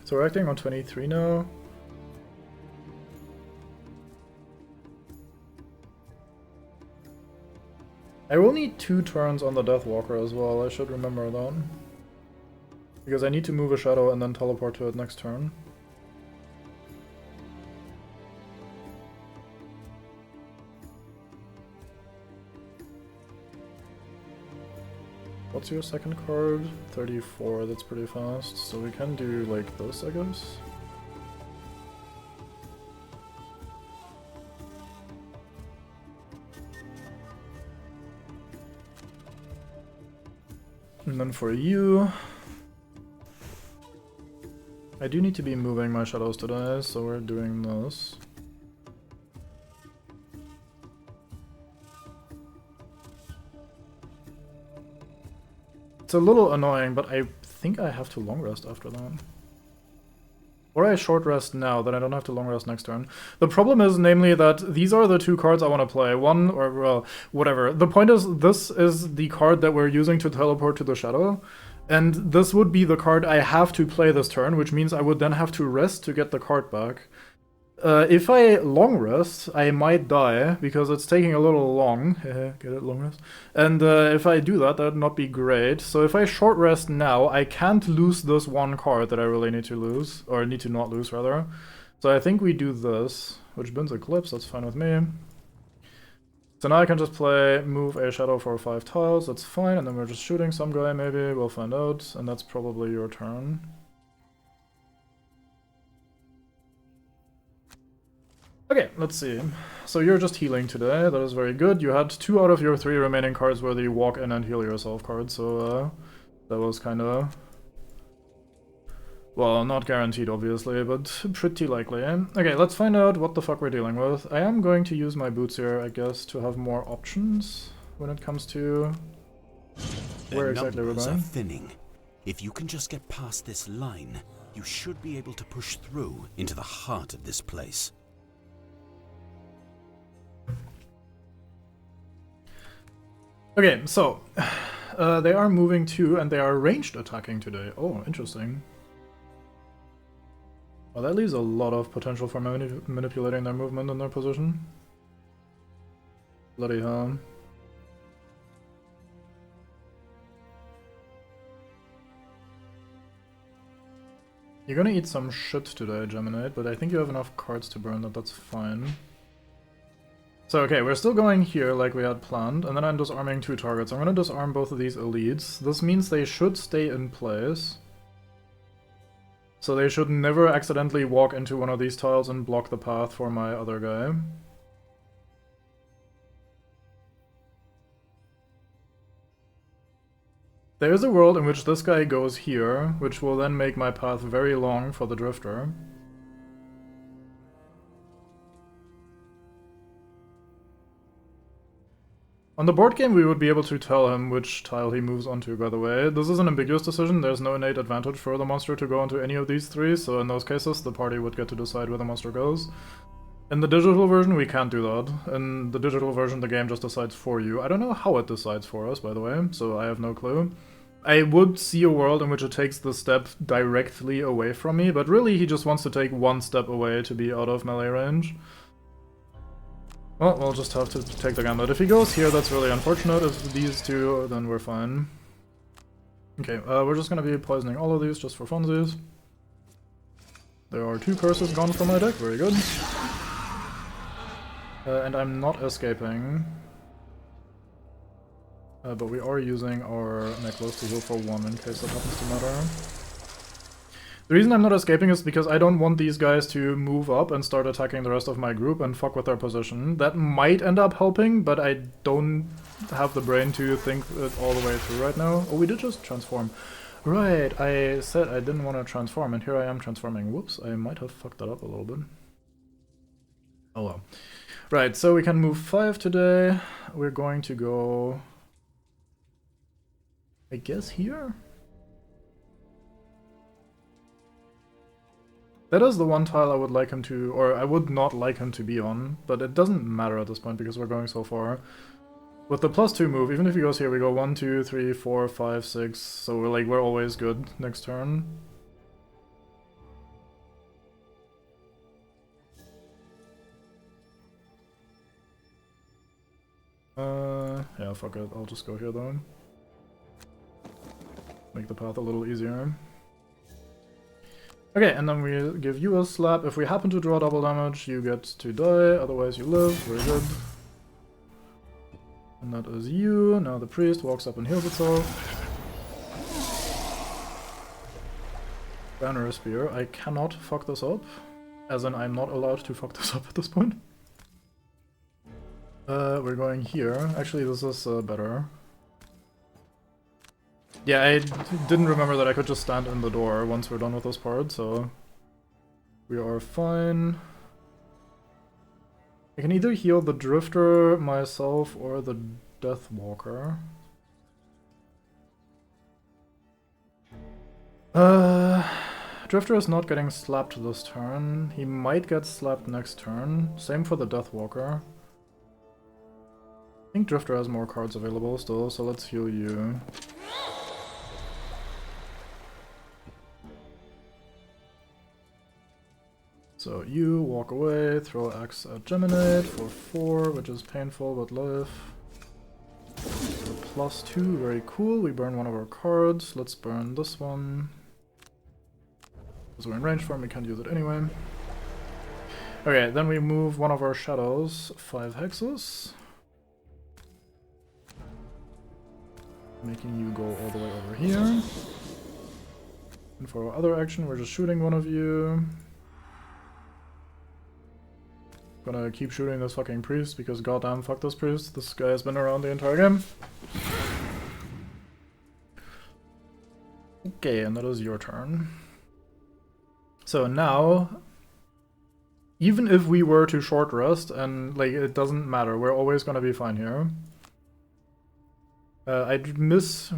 So we're acting on 23 now. I will need 2 turns on the Deathwalker as well, I should remember that. Because I need to move a shadow and then teleport to it next turn. What's your second card? 34, that's pretty fast. So we can do like this, I guess. And then for you... I do need to be moving my shadows today, so we're doing this. It's a little annoying, but I think I have to long rest after that. Or I short rest now, then I don't have to long rest next turn. The problem is, namely, that these are the 2 cards I want to play. One, or, well, whatever. The point is, this is the card that we're using to teleport to the shadow. And this would be the card I have to play this turn, which means I would then have to rest to get the card back. If I long rest, I might die, because it's taking a little long. Get it, long rest? And if I do that, that'd not be great. So if I short rest now, I can't lose this 1 card that I really need to lose. Or need to not lose, rather. So I think we do this, which bins Eclipse, that's fine with me. So now I can just play, move a shadow for 5 tiles, that's fine, and then we're just shooting some guy maybe, we'll find out, and that's probably your turn. Okay, let's see. So you're just healing today, that is very good. You had 2 out of your 3 remaining cards were the walk in and heal yourself cards, so that was kinda... well, not guaranteed obviously, but pretty likely. Okay, let's find out what the fuck we're dealing with. I am going to use my boots here, I guess, to have more options when it comes to where exactly we're going. Are thinning. If you can just get past this line, you should be able to push through into the heart of this place. Okay, so they are moving too, and they are ranged attacking today. Oh, interesting. Well, that leaves a lot of potential for manipulating their movement and their position. Bloody hell. You're gonna eat some shit today, Geminate, but I think you have enough cards to burn that that's fine. So, okay, we're still going here like we had planned, and then I'm disarming 2 targets. I'm gonna disarm both of these elites. This means they should stay in place. So they should never accidentally walk into one of these tiles and block the path for my other guy. There is a world in which this guy goes here, which will then make my path very long for the Drifter. On the board game, we would be able to tell him which tile he moves onto, by the way. This is an ambiguous decision. There's no innate advantage for the monster to go onto any of these 3, so in those cases, the party would get to decide where the monster goes. In the digital version, we can't do that. In the digital version, the game just decides for you. I don't know how it decides for us, by the way, so I have no clue. I would see a world in which it takes the step directly away from me, but really he just wants to take 1 step away to be out of melee range. Well, we'll just have to take the gambit. If he goes here, that's really unfortunate. If these 2, then we're fine. Okay, we're just gonna be poisoning all of these just for funsies. There are 2 curses gone from my deck, very good. And I'm not escaping. But we are using our necklace to heal for 1 in case that happens to matter. The reason I'm not escaping is because I don't want these guys to move up and start attacking the rest of my group and fuck with their position. That might end up helping, but I don't have the brain to think it all the way through right now. Oh, we did just transform. Right, I said I didn't want to transform, and here I am transforming. Whoops, I might have fucked that up a little bit. Oh well. Right, so we can move 5 today. We're going to go... I guess here? That is the one tile I would like him to, or I would not like him to be on, but it doesn't matter at this point because we're going so far. With the +2 move, even if he goes here, we go 1, 2, 3, 4, 5, 6, so we're always good next turn. Yeah, fuck it. I'll just go here though. Make the path a little easier. Okay, and then we give you a slap. If we happen to draw double damage, you get to die, otherwise you live. Very good. And that is you. Now the priest walks up and heals itself. Banner Spear. I cannot fuck this up. As in, I'm not allowed to fuck this up at this point. We're going here. Actually, this is better. Yeah, I didn't remember that I could just stand in the door once we're done with this part, so we are fine. I can either heal the Drifter, myself, or the Deathwalker. Drifter is not getting slapped this turn. He might get slapped next turn. Same for the Deathwalker. I think Drifter has more cards available still, so let's heal you. So you walk away, throw axe at Geminate for 4, which is painful but live. So +2, very cool. We burn one of our cards. Let's burn this one. Because we're in range for him, we can't use it anyway. Okay, then we move one of our shadows 5 hexes. Making you go all the way over here. And for our other action, we're just shooting one of you. Gonna keep shooting this fucking priest because goddamn fuck this priest. This guy has been around the entire game. Okay, and that is your turn. So now, even if we were to short rest, and like it doesn't matter, we're always gonna be fine here. I'd miss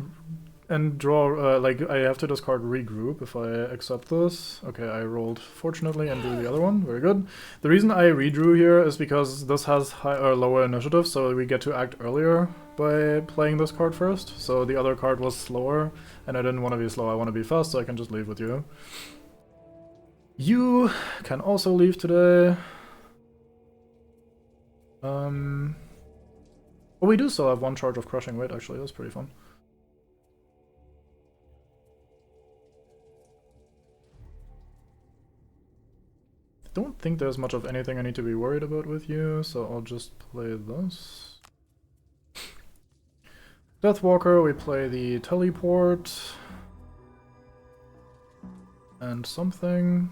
and draw, like I have to discard regroup if I accept this. Okay, I rolled fortunately and drew the other one, very good. The reason I redrew here is because this has high or lower initiative, so we get to act earlier by playing this card first. So the other card was slower, and I didn't want to be slow, I want to be fast, so I can just leave with you. You can also leave today. Well, we do still have one charge of Crushing Weight, actually, that's pretty fun. Don't think there's much of anything I need to be worried about with you, so I'll just play this. Deathwalker, we play the Teleport. And something.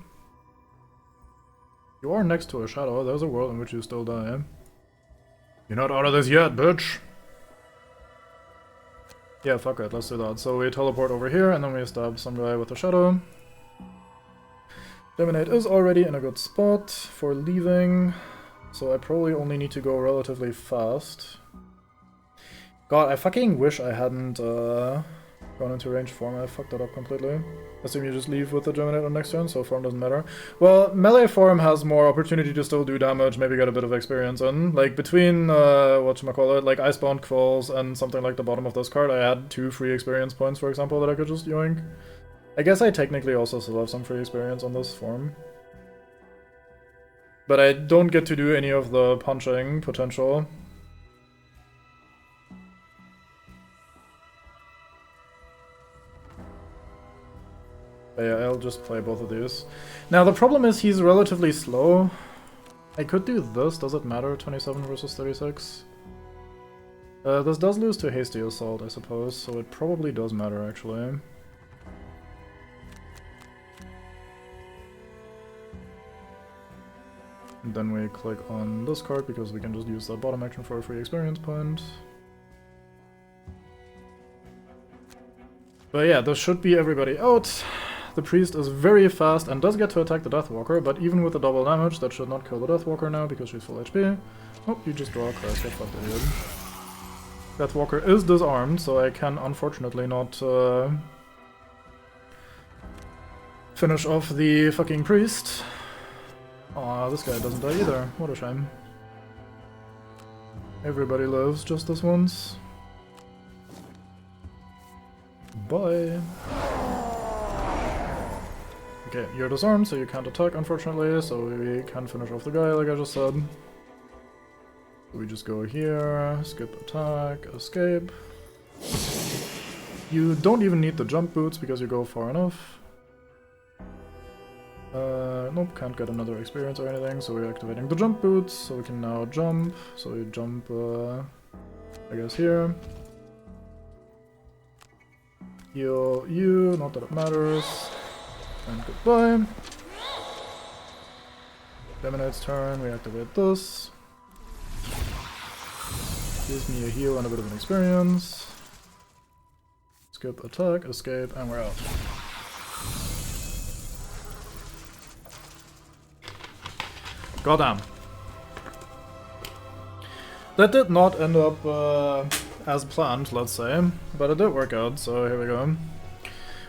You are next to a shadow, there's a world in which you still die. You're not out of this yet, bitch! Yeah, fuck it, let's do that. So we teleport over here, and then we stab some guy with a shadow. Dominate is already in a good spot for leaving, so I probably only need to go relatively fast. God, I fucking wish I hadn't gone into range form. I fucked that up completely. Assume you just leave with the Dominate on next turn, so form doesn't matter. Well, melee form has more opportunity to still do damage, maybe get a bit of experience in. Like, between, whatchamacallit, like Icebound Quills and something like the bottom of this card, I had 2 free experience points, for example, that I could just yoink. I guess I technically also still have some free experience on this form. But I don't get to do any of the punching potential. But yeah, I'll just play both of these. Now the problem is he's relatively slow. I could do this, does it matter? 27 versus 36? This does lose to Hasty Assault, I suppose, so it probably does matter actually. And then we click on this card because we can just use that bottom action for a free experience point. But yeah, this should be everybody out. The priest is very fast and does get to attack the Deathwalker, but even with the double damage, that should not kill the Deathwalker now because she's full HP. Oh, you just draw a crest, get fucked, idiot. Deathwalker is disarmed, so I can unfortunately not finish off the fucking priest. Aw, this guy doesn't die either. What a shame. Everybody lives just this once. Bye. Okay, you're disarmed, so you can't attack, unfortunately, so we can finish off the guy, like I just said. We just go here, skip attack, escape. You don't even need the jump boots because you go far enough. Nope, can't get another experience or anything, so we're activating the jump boots, so we can now jump. So we jump, I guess here. Heal you, not that it matters. And goodbye. Lemonade's turn, we activate this. Gives me a heal and a bit of an experience. Skip attack, escape, and we're out. Goddamn. That did not end up as planned, let's say, but it did work out, so here we go.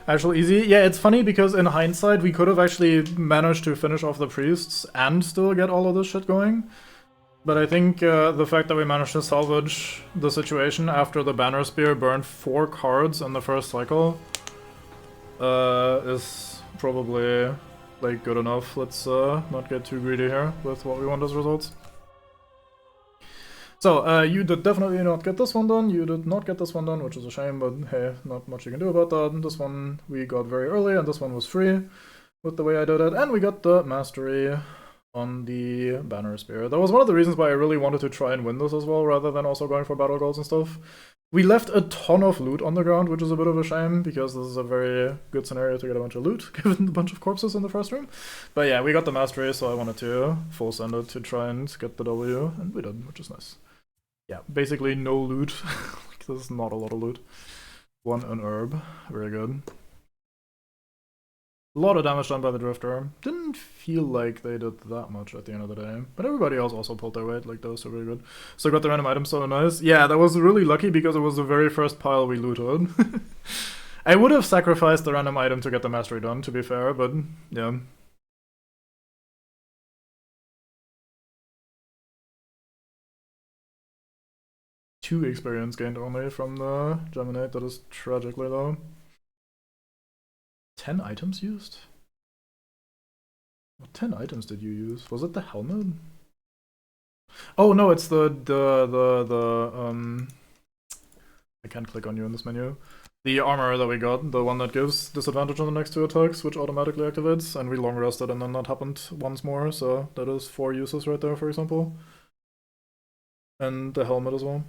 Actual easy. Yeah, it's funny because in hindsight we could have actually managed to finish off the priests and still get all of this shit going. But I think the fact that we managed to salvage the situation after the Banner Spear burned 4 cards in the first cycle is probably like good enough. Let's not get too greedy here with what we want as results. So, you did definitely not get this one done, you did not get this one done, which is a shame, but hey, not much you can do about that. This one we got very early, and this one was free with the way I did it, and we got the Mastery on the Banner Spear. That was one of the reasons why I really wanted to try and win this as well, rather than also going for battle goals and stuff. We left a ton of loot on the ground, which is a bit of a shame, because this is a very good scenario to get a bunch of loot, given the bunch of corpses in the first room. But yeah, we got the Mastery, so I wanted to full send it to try and get the W, and we did, which is nice. Yeah, basically no loot. Like, this is not a lot of loot. 1 an herb, very good. A lot of damage done by the Drifter. Didn't feel like they did that much at the end of the day. But everybody else also pulled their weight, like those are really good. So got the random item, so nice. Yeah, that was really lucky because it was the very first pile we looted. I would have sacrificed the random item to get the Mastery done, to be fair, but yeah. Two experience gained only from the Geminate, that is tragically low. 10 items used? What 10 items did you use? Was it the helmet? Oh no, it's I can't click on you in this menu. The armor that we got, the one that gives disadvantage on the next 2 attacks, which automatically activates, and we long rested and then that happened once more, so that is 4 uses right there, for example. And the helmet as well.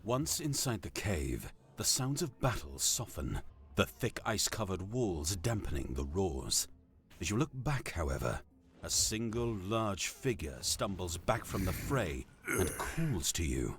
Once inside the cave, the sounds of battle soften, the thick ice-covered walls dampening the roars. As you look back, however, a single large figure stumbles back from the fray and calls to you.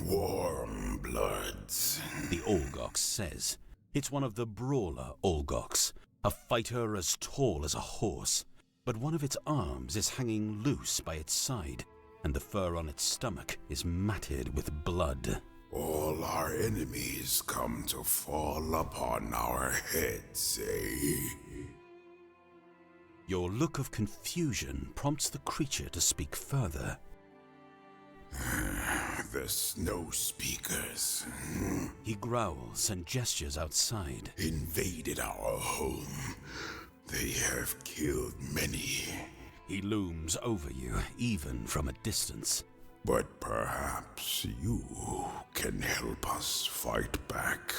Warm bloods, The Olgox says. It's one of the brawler Olgox, a fighter as tall as a horse, but one of its arms is hanging loose by its side, and the fur on its stomach is matted with blood. all our enemies come to fall upon our heads, eh? Your look of confusion prompts the creature to speak further. The snow speakers He growls and gestures outside. invaded our home. They have killed many, He looms over you, even from a distance. but perhaps you can help us fight back.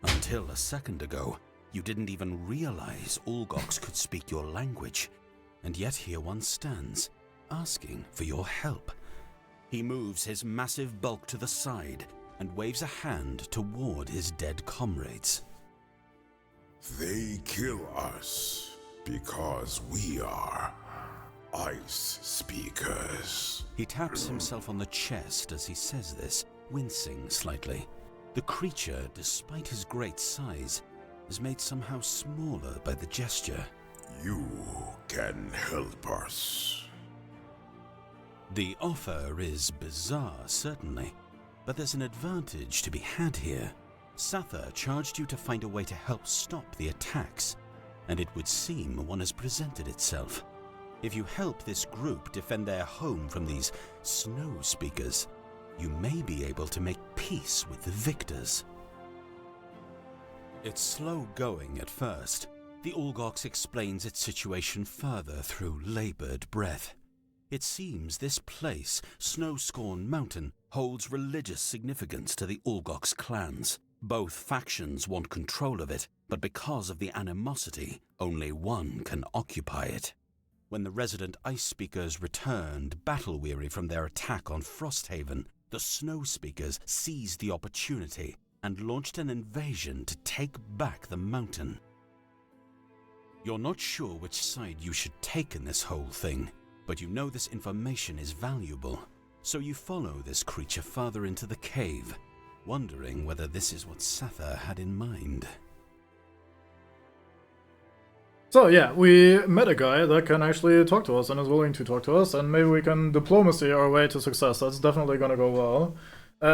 Until a second ago, you didn't even realize Olgox could speak your language, and yet here one stands, asking for your help. He moves his massive bulk to the side and waves a hand toward his dead comrades. They kill us because we are ice speakers. He taps himself on the chest as he says this, wincing slightly. The creature, despite his great size, is made somehow smaller by the gesture. You can help us. The offer is bizarre, certainly, but there's an advantage to be had here. Sather charged you to find a way to help stop the attacks, and it would seem one has presented itself. If you help this group defend their home from these snow speakers, you may be able to make peace with the victors. It's slow going at first, The Olgox explains its situation further through laboured breath. It seems this place, Snowscorn Mountain, holds religious significance to the Olgox clans. Both factions want control of it, but because of the animosity, only one can occupy it. When the resident Ice Speakers returned, battle-weary from their attack on Frosthaven, the Snow Speakers seized the opportunity and launched an invasion to take back the mountain. You're not sure which side you should take in this whole thing, but you know this information is valuable, so you follow this creature further into the cave, wondering whether this is what Sether had in mind. So yeah, we met a guy that can actually talk to us and is willing to talk to us, and maybe we can diplomacy our way to success. That's definitely gonna go well.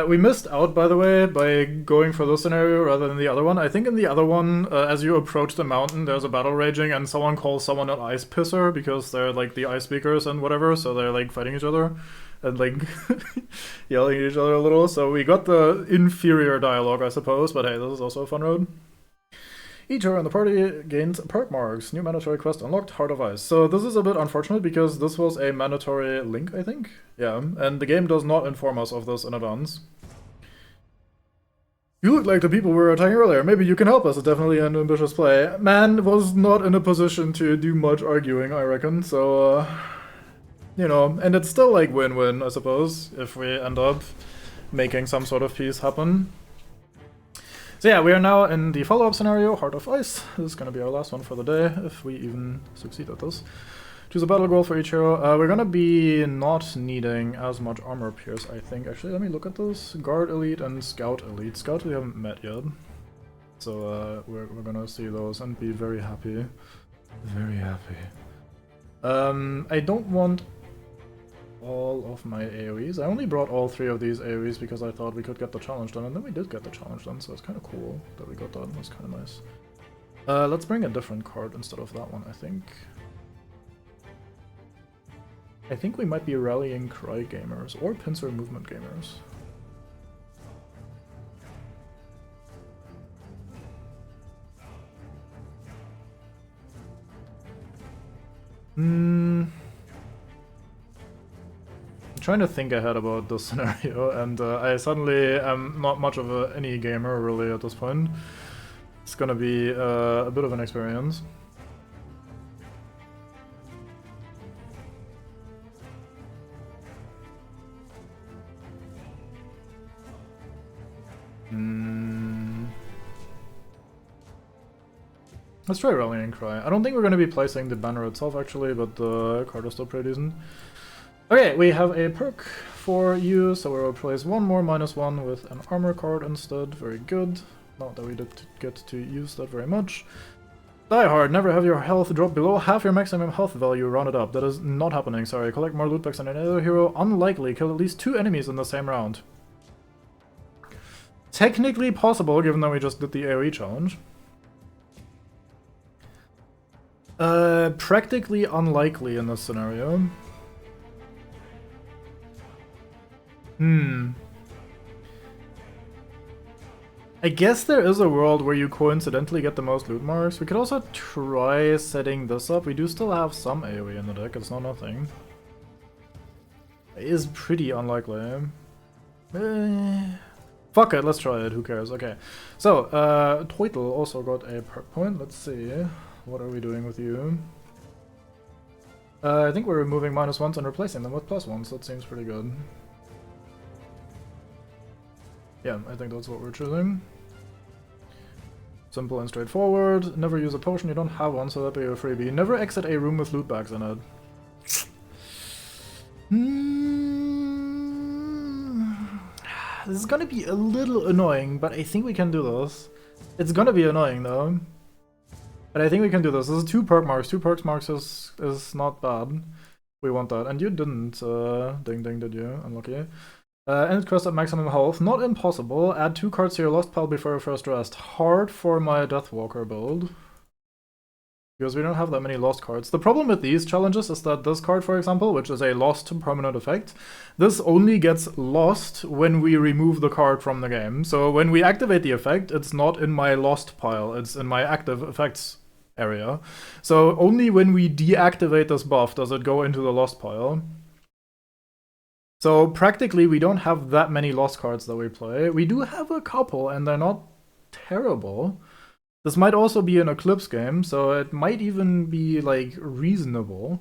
We missed out, by the way, by going for this scenario rather than the other one. I think in the other one, as you approach the mountain, there's a battle raging and someone calls someone an ice pisser because they're like the ice speakers and whatever, so they're like fighting each other and like yelling at each other a little. So we got the inferior dialogue, I suppose, but hey, this is also a fun road. Each hero in the party gains perk marks. New mandatory quest unlocked, Heart of Ice. So this is a bit unfortunate because this was a mandatory link, I think? Yeah, and the game does not inform us of this in advance. You look like the people we were attacking earlier. Maybe you can help us. It's definitely an ambitious play. Man was not in a position to do much arguing, I reckon, so, you know, and it's still like win-win, I suppose, if we end up making some sort of peace happen. So yeah, we are now in the follow-up scenario, Heart of Ice. This is going to be our last one for the day, if we even succeed at this. Choose a battle goal for each hero. We're going to be not needing as much armor pierce, I think. Actually, let me look at this. Guard Elite and Scout Elite. Scout we haven't met yet. So we're going to see those and be very happy. Very happy. I don't want all of my AoEs. I only brought all 3 of these AoEs because I thought we could get the challenge done, and then we did get the challenge done, so it's kind of cool that we got that. That's kind of nice. Let's bring a different card instead of that one, I think. I think we might be rallying Cry gamers, or pincer movement gamers. Trying to think ahead about this scenario, and I suddenly am not much of any gamer really at this point. It's gonna be a bit of an experience. Let's try Rallying Cry. I don't think we're going to be placing the banner itself actually, but the card is still pretty decent. Okay, we have a perk for you, so we'll place one more -1 with an armor card instead. Very good. Not that we did get to use that very much. Die hard, never have your health drop below half your maximum health value, round it up. That is not happening, sorry. Collect more loot packs than any other hero. Unlikely, kill at least 2 enemies in the same round. Technically possible, given that we just did the AoE challenge. Practically unlikely in this scenario. I guess there is a world where you coincidentally get the most loot marks. We could also try setting this up. We do still have some AoE in the deck, it's not nothing. It is pretty unlikely. Fuck it, let's try it, who cares? Okay. So, Teutel also got a perk point. Let's see. What are we doing with you? I think we're removing -1s and replacing them with +1s. That seems pretty good. Yeah, I think that's what we're choosing. Simple and straightforward. Never use a potion, you don't have one, so that'd be a freebie. Never exit a room with loot bags in it. This is gonna be a little annoying, but I think we can do this. It's gonna be annoying though. But I think we can do this. This is 2 perk marks. 2 perk marks is not bad. We want that. And you didn't, ding ding, did you? Unlucky. End quest at maximum health. Not impossible. Add 2 cards to your lost pile before your first rest. Hard for my Deathwalker build. Because we don't have that many lost cards. The problem with these challenges is that this card, for example, which is a lost permanent effect, this only gets lost when we remove the card from the game. So when we activate the effect, it's not in my lost pile, it's in my active effects area. So only when we deactivate this buff does it go into the lost pile. So practically we don't have that many lost cards that we play. We do have a couple, and they're not terrible. This might also be an Eclipse game, so it might even be, like, reasonable.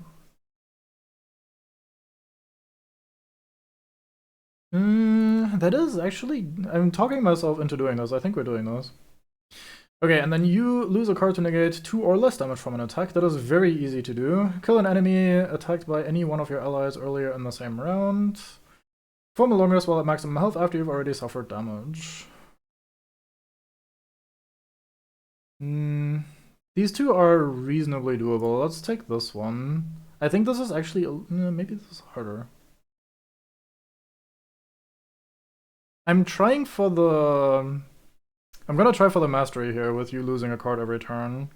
That is actually... I'm talking myself into doing this. I think we're doing this. Okay, and then you lose a card to negate 2 or less damage from an attack. That is very easy to do. Kill an enemy attacked by any one of your allies earlier in the same round. Form a long rest while at maximum health after you've already suffered damage. These two are reasonably doable. Let's take this one. I think this is actually... maybe this is harder. I'm trying for the... I'm gonna try for the mastery here with you losing a card every turn.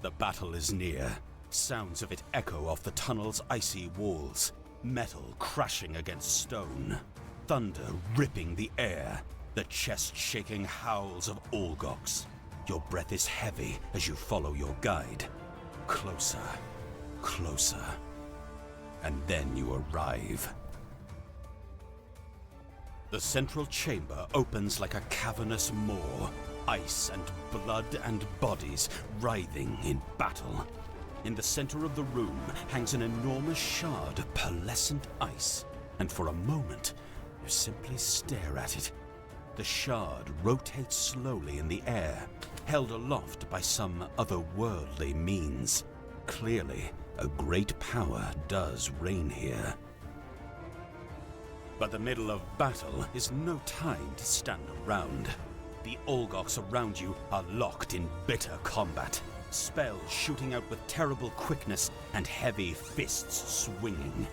The battle is near. Sounds of it echo off the tunnel's icy walls. Metal crashing against stone. Thunder ripping the air. The chest-shaking howls of Olgox. Your breath is heavy as you follow your guide. Closer. Closer. And then you arrive. The central chamber opens like a cavernous maw. Ice and blood and bodies writhing in battle. In the center of the room hangs an enormous shard of pearlescent ice. And for a moment, you simply stare at it. The shard rotates slowly in the air, held aloft by some otherworldly means. Clearly, a great power does reign here. But the middle of battle is no time to stand around. The Olgox around you are locked in bitter combat. Spells shooting out with terrible quickness and heavy fists swinging.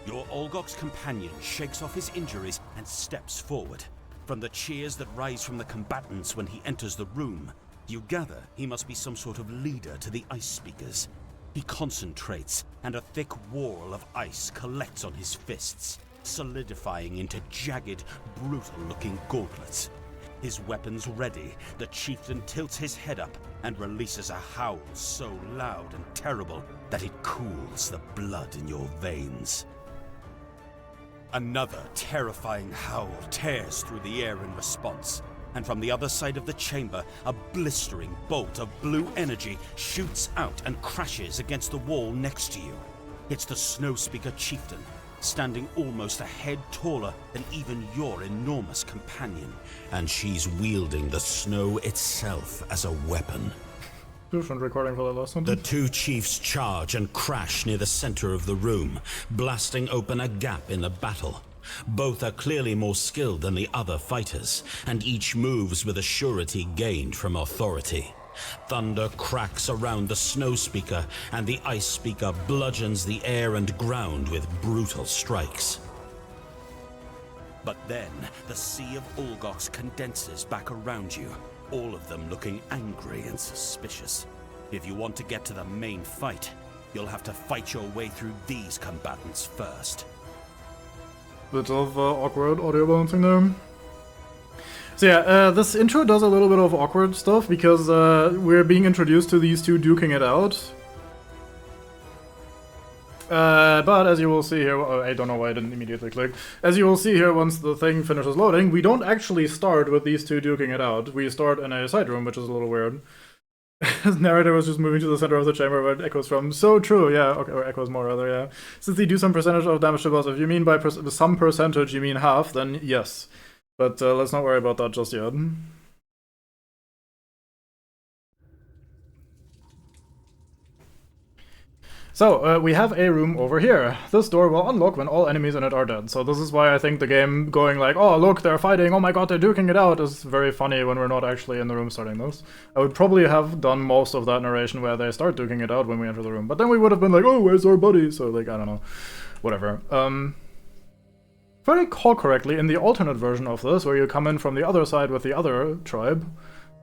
Your Olgox companion shakes off his injuries and steps forward. From the cheers that rise from the combatants when he enters the room, you gather he must be some sort of leader to the Ice Speakers. He concentrates, and a thick wall of ice collects on his fists, solidifying into jagged, brutal-looking gauntlets. His weapons ready, the chieftain tilts his head up and releases a howl so loud and terrible that it cools the blood in your veins. Another terrifying howl tears through the air in response, and from the other side of the chamber, a blistering bolt of blue energy shoots out and crashes against the wall next to you. It's the Snowspeaker chieftain, standing almost a head taller than even your enormous companion. And she's wielding the snow itself as a weapon. Different recording for the last one. The two chiefs charge and crash near the center of the room, blasting open a gap in the battle. Both are clearly more skilled than the other fighters, and each moves with a surety gained from authority. Thunder cracks around the Snowspeaker, and the Ice Speaker bludgeons the air and ground with brutal strikes. But then, the sea of Olgox condenses back around you, all of them looking angry and suspicious. If you want to get to the main fight, you'll have to fight your way through these combatants first. Bit of awkward audio balancing there. So yeah, this intro does a little bit of awkward stuff because we're being introduced to these two duking it out. But as you will see here, I don't know why I didn't immediately click. As you will see here, once the thing finishes loading, we don't actually start with these two duking it out. We start in a side room, which is a little weird. His narrator was just moving to the center of the chamber where it echoes from. So true, yeah. Okay, or echoes more, rather, yeah. Since they do some percentage of damage to boss, if you mean by some percentage you mean half, then yes. But let's not worry about that just yet. So, we have a room over here. This door will unlock when all enemies in it are dead. So this is why I think the game going like, oh look, they're fighting, oh my god, they're duking it out, is very funny when we're not actually in the room starting this. I would probably have done most of that narration where they start duking it out when we enter the room. But then we would have been like, oh, where's our buddy? So like, I don't know. Whatever. If I recall correctly, in the alternate version of this, where you come in from the other side with the other tribe,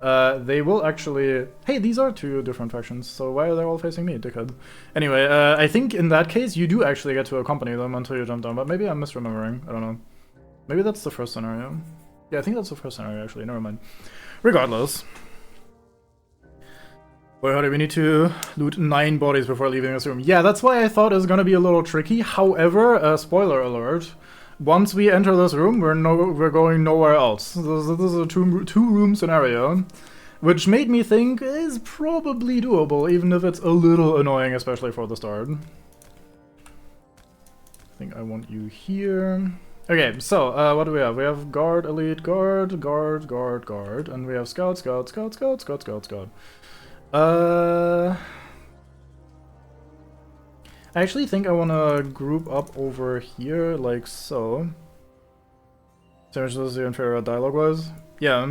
they will actually... Hey, these are two different factions, so why are they all facing me, dickhead? Anyway, I think in that case you do actually get to accompany them until you jump down, but maybe I'm misremembering, I don't know. Maybe that's the first scenario. Yeah, I think that's the first scenario, actually. Never mind. Regardless. Boy, howdy, we need to loot 9 bodies before leaving this room. Yeah, that's why I thought it was gonna be a little tricky. However, spoiler alert, once we enter this room, we're going nowhere else. This is a two-room scenario, which made me think is probably doable, even if it's a little annoying, especially for the start. I think I want you here. Okay, so, what do we have? We have guard, elite, guard, guard, guard, guard, and we have scout, scout, scout, scout, scout, scout, scout. I actually think I want to group up over here, like so. So much as the inferior dialogue-wise. Yeah,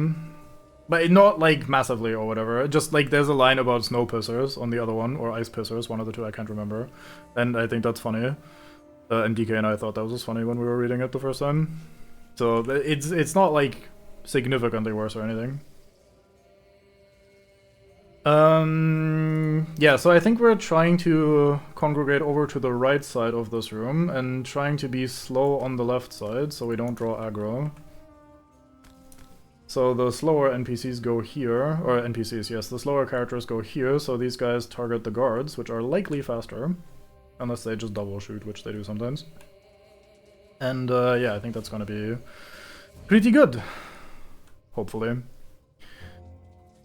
but not like massively or whatever. Just like there's a line about snow pissers on the other one, or ice pissers, one of the two, I can't remember. And I think that's funny. And DK and I thought that was funny when we were reading it the first time. So it's not like significantly worse or anything. Yeah, so I think we're trying to congregate over to the right side of this room and trying to be slow on the left side so we don't draw aggro. So the slower NPCs go here, or NPCs, yes, the slower characters go here, so these guys target the guards, which are likely faster. Unless they just double shoot, which they do sometimes. And yeah, I think that's gonna be pretty good. Hopefully.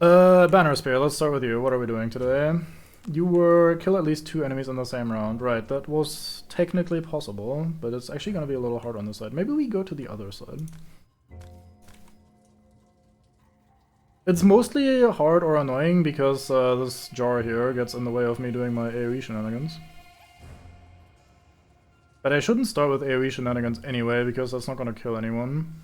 Banner Spear, let's start with you. What are we doing today? You were kill at least 2 enemies in the same round. Right, that was technically possible, but it's actually gonna be a little hard on this side. Maybe we go to the other side. It's mostly hard or annoying because this jar here gets in the way of me doing my AoE shenanigans. But I shouldn't start with AoE shenanigans anyway, because that's not gonna kill anyone.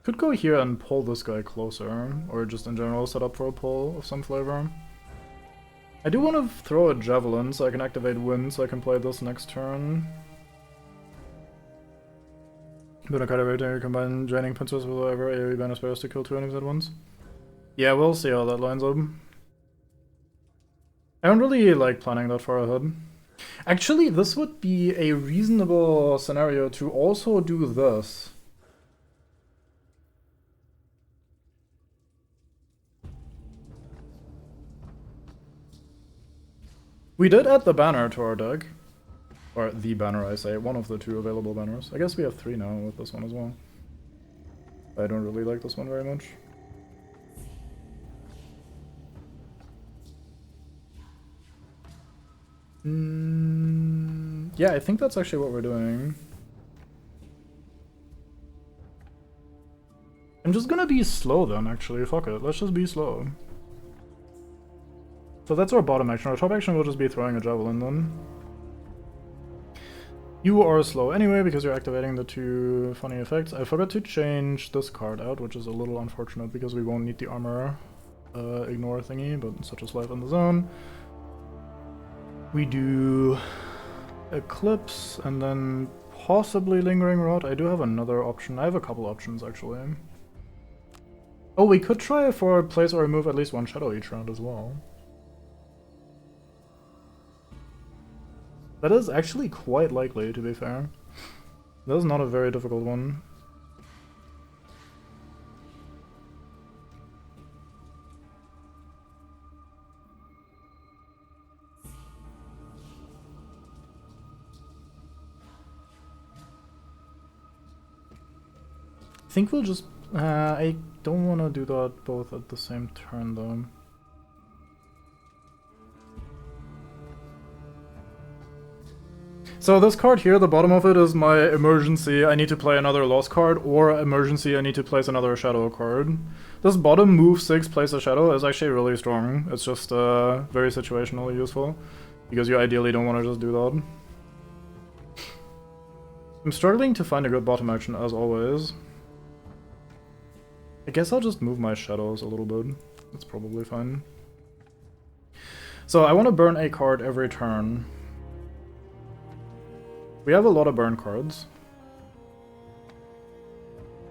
Could go here and pull this guy closer, or just in general set up for a pull of some flavor. I do want to throw a javelin so I can activate wind so I can play this next turn. But I kind of everything combine draining pincers with whatever AoE banner spares to kill 2 enemies at once. Yeah, we'll see how that lines up. I don't really like planning that far ahead. Actually, this would be a reasonable scenario to also do this. We did add the banner to our deck. Or the banner, I say. One of the 2 available banners. I guess we have 3 now with this one as well. I don't really like this one very much. Yeah, I think that's actually what we're doing. I'm just gonna be slow then, actually. Fuck it. Let's just be slow. So that's our bottom action. Our top action will just be throwing a javelin then. You are slow anyway because you're activating the 2 funny effects. I forgot to change this card out, which is a little unfortunate because we won't need the armor ignore thingy, but such is life in the zone. We do Eclipse and then possibly Lingering Rot. I do have another option. I have a couple options actually. Oh, we could try for place or remove at least 1 shadow each round as well. That is actually quite likely, to be fair. That is not a very difficult one. I think we'll just... I don't want to do that both at the same turn, though. So this card here, the bottom of it is my emergency. I need to play another lost card, or emergency, I need to place another shadow card. This bottom move 6 place a shadow is actually really strong. It's just very situationally useful, because you ideally don't want to just do that. I'm struggling to find a good bottom action as always. I guess I'll just move my shadows a little bit. That's probably fine. So I want to burn a card every turn. We have a lot of burn cards,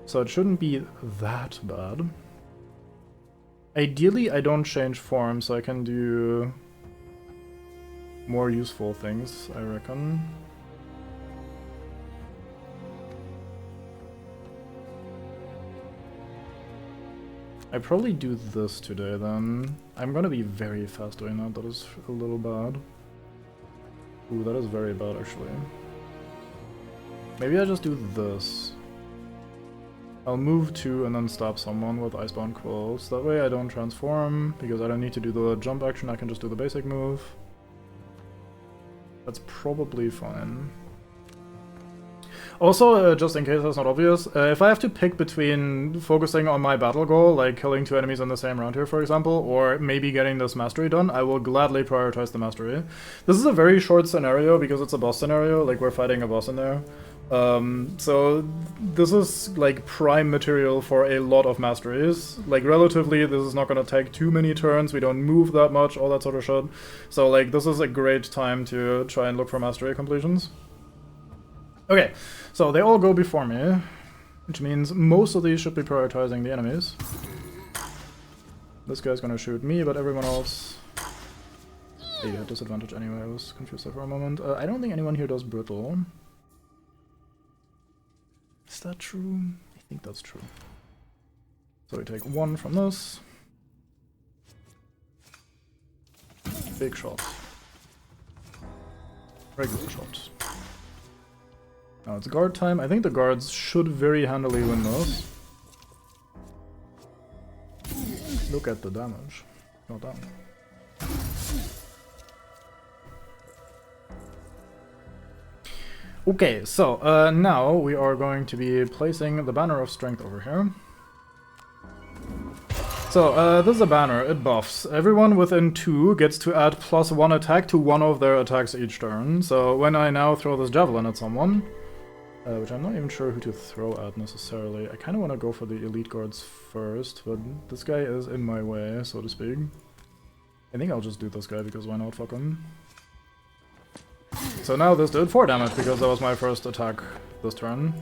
so it shouldn't be that bad. Ideally, I don't change form, so I can do more useful things, I reckon. I probably do this today then. I'm gonna be very fast doing that, that is a little bad. Ooh, that is very bad actually. Maybe I just do this. I'll move 2 and then stab someone with Icebound Quills. That way I don't transform, because I don't need to do the jump action, I can just do the basic move. That's probably fine. Also, just in case that's not obvious, if I have to pick between focusing on my battle goal, like killing 2 enemies in the same round here for example, or maybe getting this mastery done, I will gladly prioritize the mastery. This is a very short scenario because it's a boss scenario, like we're fighting a boss in there. So this is like prime material for a lot of masteries. Like relatively, this is not gonna take too many turns, we don't move that much, all that sort of shit. So like this is a great time to try and look for mastery completions. Okay, so they all go before me, which means most of these should be prioritizing the enemies. This guy's gonna shoot me, but everyone else... Hey, you had disadvantage anyway, I was confused there for a moment. I don't think anyone here does brittle. Is that true? I think that's true. So we take 1 from this. Big shot. Regular shot. Now it's guard time. I think the guards should very handily win this. Look at the damage. Not down. Okay, so now we are going to be placing the Banner of Strength over here. So, this is a banner, it buffs. Everyone within 2 gets to add +1 attack to one of their attacks each turn. So when I now throw this javelin at someone, which I'm not even sure who to throw at necessarily. I kind of want to go for the elite guards first, but this guy is in my way, so to speak. I think I'll just do this guy, because why not, fuck him. So now this did 4 damage, because that was my first attack this turn.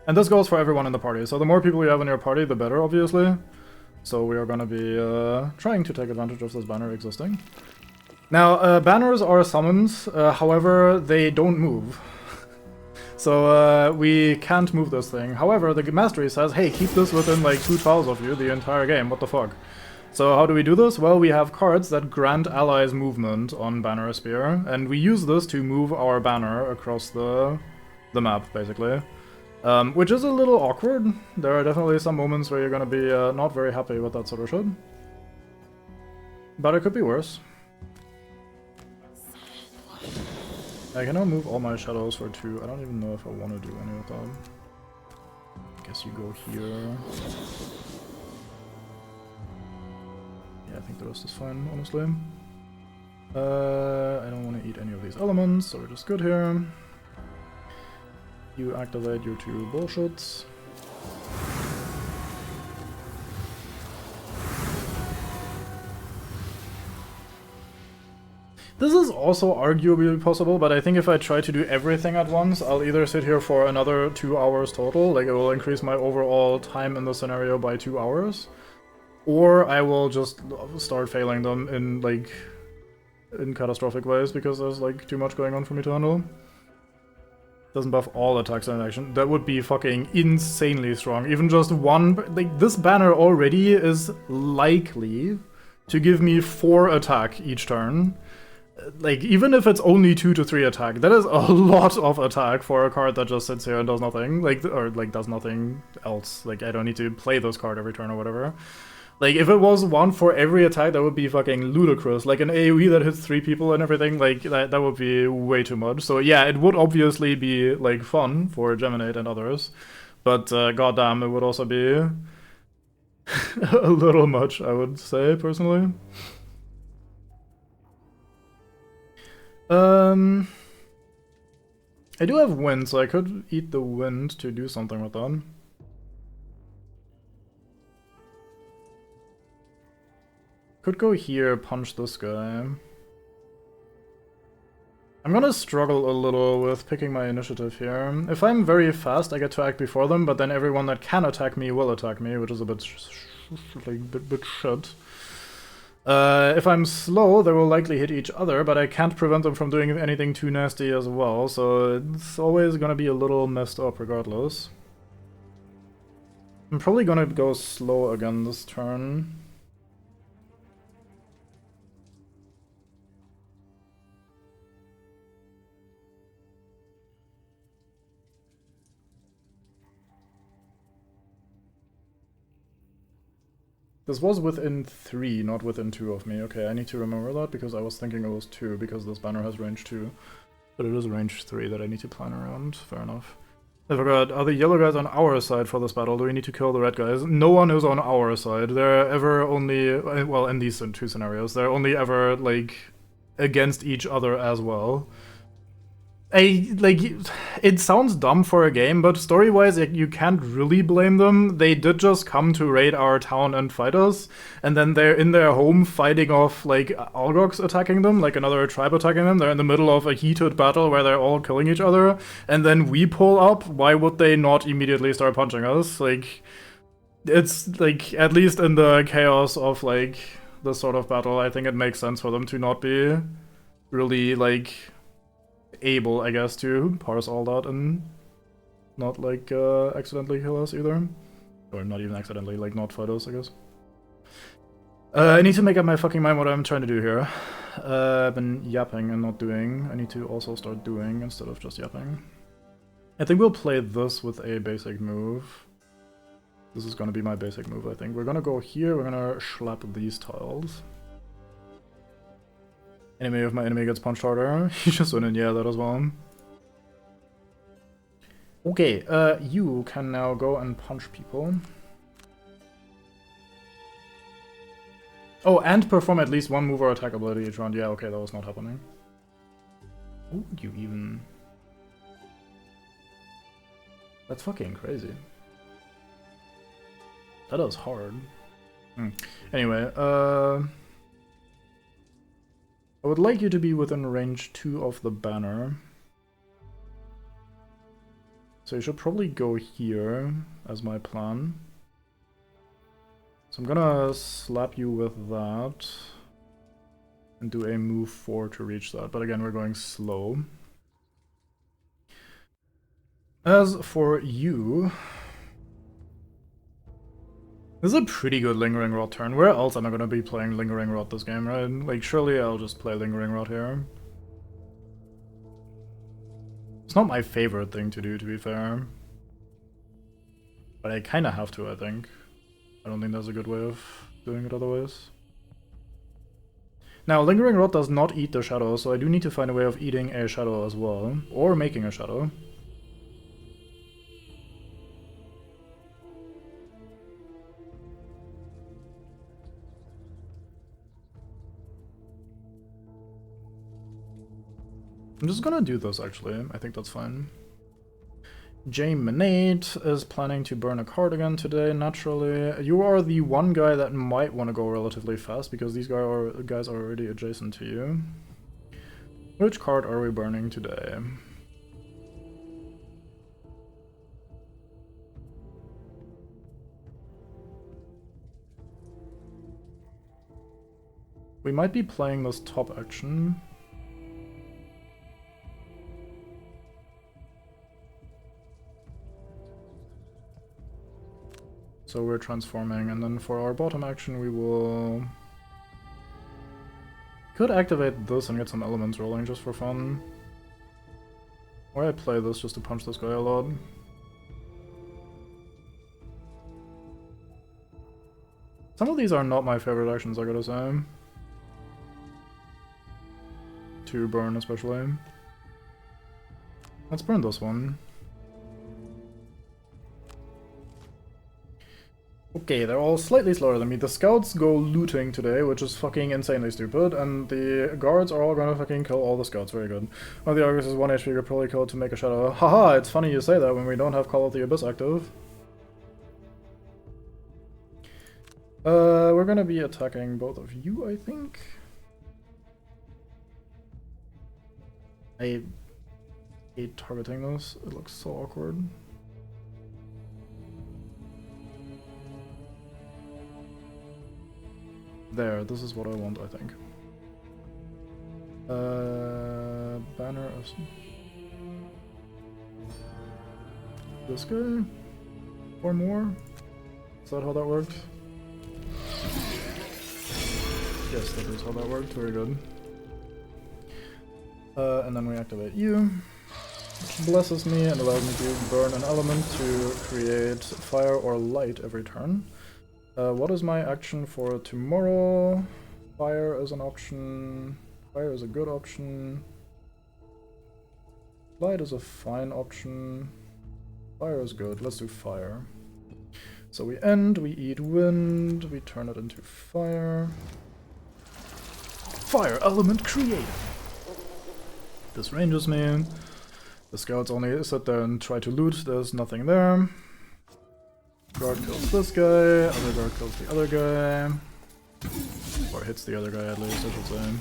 And this goes for everyone in the party, so the more people you have in your party, the better, obviously. So we are gonna be trying to take advantage of this banner existing. Now, banners are summons, however, they don't move. So we can't move this thing. However, the mastery says, hey, keep this within like 2 tiles of you the entire game, what the fuck? So how do we do this? Well, we have cards that grant allies movement on Banner Spear, and we use this to move our banner across the map, basically. Which is a little awkward. There are definitely some moments where you're gonna be not very happy with that sort of shit. But it could be worse. I can now move all my shadows for 2. I don't even know if I want to do any of them. I guess you go here. Yeah, I think the rest is fine, honestly. I don't want to eat any of these elements, so we're just good here. You activate your 2 bullshits. This is also arguably possible, but I think if I try to do everything at once, I'll either sit here for another 2 hours total, like it will increase my overall time in the scenario by 2 hours, or I will just start failing them in catastrophic ways because there's like too much going on for me to handle. Doesn't buff all attacks in action. That would be fucking insanely strong. Even just one, like this banner already is likely to give me 4 attack each turn. Like, even if it's only 2 to 3 attack, that is a lot of attack for a card that just sits here and does nothing. Like, or like does nothing else. Like, I don't need to play this card every turn or whatever. Like, if it was 1 for every attack, that would be fucking ludicrous. Like, an AoE that hits 3 people and everything, like, that would be way too much. So yeah, it would obviously be, like, fun for Geminate and others. But, goddamn, it would also be a little much, I would say, personally. I do have wind, so I could eat the wind to do something with that. Could go here, punch this guy. I'm gonna struggle a little with picking my initiative here. If I'm very fast, I get to act before them, but then everyone that can attack me will attack me, which is a bit like bit shit. If I'm slow, they will likely hit each other, but I can't prevent them from doing anything too nasty as well, so it's always gonna be a little messed up regardless. I'm probably gonna go slow again this turn. This was within 3, not within 2 of me. Okay, I need to remember that because I was thinking it was 2 because this banner has range 2. But it is range 3 that I need to plan around. Fair enough. I forgot, are the yellow guys on our side for this battle? Do we need to kill the red guys? No one is on our side. They're ever only, well, in these 2 scenarios, they're only ever, like, against each other as well. It sounds dumb for a game, but story-wise, you can't really blame them. They did just come to raid our town and fight us, and then they're in their home fighting off, like, Algox attacking them, like another tribe attacking them. They're in the middle of a heated battle where they're all killing each other, and then we pull up. Why would they not immediately start punching us? Like, it's, like, at least in the chaos of, like, this sort of battle, I think it makes sense for them to not be really, like, able, I guess, to parse all that and not, like, accidentally kill us either. Or not even accidentally, like, not fight us, I guess. I need to make up my fucking mind what I'm trying to do here. I've been yapping and not doing. I need to also start doing instead of just yapping. I think we'll play this with a basic move. This is gonna be my basic move, I think. We're gonna go here, we're gonna slap these tiles. Enemy if my enemy gets punched harder. You just went in, yeah, that as well. Okay, you can now go and punch people. Oh, and perform at least one move or attack ability each round. Yeah, okay, that was not happening. Ooh, you even... That's fucking crazy. That is hard. Anyway, I would like you to be within range 2 of the banner. So you should probably go here as my plan. So I'm gonna slap you with that. And do a move 4 to reach that. But again, we're going slow. As for you... This is a pretty good Lingering Rot turn. Where else am I gonna be playing Lingering Rot this game, right? Like, surely I'll just play Lingering Rot here. It's not my favorite thing to do, to be fair. But I kinda have to, I think. I don't think there's a good way of doing it otherwise. Now, Lingering Rot does not eat the shadow, so I do need to find a way of eating a shadow as well. Or making a shadow. I'm just gonna do this, actually. I think that's fine. J Manate is planning to burn a card again today, naturally. You are the one guy that might want to go relatively fast, because these guys are already adjacent to you. Which card are we burning today? We might be playing this top action. So we're transforming, and then for our bottom action we will... Could activate this and get some elements rolling just for fun. Or I play this just to punch this guy a lot. Some of these are not my favorite actions, I gotta say. To burn especially. Let's burn this one. Okay, they're all slightly slower than me. The scouts go looting today, which is fucking insanely stupid, and the guards are all gonna fucking kill all the scouts. Very good. One of the Argus is 1 HP, you're probably killed to make a shadow. Haha, it's funny you say that when we don't have Call of the Abyss active. We're gonna be attacking both of you, I think. I hate targeting this. It looks so awkward. There, this is what I want, I think. Banner of... This guy? Or more? Is that how that works? Yes, that is how that worked. Very good. And then we activate you, which blesses me and allows me to burn an element to create fire or light every turn. What is my action for tomorrow? Fire is an option. Fire is a good option. Light is a fine option. Fire is good. Let's do fire. So we end, we eat wind, we turn it into fire. Fire element created. This ranges me. The scouts only sit there and try to loot. There's nothing there. Guard kills this guy. Other guard kills the other guy. Or hits the other guy at least, I should say.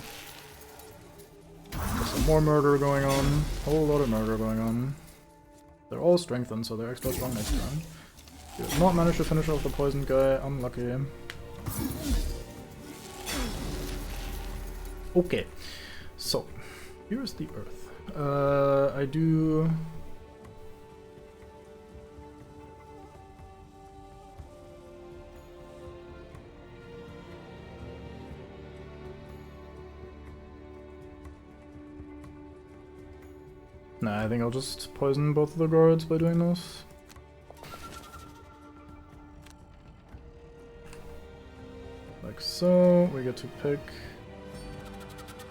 There's some more murder going on. Whole lot of murder going on. They're all strengthened, so they're extra strong next turn. Did not manage to finish off the poisoned guy. Unlucky. Okay, so here's the Earth. I do. Nah, I think I'll just poison both of the guards by doing this. Like so, we get to pick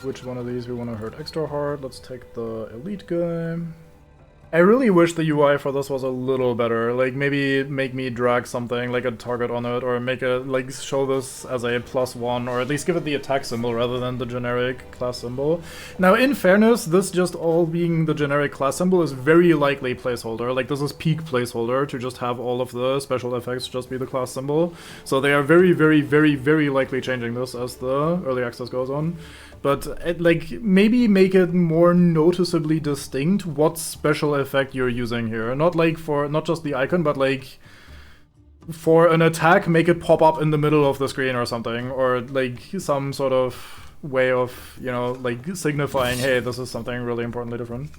which one of these we want to hurt extra hard. Let's take the elite guy. I really wish the UI for this was a little better. Like, maybe make me drag something, like a target on it, or make it, like, show this as a +1, or at least give it the attack symbol rather than the generic class symbol. Now, in fairness, this just all being the generic class symbol is very likely placeholder. Like, this is peak placeholder to just have all of the special effects just be the class symbol. So they are very, very, very, very likely changing this as the early access goes on. But, like, maybe make it more noticeably distinct what special effect you're using here. Not like for, not just the icon, but like, for an attack, make it pop up in the middle of the screen or something. Or, like, some sort of way of, you know, like, signifying, hey, this is something really importantly different.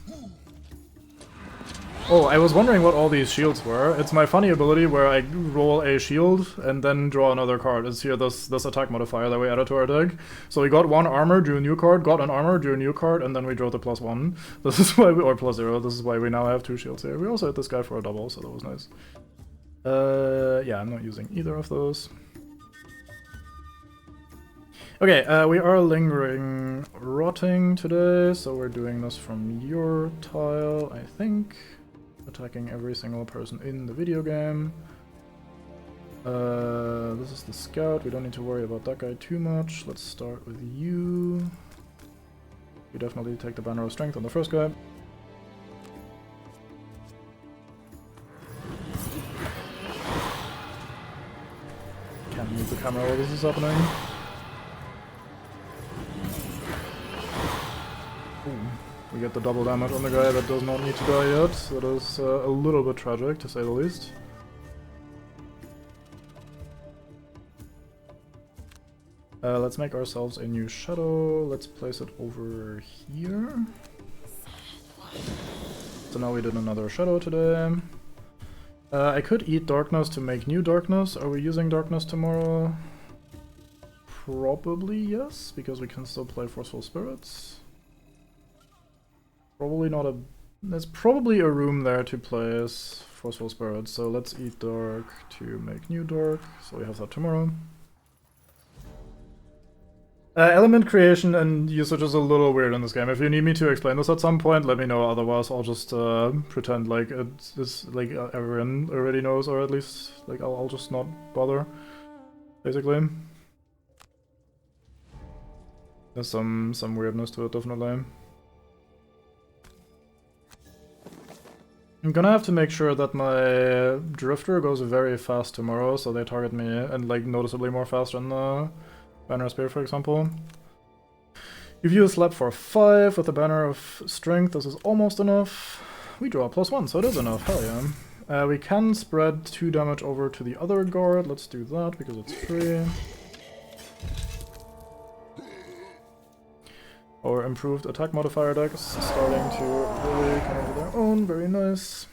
Oh, I was wondering what all these shields were. It's my funny ability where I roll a shield and then draw another card. It's here this attack modifier that we added to our deck. So we got one armor, drew a new card, got an armor, drew a new card, and then we drew the +1. This is why we, or +0, this is why we now have 2 shields here. We also hit this guy for a double, so that was nice. Yeah, I'm not using either of those. Okay, we are lingering rotting today, so we're doing this from your tile, I think. Attacking every single person in the video game. This is the scout. We don't need to worry about that guy too much. Let's start with you. You definitely take the banner of strength on the first guy. Can't move the camera while this is happening. Ooh. We get the double damage on the guy that does not need to die yet. That is a little bit tragic, to say the least. Let's make ourselves a new shadow. Let's place it over here. So now we did another shadow today. I could eat darkness to make new darkness. Are we using darkness tomorrow? Probably yes, because we can still play Forceful Spirits. Probably not a... There's probably a room there to place Forceful Spirits, so let's eat dark to make new dark, so we have that tomorrow. Element creation and usage is a little weird in this game. If you need me to explain this at some point, let me know, otherwise I'll just pretend like it's like everyone already knows, or at least like I'll just not bother, basically. There's some weirdness to it, definitely. I'm gonna have to make sure that my Drifter goes very fast tomorrow, so they target me, and like noticeably more fast than the Banner of Spear, for example. If you slap for 5 with the Banner of Strength, this is almost enough. We draw a +1, so it is enough, hell yeah. We can spread 2 damage over to the other guard, let's do that, because it's free. Our improved attack modifier decks starting to really come into their own. Very nice.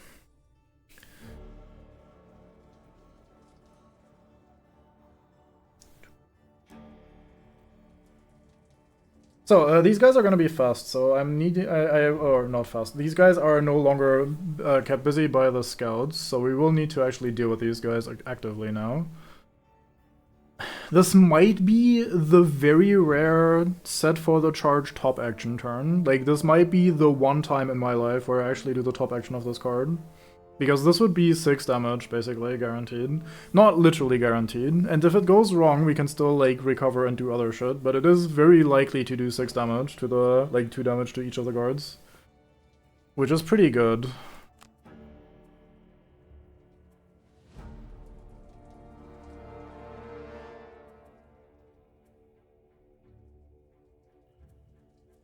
So these guys are gonna be fast. So I'm needing, or not fast. These guys are no longer kept busy by the scouts. So we will need to actually deal with these guys actively now. This might be the very rare set for the charge top action turn. Like, this might be the one time in my life where I actually do the top action of this card. Because this would be 6 damage, basically, guaranteed. Not literally guaranteed. And if it goes wrong, we can still, like, recover and do other shit. But it is very likely to do 6 damage to the, like, 2 damage to each of the guards. Which is pretty good.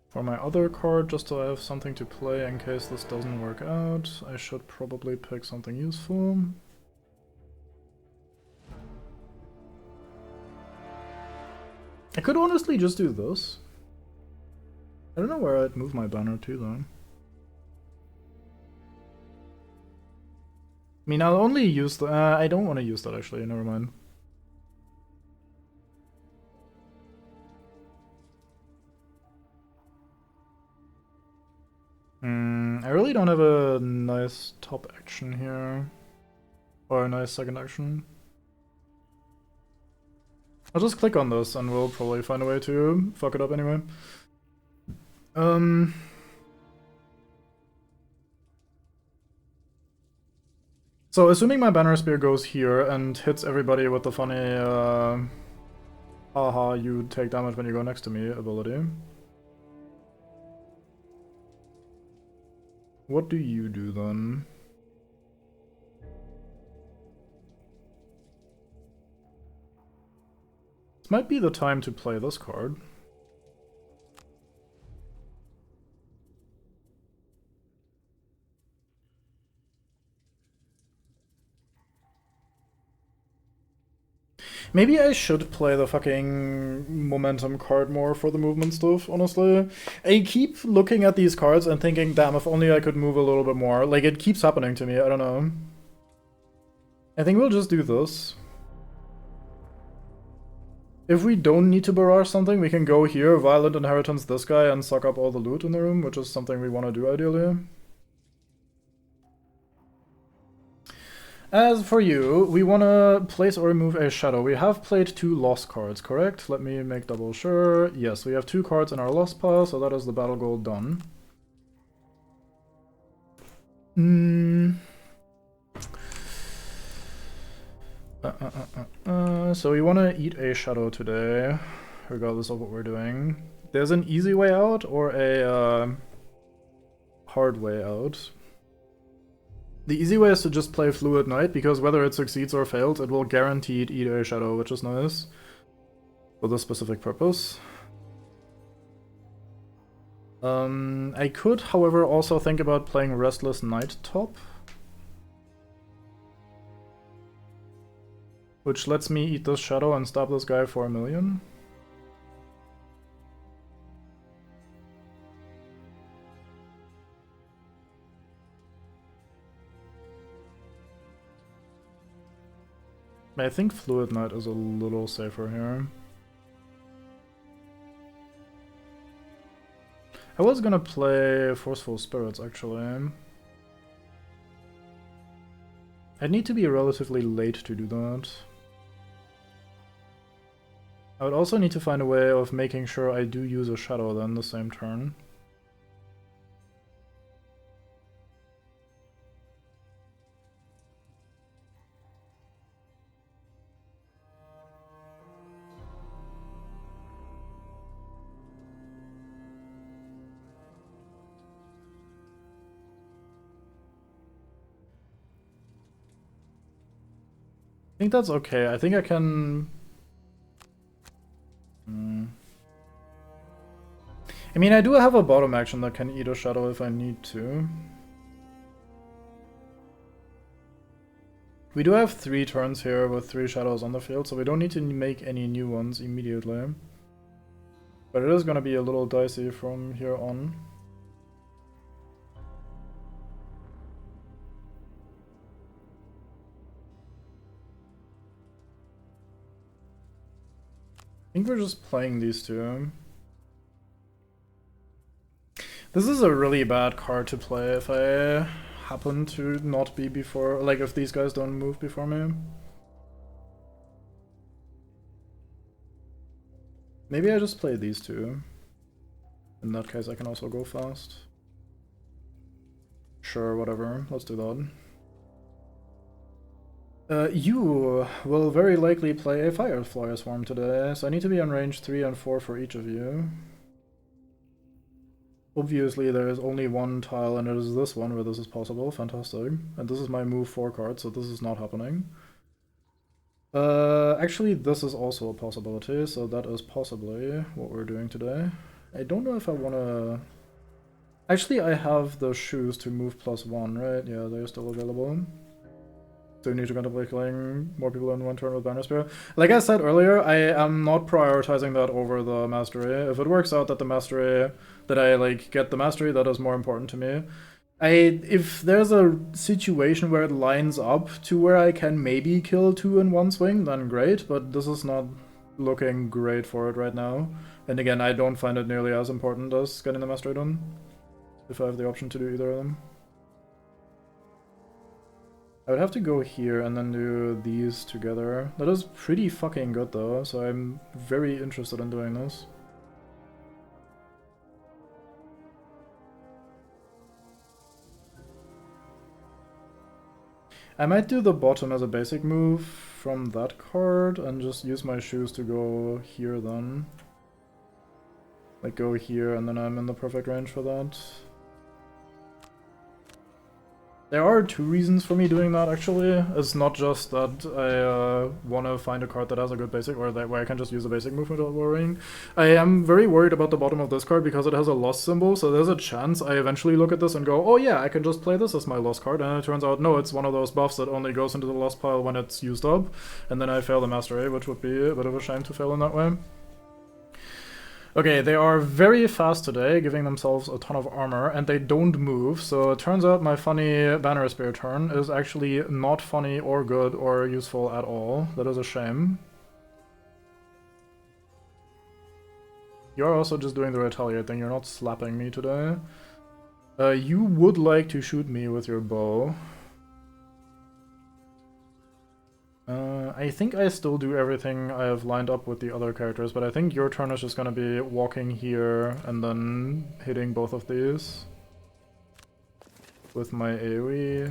For my other card, just so I have something to play in case this doesn't work out, I should probably pick something useful. I could honestly just do this. I don't know where I'd move my banner to, though. I mean, I'll only use the... I don't want to use that, actually, never mind. I really don't have a nice top action here. Or a nice second action. I'll just click on this and we'll probably find a way to fuck it up anyway. So assuming my banner spear goes here and hits everybody with the funny haha, you take damage when you go next to me ability. What do you do then? This might be the time to play this card. Maybe I should play the fucking momentum card more for the movement stuff, honestly. I keep looking at these cards and thinking, damn, if only I could move a little bit more. Like, it keeps happening to me, I don't know. I think we'll just do this. If we don't need to barrage something, we can go here, Violent Inheritance this guy, and suck up all the loot in the room, which is something we want to do ideally. As for you, we want to place or remove a shadow. We have played 2 lost cards, correct? Let me make double sure. Yes, we have 2 cards in our lost pile, so that is the battle goal done. So we want to eat a shadow today, regardless of what we're doing. There's an easy way out or a hard way out. The easy way is to just play Fluid Knight, because whether it succeeds or fails, it will guaranteed eat a shadow, which is nice. For this specific purpose. I could, however, also think about playing Restless Night top. Which lets me eat this shadow and stop this guy for 1 million. I think Fluid Knight is a little safer here. I was gonna play Forceful Spirits, actually. I'd need to be relatively late to do that. I would also need to find a way of making sure I do use a shadow then the same turn. I think that's okay. I think I can... I mean, I do have a bottom action that can eat a shadow if I need to. We do have 3 turns here with 3 shadows on the field, so we don't need to make any new ones immediately. But it is gonna be a little dicey from here on. I think we're just playing these two. This is a really bad card to play if I happen to not be before, like if these guys don't move before me. Maybe I just play these two. In that case I can also go fast. Sure, whatever, let's do that. You will very likely play a Firefly Swarm today, so I need to be on range 3 and 4 for each of you. Obviously there is only one tile and it is this one where this is possible, fantastic. And this is my move 4 card, so this is not happening. Actually this is also a possibility, so that is possibly what we're doing today. I don't know if I wanna... Actually I have the shoes to move +1, right? Yeah, they're still available. So you need to contemplate killing more people in one turn with Banner Spear. Like I said earlier, I am not prioritizing that over the Mastery. If it works out that the Mastery, that I like get the Mastery, that is more important to me. If there's a situation where it lines up to where I can maybe kill 2 in one swing, then great, but this is not looking great for it right now. And again, I don't find it nearly as important as getting the Mastery done, if I have the option to do either of them. I would have to go here and then do these together. That is pretty fucking good though, so I'm very interested in doing this. I might do the bottom as a basic move from that card and just use my shoes to go here then. Like go here and then I'm in the perfect range for that. There are 2 reasons for me doing that, actually. It's not just that I want to find a card that has a good basic, or that where I can just use a basic move without worrying. I am very worried about the bottom of this card because it has a loss symbol, so there's a chance I eventually look at this and go, oh yeah, I can just play this as my loss card, and it turns out, no, it's one of those buffs that only goes into the loss pile when it's used up, and then I fail the Mastery, which would be a bit of a shame to fail in that way. Okay, they are very fast today, giving themselves a ton of armor, and they don't move, so it turns out my funny Banner Spear turn is actually not funny or good or useful at all. That is a shame. You're also just doing the retaliate thing, you're not slapping me today. You would like to shoot me with your bow. I think I still do everything I have lined up with the other characters, but I think your turn is just gonna be walking here and then hitting both of these with my AoE.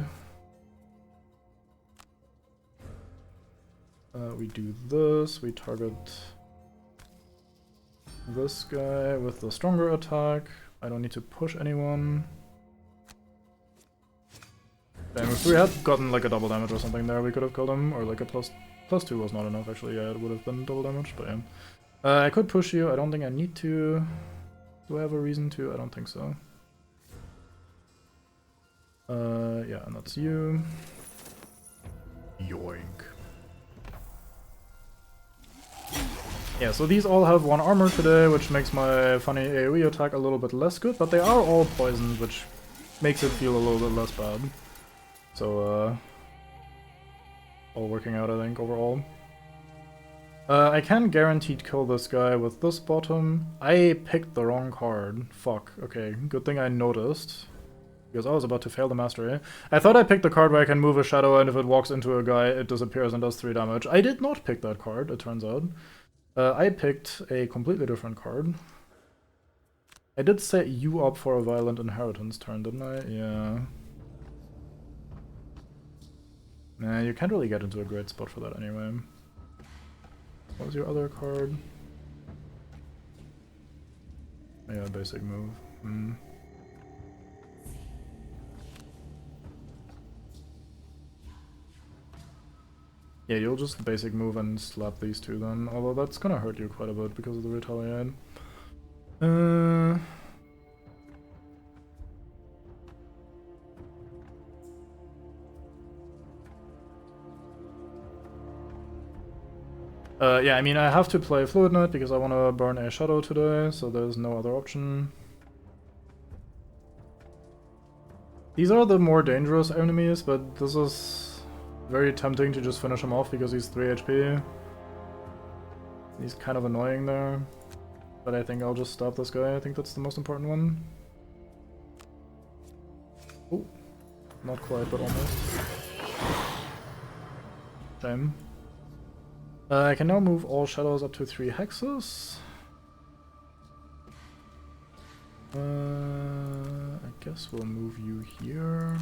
We do this, we target this guy with the stronger attack. I don't need to push anyone. Damn, if we had gotten like a double damage or something there, we could have killed him, or like a +2 was not enough actually, yeah, it would have been double damage, but yeah. I could push you, I don't think I need to. Do I have a reason to? I don't think so. Yeah, and that's you. Yoink. Yeah, so these all have 1 armor today, which makes my funny AoE attack a little bit less good, but they are all poisoned, which makes it feel a little bit less bad. So, all working out, I think, overall. I can guaranteed kill this guy with this bottom. I picked the wrong card. Fuck. Okay, good thing I noticed. Because I was about to fail the Mastery. I thought I picked the card where I can move a shadow and if it walks into a guy, it disappears and does 3 damage. I did not pick that card, it turns out. I picked a completely different card. I did set you up for a Violent Inheritance turn, didn't I? Yeah. Nah, you can't really get into a great spot for that anyway. What was your other card? Yeah, basic move. Yeah, you'll just basic move and slap these two then, although that's gonna hurt you quite a bit because of the retaliate. Yeah, I mean, I have to play Fluid Knight because I want to burn a Shadow today, so there's no other option. These are the more dangerous enemies, but this is very tempting to just finish him off because he's 3 HP. He's kind of annoying there. But I think I'll just stop this guy. I think that's the most important one. Oh, not quite, but almost. Shame. I can now move all shadows up to 3 hexes. I guess we'll move you here.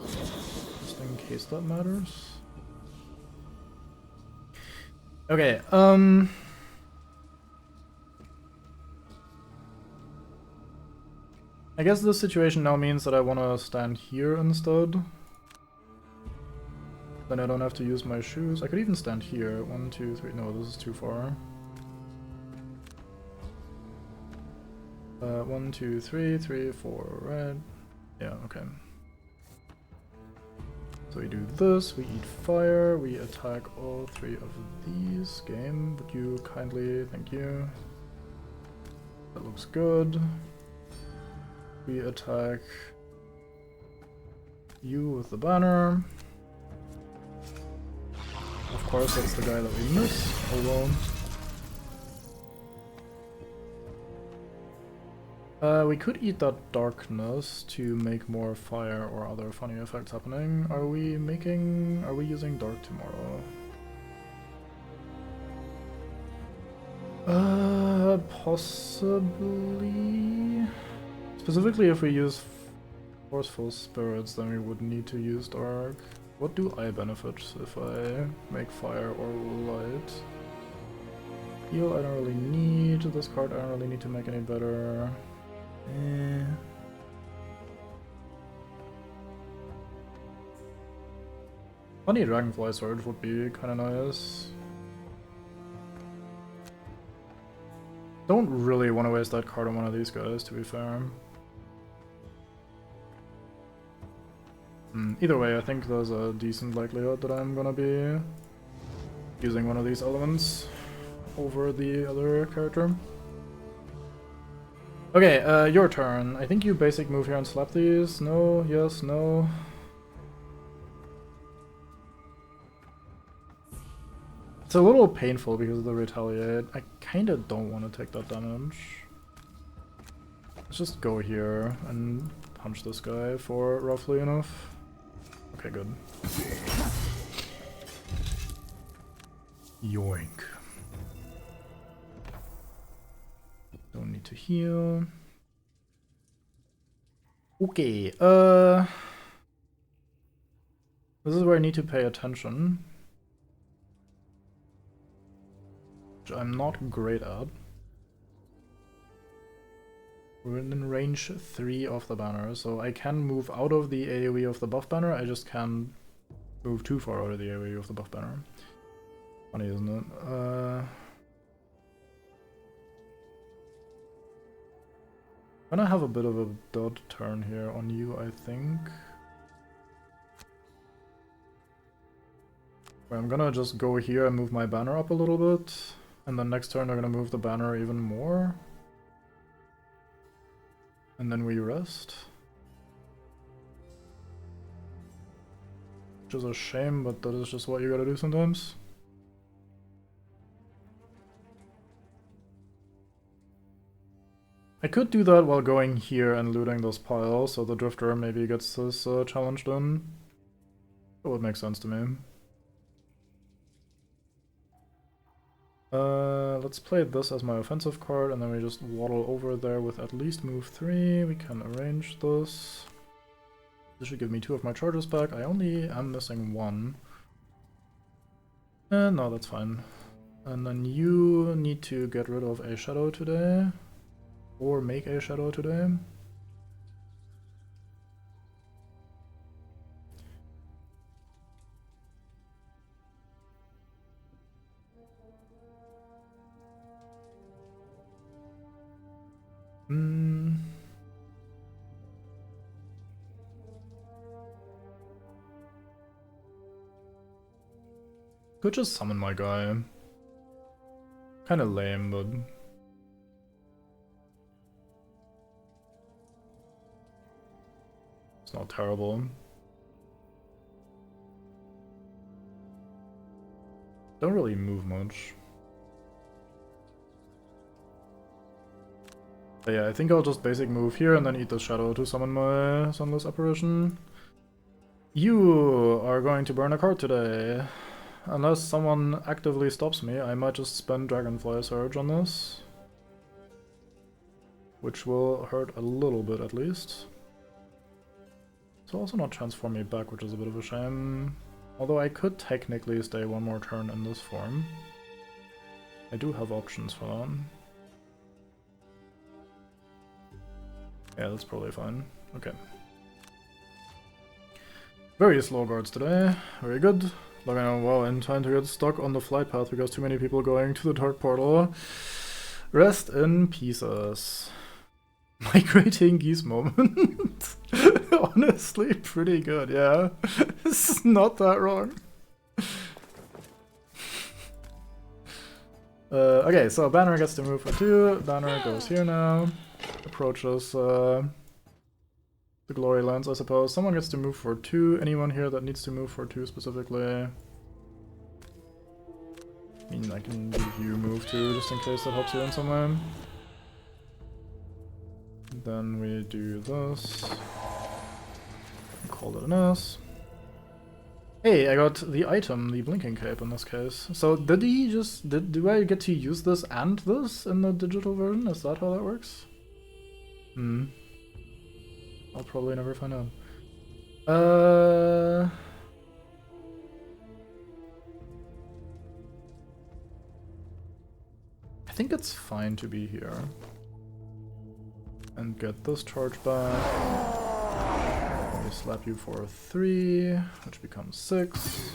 Just in case that matters. Okay, I guess this situation now means that I want to stand here instead. Then I don't have to use my shoes. I could even stand here. 1, 2, 3. No, this is too far. 1, 2, 3, 3, 4, right? Yeah, okay. So we do this, we eat fire, we attack all 3 of these. Game, would you kindly, thank you. That looks good. We attack you with the banner. Of course, that's the guy that we miss, although... we could eat that darkness to make more fire or other funny effects happening. Are we using dark tomorrow? Possibly. Specifically, if we use forceful spirits, then we would need to use dark. What do I benefit if I make fire or light? Heal I don't really need. This card I don't really need to make any better. Funny Dragonfly Surge would be kinda nice. Don't really want to waste that card on one of these guys, to be fair. Either way, I think there's a decent likelihood that I'm gonna be using one of these elements over the other character. Okay, your turn. I think you basic move here and slap these. No, yes, no. It's a little painful because of the retaliate. I kinda don't want to take that damage. Let's just go here and punch this guy for roughly enough. Okay, good. Yoink. Don't need to heal. Okay, this is where I need to pay attention. Which I'm not great at. We're in range 3 of the banner, so I can move out of the AoE of the buff banner, I just can't move too far out of the AoE of the buff banner. Funny, isn't it? I'm gonna have a bit of a dud turn here on you, I think. Where I'm gonna just go here and move my banner up a little bit, and then next turn I'm gonna move the banner even more. And then we rest. Which is a shame, but that is just what you gotta do sometimes. I could do that while going here and looting this pile, so the Drifter maybe gets this challenge done. That would make sense to me. Let's play this as my offensive card, and then we just waddle over there with at least move 3. We can arrange this. This should give me 2 of my charges back. I only am missing 1. No, that's fine. And then you need to get rid of a shadow today. Or make a shadow today. Could just summon my guy. Kinda lame, but... it's not terrible. Don't really move much. But yeah, I think I'll just basic move here and then eat the shadow to summon my Sunless Apparition. You are going to burn a card today. Unless someone actively stops me, I might just spend Dragonfly Surge on this. Which will hurt a little bit at least. So also not transform me back, which is a bit of a shame. Although I could technically stay one more turn in this form. I do have options for that. Yeah, that's probably fine. Okay. Very slow guards today. Very good. Like I know, wow, in time to get stuck on the flight path because too many people going to the Dark Portal. Rest in pieces. Migrating geese moment. Honestly, pretty good, yeah. It's not that wrong. Okay, so Banner gets to move for 2. Banner goes here now. Approaches the Glory Lands, I suppose. Someone gets to move for 2. Anyone here that needs to move for 2 specifically? I mean, I can leave you move 2 just in case that helps you in some way. Then we do this. Call it an S. Hey, I got the item, the Blinking Cape in this case. So did he just... do I get to use this and this in the digital version? Is that how that works? I'll probably never find out. I think it's fine to be here. And get this charge back. We slap you for 3, which becomes 6.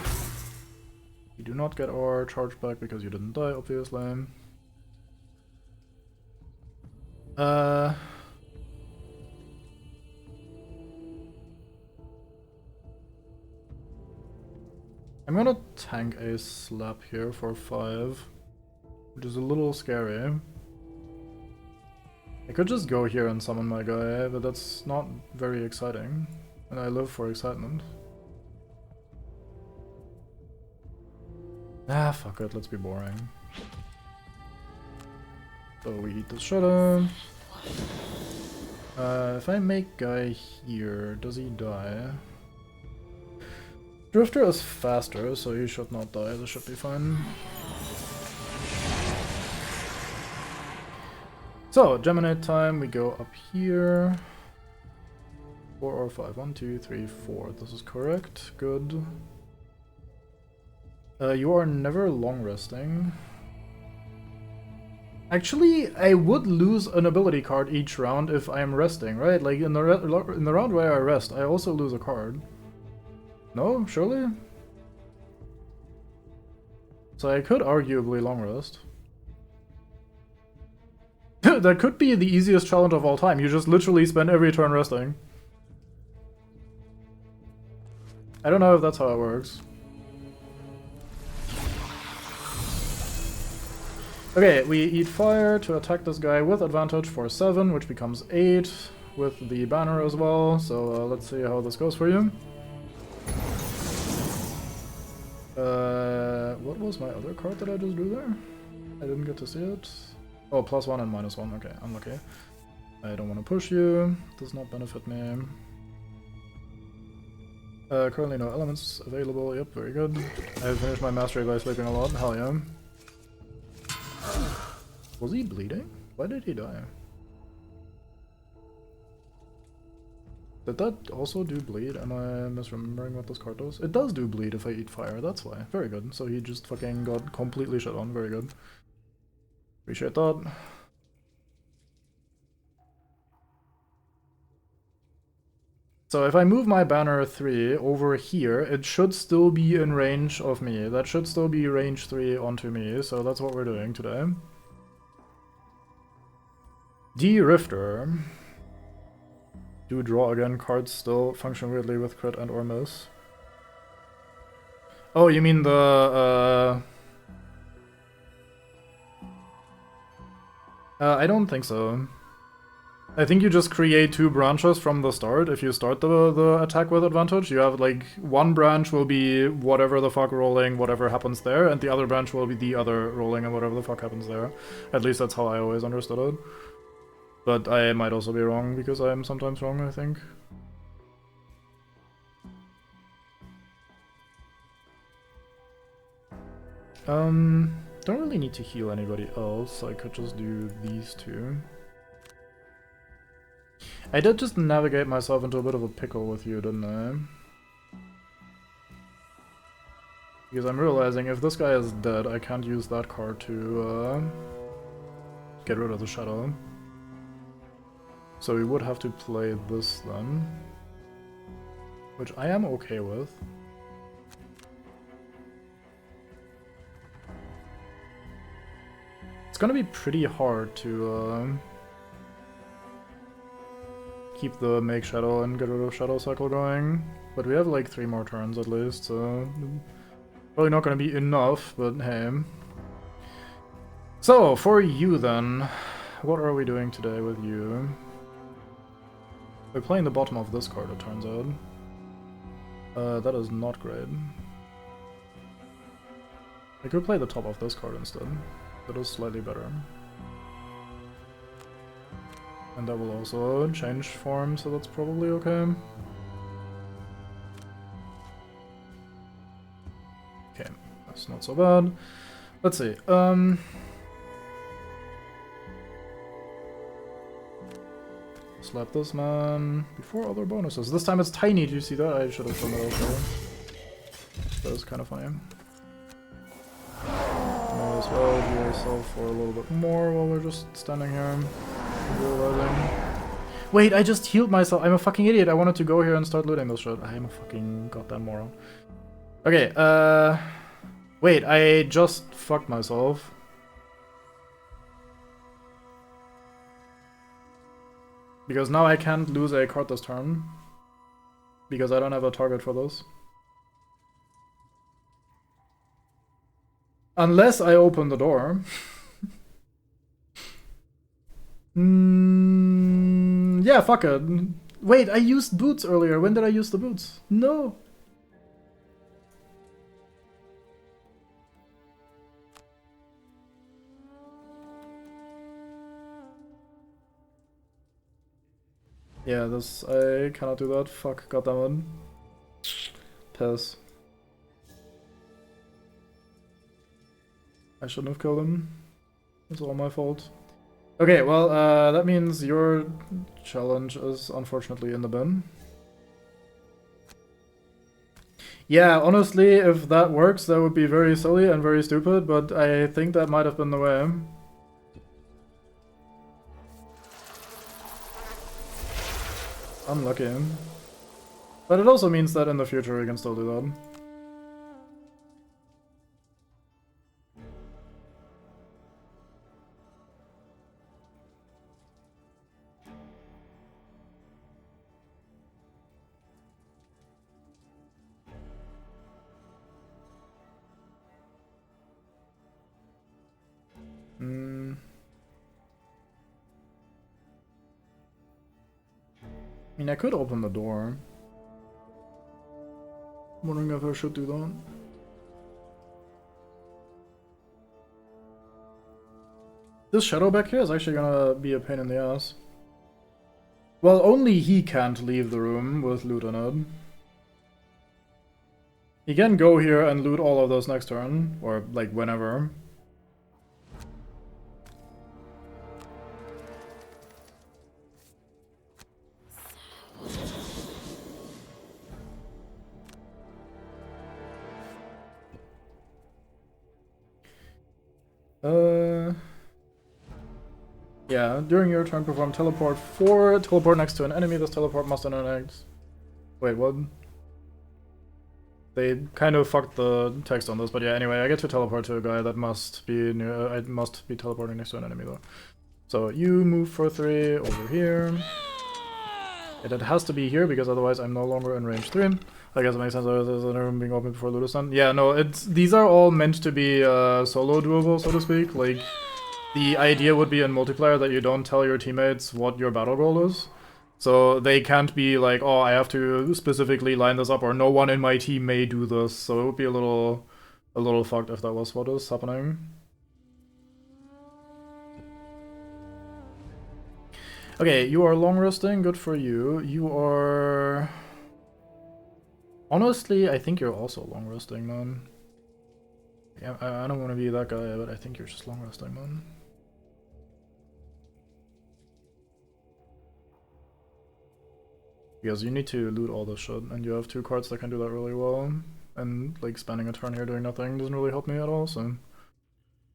You do not get our charge back because you didn't die, obviously. I'm gonna tank a slap here for 5, which is a little scary. I could just go here and summon my guy, but that's not very exciting. And I live for excitement. Ah, fuck it, let's be boring. So we eat this shadow. If I make guy here, does he die? Drifter is faster, so he should not die, this should be fine. So, Geminate time, we go up here. 4 or 5. 1, 2, 3, 4. This is correct. Good. You are never long resting. Actually, I would lose an ability card each round if I am resting, right? Like in the round where I rest, I also lose a card. No, surely? So I could arguably long rest. That could be the easiest challenge of all time. You just literally spend every turn resting. I don't know if that's how it works. Okay, we eat fire to attack this guy with advantage for 7, which becomes 8 with the banner as well. So let's see how this goes for you. What was my other card that I just drew there? I didn't get to see it. Oh, +1 and -1. Okay, unlucky. I don't want to push you. Does not benefit me. Currently no elements available. Yep, very good. I finished my mastery by sleeping a lot. Hell yeah. Was he bleeding? Why did he die? Did that also do bleed? Am I misremembering what this card does? It does do bleed if I eat fire, that's why. Very good. So he just fucking got completely shit on. Very good. Appreciate that. So if I move my banner 3 over here, it should still be in range of me. That should still be range 3 onto me, so that's what we're doing today. D-Rifter. Do draw again, cards still function weirdly with crit and or miss. Oh, you mean the, I don't think so. I think you just create 2 branches from the start. If you start the attack with advantage, you have like one branch will be whatever the fuck rolling, whatever happens there, and the other branch will be the other rolling and whatever the fuck happens there. At least that's how I always understood it. But I might also be wrong, because I am sometimes wrong, I think. Don't really need to heal anybody else. I could just do these 2. I did just navigate myself into a bit of a pickle with you, didn't I? Because I'm realizing if this guy is dead, I can't use that card to get rid of the shadow. So we would have to play this then. Which I am okay with. It's gonna be pretty hard to keep the make shadow and get rid of shadow cycle going, but we have like 3 more turns at least, so probably not gonna be enough, but hey. So for you then, what are we doing today with you? We're playing the bottom of this card, it turns out. That is not great. I could play the top of this card instead. That is slightly better. And that will also change form, so that's probably okay. Okay, that's not so bad. Let's see, slap this man before other bonuses. This time it's tiny, do you see that? I should have done that earlier. That was kind of funny. Might as well heal yourself for a little bit more while we're just standing here. Realizing. Wait, I just healed myself. I'm a fucking idiot. I wanted to go here and start looting this shit. I am a fucking goddamn moron. Okay, wait, I just fucked myself. Because now I can't lose a card this turn. Because I don't have a target for this. Unless I open the door. Yeah, fuck it. Wait, I used boots earlier. When did I use the boots? No. Yeah, this, I cannot do that. Fuck, goddammit. Piss. I shouldn't have killed him. It's all my fault. Okay, well, that means your challenge is unfortunately in the bin. Yeah, honestly, if that works, that would be very silly and very stupid, but I think that might have been the way. Unlucky. But it also means that in the future we can still do that. I mean, I could open the door. I'm wondering if I should do that. This shadow back here is actually gonna be a pain in the ass. Well, only he can't leave the room with loot in it. He can go here and loot all of those next turn, or like whenever. Yeah, during your turn perform teleport 4, teleport next to an enemy, this teleport must interact. Wait, what? They kind of fucked the text on this, but yeah, anyway, I get to teleport to a guy that must be near, I must be teleporting next to an enemy though. So you move for 3 over here. It has to be here because otherwise I'm no longer in range 3. I guess it makes sense. There's another room being opened before Ludus. Yeah, no, these are all meant to be solo doable, so to speak. Like, the idea would be in multiplayer that you don't tell your teammates what your battle goal is. So they can't be like, oh, I have to specifically line this up, or no one in my team may do this. So it would be a little fucked if that was what is happening. Okay, you are long resting, good for you. You are... Honestly, I think you're also long resting, man. Yeah, I don't want to be that guy, but I think you're just long resting, man. Because you need to loot all this shit, and you have 2 cards that can do that really well. And, like, spending a turn here doing nothing doesn't really help me at all, so...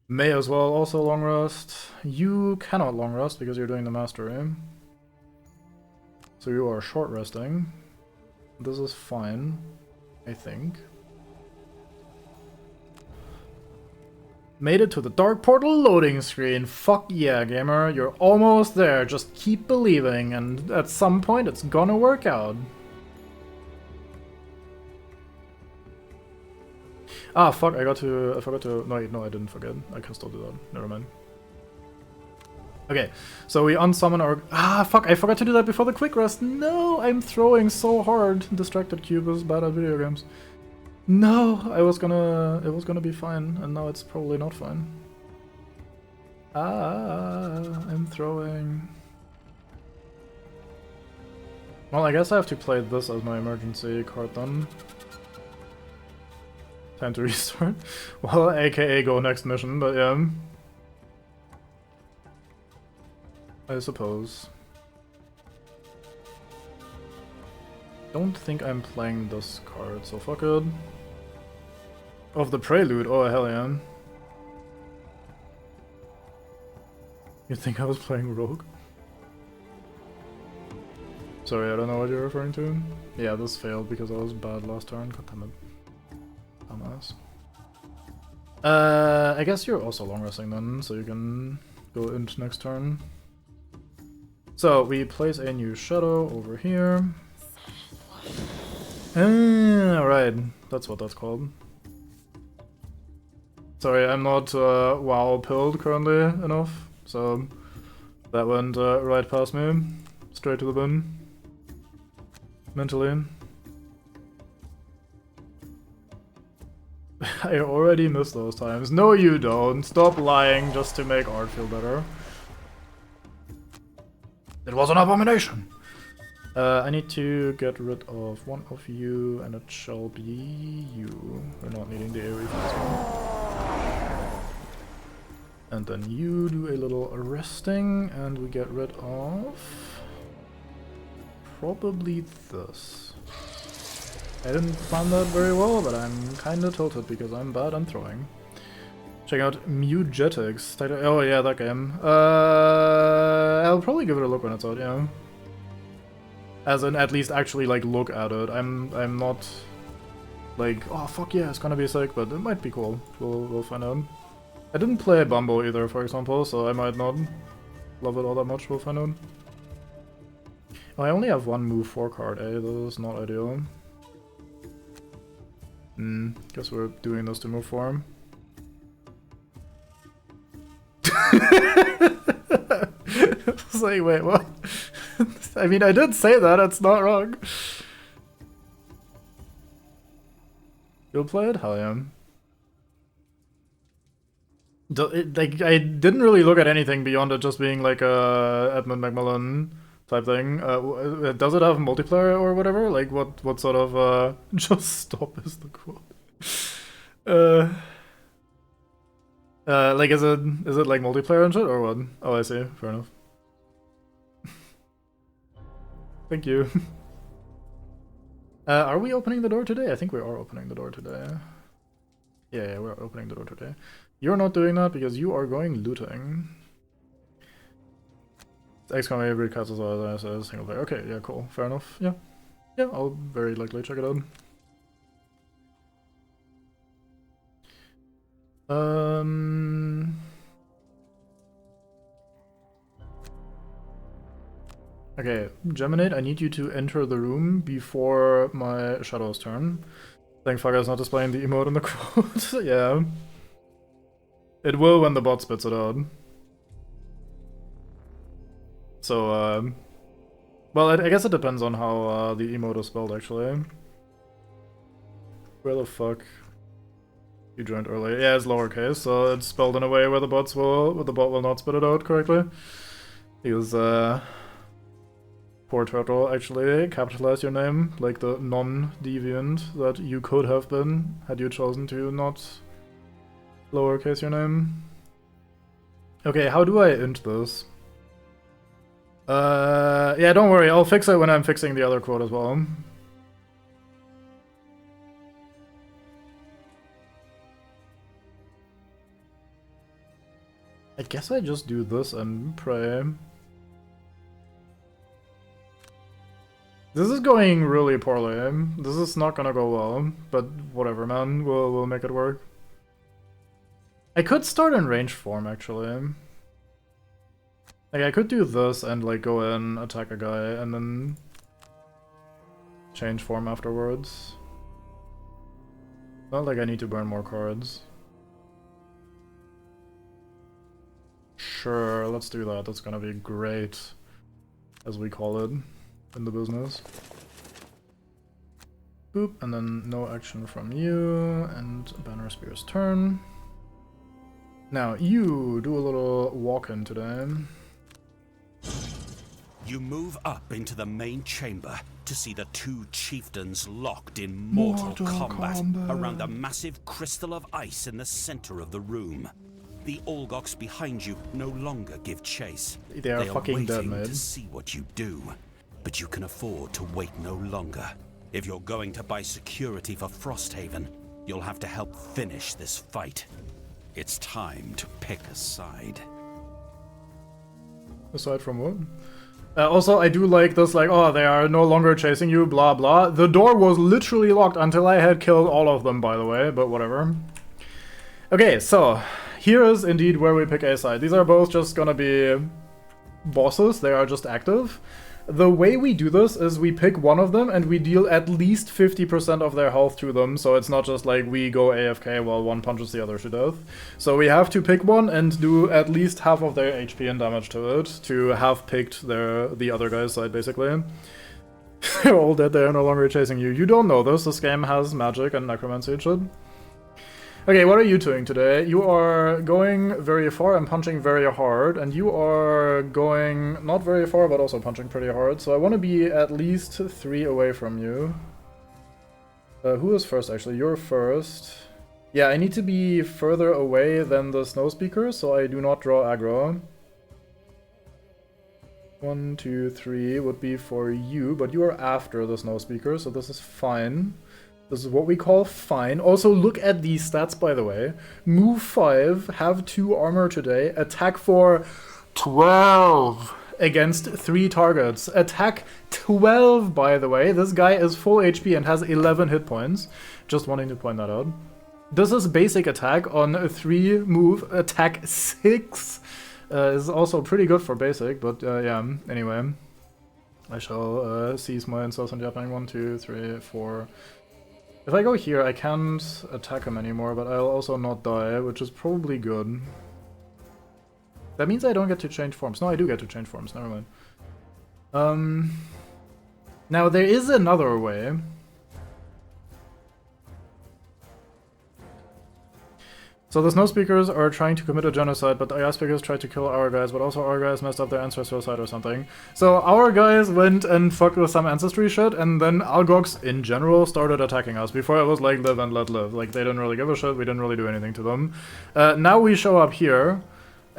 May as well also long rest. You cannot long rest because you're doing the mastery. So you are short resting. This is fine, I think. Made it to the Dark Portal loading screen. Fuck yeah, gamer. You're almost there. Just keep believing, and at some point it's gonna work out. Ah, fuck, I forgot to... No, I didn't forget. I can still do that. Never mind. Okay, so we unsummon our... Ah, fuck, I forgot to do that before the quick rest. No, I'm throwing so hard. Distracted Cube is bad at video games. No, it was gonna be fine, and now it's probably not fine. Ah, I'm throwing... Well, I guess I have to play this as my emergency card then. Time to restart. Well, aka go next mission, but yeah. I suppose. Don't think I'm playing this card, so fuck it. Of the Prelude, oh hell yeah. You think I was playing Rogue? Sorry, I don't know what you're referring to. Yeah, this failed because I was bad last turn. God damn it. Dumbass. I guess you're also long resting then, so you can go into next turn. So we place a new shadow over here. Right, that's what that's called. Sorry, I'm not WoW pilled currently enough, so that went right past me, straight to the bin. Mentally. I already missed those times. No, you don't. Stop lying just to make Art feel better. It was an abomination! I need to get rid of one of you, and it shall be you. We're not needing the AoE for this one. And then you do a little resting, and we get rid of... probably this. I didn't plan that very well, but I'm kinda tilted because I'm bad at throwing. Check out Mugetics. Oh yeah, that game. I'll probably give it a look when it's out, yeah. As in, at least actually like look at it. I'm not like, oh fuck yeah, it's gonna be sick, but it might be cool. We'll find out. I didn't play Bumbo either, for example, so I might not love it all that much. We'll find out. Oh, I only have one move 4 card, eh? This is not ideal. Guess we're doing this to move 4. It's like, wait, what? I mean, I did say that, it's not wrong. You'll play it? Hell yeah. Like, I didn't really look at anything beyond it just being like a Edmund Macmillan type thing. Does it have multiplayer or whatever? Like, what sort of, just stop is the quote. Like, is it like multiplayer and shit, or what? Oh, I see. Fair enough. Thank you. Are we opening the door today? I think we are opening the door today. Yeah, we're opening the door today. You're not doing that because you are going looting. XCOM every cast as well as a single player. Okay, yeah, cool. Fair enough. Yeah. Yeah, I'll very likely check it out. Okay, Geminate, I need you to enter the room before my Shadow's turn. Thank fuck is not displaying the emote in the quote. Yeah. It will when the bot spits it out. So, well, I guess it depends on how the emote is spelled, actually. Where the fuck? You joined early. Yeah, it's lowercase, so it's spelled in a way where the bot will not spit it out correctly. Because, poor turtle actually capitalized your name, like the non-deviant that you could have been, had you chosen to not lowercase your name. Okay, how do I int this? Yeah, don't worry, I'll fix it when I'm fixing the other quote as well. I guess I just do this and pray. This is going really poorly. This is not gonna go well, but whatever, man. We'll make it work. I could start in range form, actually. Like, I could do this and, like, go in, attack a guy, and then change form afterwards. Not like I need to burn more cards. Sure, let's do that. That's gonna be great, as we call it in the business. Boop, and then no action from you, and Banner Spear's turn. Now, you do a little walk-in today. You move up into the main chamber to see the two chieftains locked in mortal combat around a massive crystal of ice in the center of the room. The Olgoks behind you no longer give chase. They are fucking dead, man. To see what you do, but you can afford to wait no longer. If you're going to buy security for Frosthaven, you'll have to help finish this fight. It's time to pick a side. Aside from what? Also, I do like this, like, oh, they are no longer chasing you, blah blah. The door was literally locked until I had killed all of them, by the way, but whatever. Okay, so here is indeed where we pick a side. These are both just gonna be bosses, they are just active. The way we do this is we pick one of them and we deal at least 50% of their health to them, so it's not just like we go AFK while one punches the other to death. So we have to pick one and do at least half of their HP and damage to it to have picked the other guy's side, basically. They're all dead, they are no longer chasing you. You don't know this, this game has magic and necromancy and shit. Okay, what are you doing today? You are going very far and punching very hard, and you are going not very far but also punching pretty hard, so I want to be at least 3 away from you. Who is first, actually? You're first. Yeah, I need to be further away than the snow speaker, so I do not draw aggro. 1, 2, 3 would be for you, but you are after the snow speaker, so this is fine. This is what we call fine. Also, look at these stats, by the way. Move 5, have 2 armor today, attack for 12 against 3 targets. Attack 12, by the way. This guy is full HP and has 11 hit points. Just wanting to point that out. This is basic attack on 3 move. Attack 6 is also pretty good for basic, but yeah, anyway. I shall seize my incessant yapping. 1, 2, 3, 4... If I go here, I can't attack him anymore, but I'll also not die, which is probably good. That means I don't get to change forms. No, I do get to change forms, never mind. Now, there is another way. So the snow speakers are trying to commit a genocide, but the ice speakers tried to kill our guys, but also our guys messed up their ancestral side or something. So our guys went and fucked with some ancestry shit, and then Algox in general started attacking us. Before it was like live and let live. Like they didn't really give a shit, we didn't really do anything to them. Now we show up here,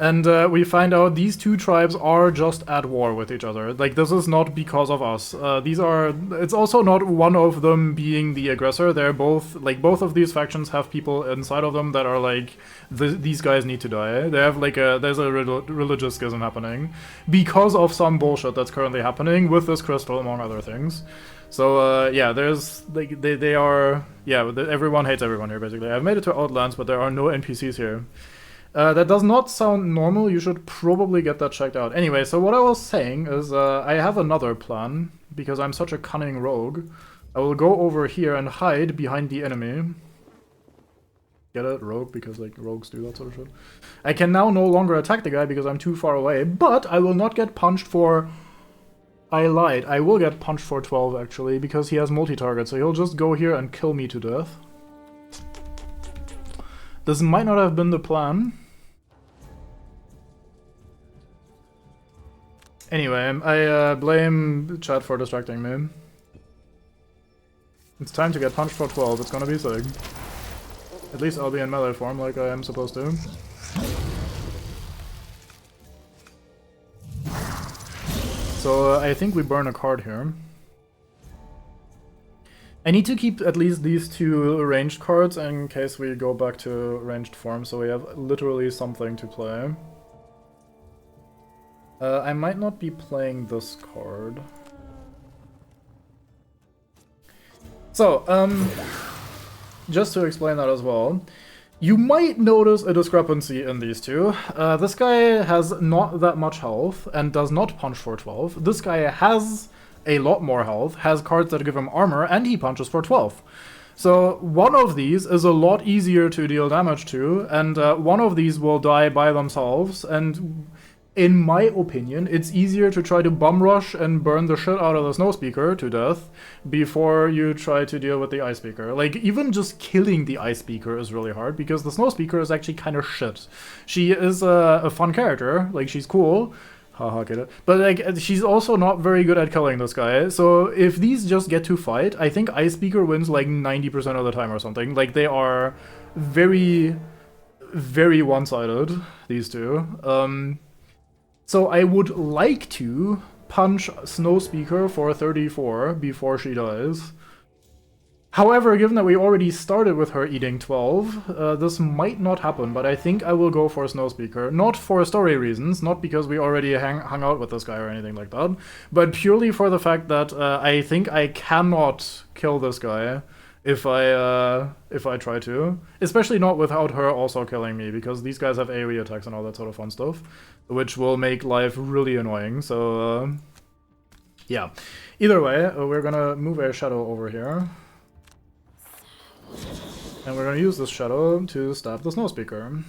and we find out these 2 tribes are just at war with each other. Like, this is not because of us. It's also not one of them being the aggressor. They're both, like, both of these factions have people inside of them that are like, these guys need to die. They have, like, there's a religious schism happening because of some bullshit that's currently happening with this crystal, among other things. So, yeah, there's, like, everyone hates everyone here, basically. I've made it to Outlands, but there are no NPCs here. That does not sound normal. You should probably get that checked out. Anyway, so what I was saying is I have another plan, because I'm such a cunning rogue. I will go over here and hide behind the enemy. Get it? Rogue, because like rogues do that sort of shit. I can now no longer attack the guy because I'm too far away, but I will not get punched for... I lied. I will get punched for 12 actually, because he has multi-target, so he'll just go here and kill me to death. This might not have been the plan. Anyway, I blame chat for distracting me. It's time to get punched for 12, it's gonna be sick. At least I'll be in melee form like I am supposed to. So I think we burn a card here. I need to keep at least these two ranged cards in case we go back to ranged form, so we have literally something to play. I might not be playing this card. So, just to explain that as well, you might notice a discrepancy in these two. This guy has not that much health and does not punch for 12. This guy has a lot more health, has cards that give him armor, and he punches for 12. So one of these is a lot easier to deal damage to, and one of these will die by themselves, and in my opinion, it's easier to try to bum rush and burn the shit out of the Snow Speaker to death before you try to deal with the Ice Speaker. Like, even just killing the Ice Speaker is really hard, because the Snow Speaker is actually kind of shit. She is a fun character, like, she's cool. Haha, get it? But, like, she's also not very good at killing this guy, so if these just get to fight, I think Ice Speaker wins, like, 90% of the time or something. Like, they are very, very one-sided, these two. So I would like to punch Snow Speaker for 34 before she dies. However, given that we already started with her eating 12, this might not happen, but I think I will go for Snow Speaker. Not for story reasons, not because we already hung out with this guy or anything like that, but purely for the fact that I think I cannot kill this guy if I try to. Especially not without her also killing me, because these guys have AoE attacks and all that sort of fun stuff, which will make life really annoying, so yeah. Either way, we're gonna move a shadow over here. And we're gonna use this shadow to stab the Snow Speaker.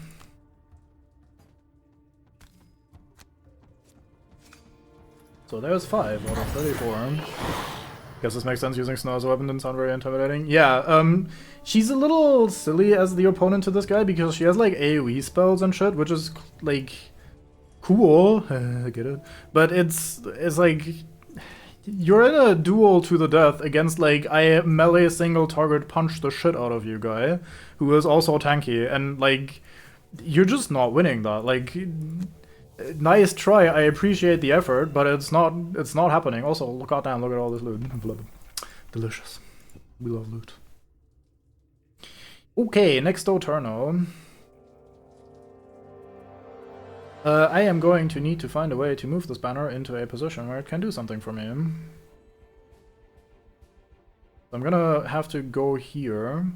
So there's 5 out of 34. Guess this makes sense, using snow as a weapon didn't sound very intimidating. Yeah, she's a little silly as the opponent to this guy because she has like AoE spells and shit, which is like cool. I get it. But it's like you're in a duel to the death against like I melee single target punch the shit out of you guy, who is also tanky, and like you're just not winning that. Like, nice try, I appreciate the effort, but it's not happening. Also, goddamn, look at all this loot. Delicious. We love loot. Okay, next turno. I am going to need to find a way to move this banner into a position where it can do something for me. I'm gonna have to go here.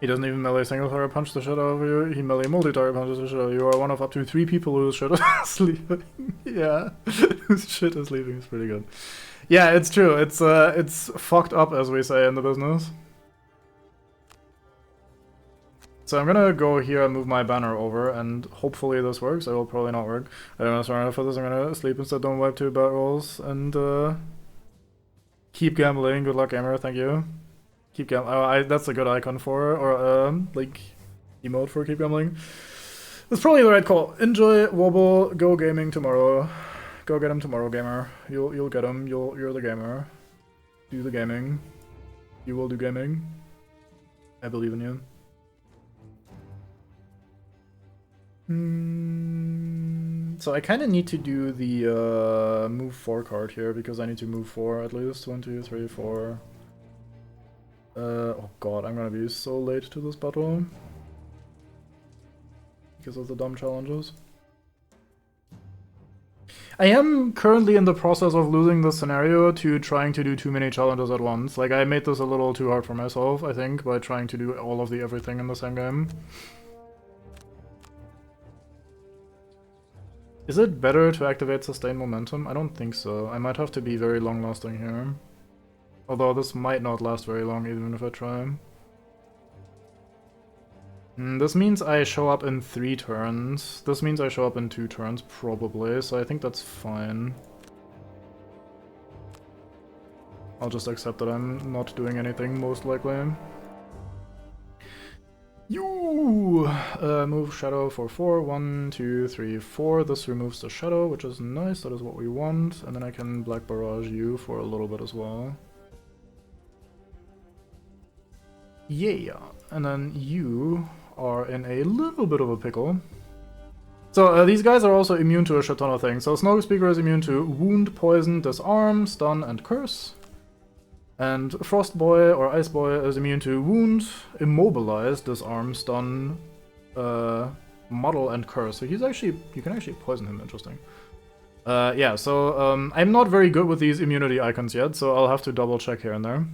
He doesn't even melee single target punch the shit out of you, he melee multi-target punches the shit out of you. You are one of up to 3 people whose shit is sleeping. Yeah, whose shit is leaving is pretty good. Yeah, it's true, it's fucked up, as we say in the business. So I'm gonna go here and move my banner over, and hopefully this works. It will probably not work. I don't know, sorry enough for this. I'm gonna sleep instead, don't wipe 2 bat rolls, and keep gambling. Good luck, gamer, thank you. Keep gambling. Oh, that's a good icon for, or like emote for keep gambling. That's probably the right call. Enjoy Wobble. Go gaming tomorrow. Go get him tomorrow, gamer. You'll get him. You're the gamer. Do the gaming. You will do gaming. I believe in you. So I kind of need to do the move 4 card here because I need to move 4 at least. 1, 2, 3, 4. Oh god, I'm gonna be so late to this battle because of the dumb challenges. I am currently in the process of losing the scenario to trying to do too many challenges at once. Like, I made this a little too hard for myself, I think, by trying to do all of the everything in the same game. Is it better to activate sustained momentum? I don't think so. I might have to be very long-lasting here. Although this might not last very long even if I try. This means I show up in 3 turns. This means I show up in 2 turns, probably, so I think that's fine. I'll just accept that I'm not doing anything, most likely. You move shadow for 4. 1, 2, 3, 4. This removes the shadow, which is nice. That is what we want. And then I can Black Barrage you for a little bit as well. Yeah. And then you are in a little bit of a pickle. So these guys are also immune to a shit ton of things. So Snow Speaker is immune to Wound, Poison, Disarm, Stun, and Curse. And Frost Boy or Ice Boy is immune to Wound, Immobilize, Disarm, Stun, Muddle, and Curse. So he's actually, you can actually poison him, interesting. Yeah, so I'm not very good with these immunity icons yet, so I'll have to double check here and there.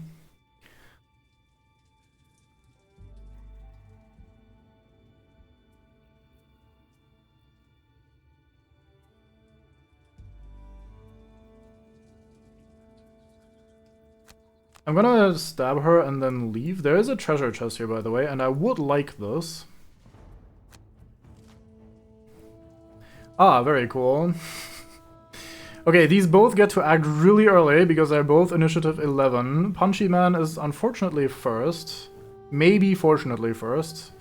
I'm gonna stab her and then leave. There is a treasure chest here, by the way, and I would like this. Ah, very cool. Okay, these both get to act really early because they're both initiative 11. Punchy Man is unfortunately first. Maybe fortunately first.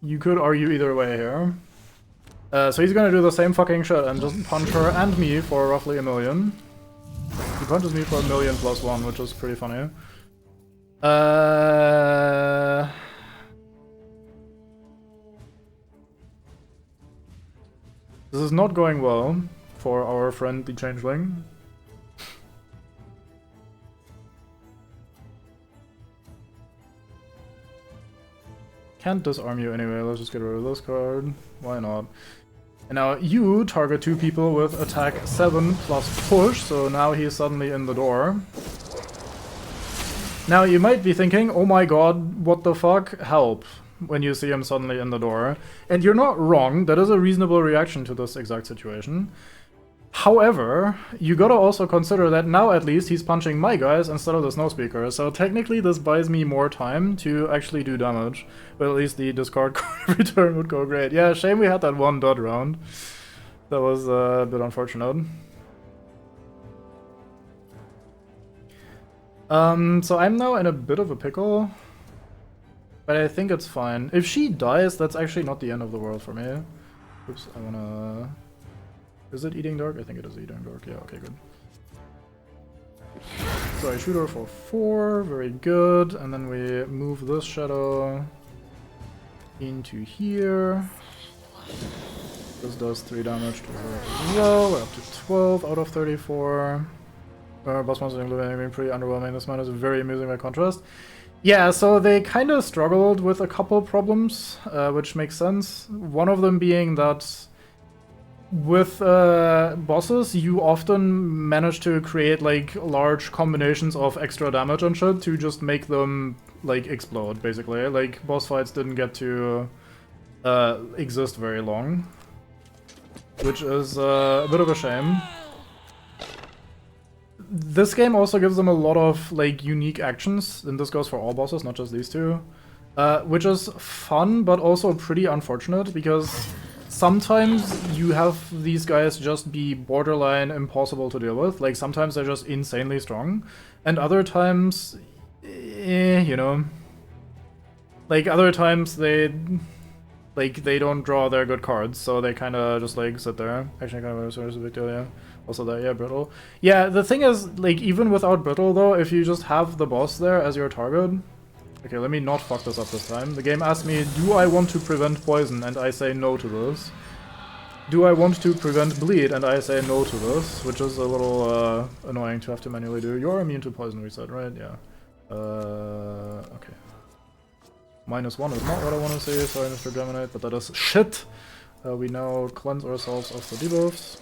You could argue either way here. So he's gonna do the same fucking shit and just punch her and me for roughly 1 million. He punches me for 1 million plus 1, which is pretty funny. This is not going well for our friend the Changeling. Can't disarm you anyway, let's just get rid of this card. Why not? And now you target 2 people with attack 7 plus push, so now he's suddenly in the door. Now you might be thinking, oh my god, what the fuck, help, when you see him suddenly in the door. And you're not wrong, that is a reasonable reaction to this exact situation. However, you gotta also consider that now at least he's punching my guys instead of the Snow Speaker, so technically this buys me more time to actually do damage. But at least the discard card return would go great. Yeah, shame we had that 1 dot round. That was a bit unfortunate. So I'm now in a bit of a pickle. But I think it's fine. If she dies, that's actually not the end of the world for me. Oops, I wanna... Is it Eating Dark? I think it is Eating Dark. Yeah, okay, good. So I shoot her for 4, very good. And then we move this shadow into here. This does 3 damage to her as well. We're up to 12 out of 34. Boss monsters including being pretty underwhelming. This man is very amusing by contrast. Yeah, so they kind of struggled with a couple problems, which makes sense. One of them being that with bosses, you often manage to create like large combinations of extra damage and shit to just make them like explode, basically. Like boss fights didn't get to exist very long, which is a bit of a shame. This game also gives them a lot of like unique actions, and this goes for all bosses, not just these two, which is fun but also pretty unfortunate because sometimes you have these guys just be borderline impossible to deal with. Like, sometimes they're just insanely strong, and other times, you know, like, other times they don't draw their good cards, so they kind of just, like, sit there. Actually, kind of a big deal, yeah. Also that, yeah, Brittle. Yeah, the thing is, like, even without Brittle, though, if you just have the boss there as your target... Okay, let me not fuck this up this time. The game asked me, do I want to prevent poison? And I say no to this. Do I want to prevent bleed? And I say no to this, which is a little annoying to have to manually do. You're immune to poison reset, right? Yeah. Okay. -1 is not what I want to say, sorry Mr. Geminite, but that is shit! We now cleanse ourselves of the debuffs.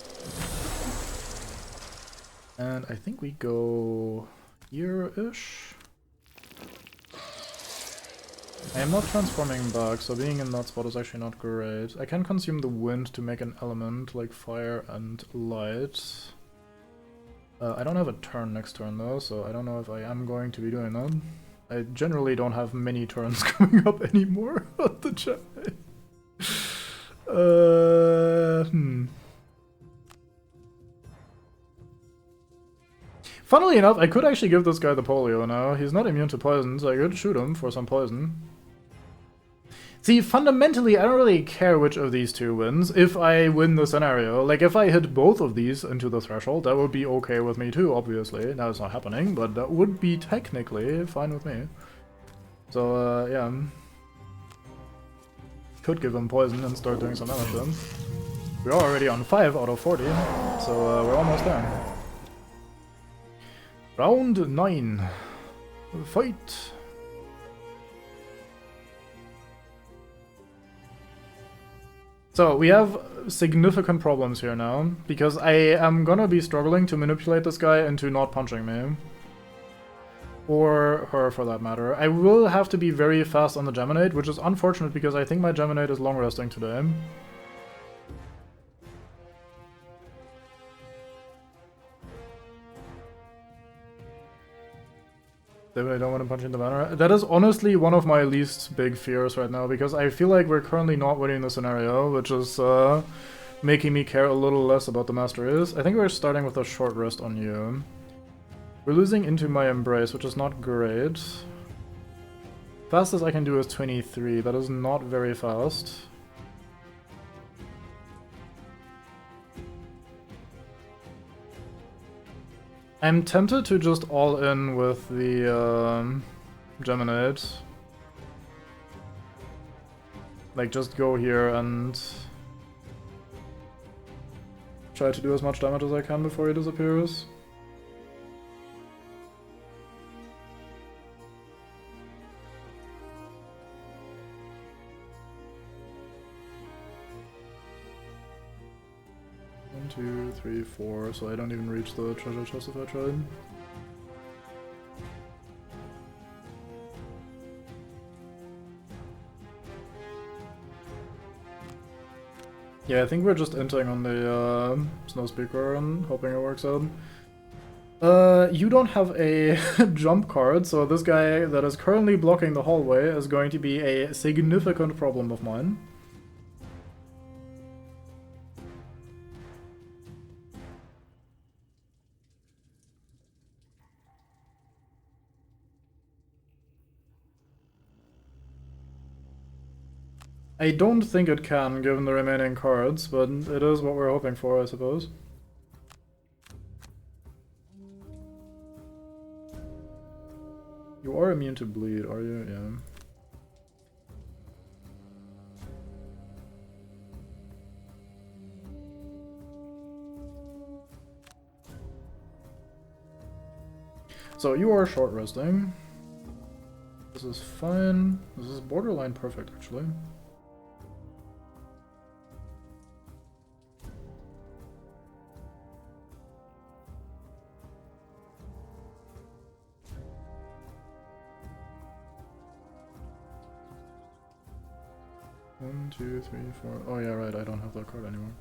And I think we go here-ish. I am not transforming back, so being in that spot is actually not great. I can consume the wind to make an element like fire and light. I don't have a turn next turn though, so I don't know if I am going to be doing that. I generally don't have many turns coming up anymore on the chat. Funnily enough, I could actually give this guy the polio now. He's not immune to poison, so I could shoot him for some poison. See, fundamentally, I don't really care which of these two wins if I win the scenario. Like, if I hit both of these into the threshold, that would be okay with me too, obviously. Now it's not happening, but that would be technically fine with me. So, yeah. Could give him poison and start doing some damage then. We're already on 5 out of 40, so we're almost there. Round 9. Fight! So, we have significant problems here now, because I am gonna be struggling to manipulate this guy into not punching me. Or her, for that matter. I will have to be very fast on the Geminate, which is unfortunate because I think my Geminate is long resting today. I don't want to punch in the banner. That is honestly one of my least big fears right now, because I feel like we're currently not winning the scenario, which is making me care a little less about the Master Is. I think we're starting with a short rest on you. We're losing into my Embrace, which is not great. Fastest I can do is 23, that is not very fast. I'm tempted to just all in with the Geminate. Like, just go here and try to do as much damage as I can before he disappears. One, 2, 3, 4, so I don't even reach the treasure chest if I tried. Yeah, I think we're just inting on the Snow Speaker and hoping it works out. You don't have a jump card, so this guy that is currently blocking the hallway is going to be a significant problem of mine. I don't think it can, given the remaining cards, but it is what we're hoping for, I suppose. You are immune to bleed, are you? Yeah. So you are short resting. This is fine. This is borderline perfect, actually. One, 2, 3, 4. Oh yeah, right. I don't have that card anymore.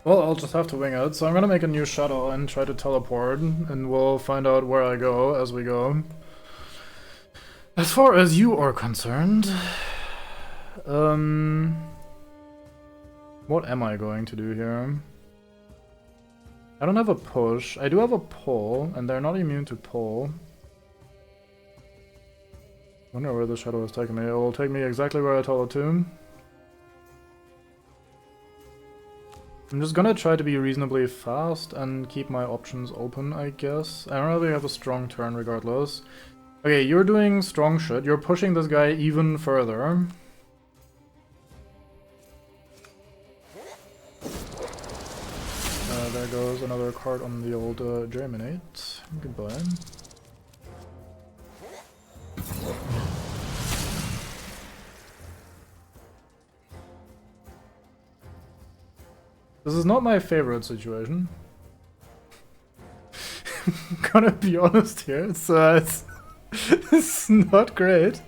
Well, I'll just have to wing it, so I'm gonna make a new shadow and try to teleport, and we'll find out where I go as we go. As far as you are concerned, what am I going to do here? I don't have a push. I do have a pull, and they're not immune to pull. Wonder where the shadow is taking me. It will take me exactly where I tell it to. I'm just gonna try to be reasonably fast and keep my options open, I guess. I don't really have a strong turn regardless. Okay, you're doing strong shit. You're pushing this guy even further. There goes another card on the old Germinate. Goodbye. This is not my favorite situation. I'm gonna be honest here. It's not great.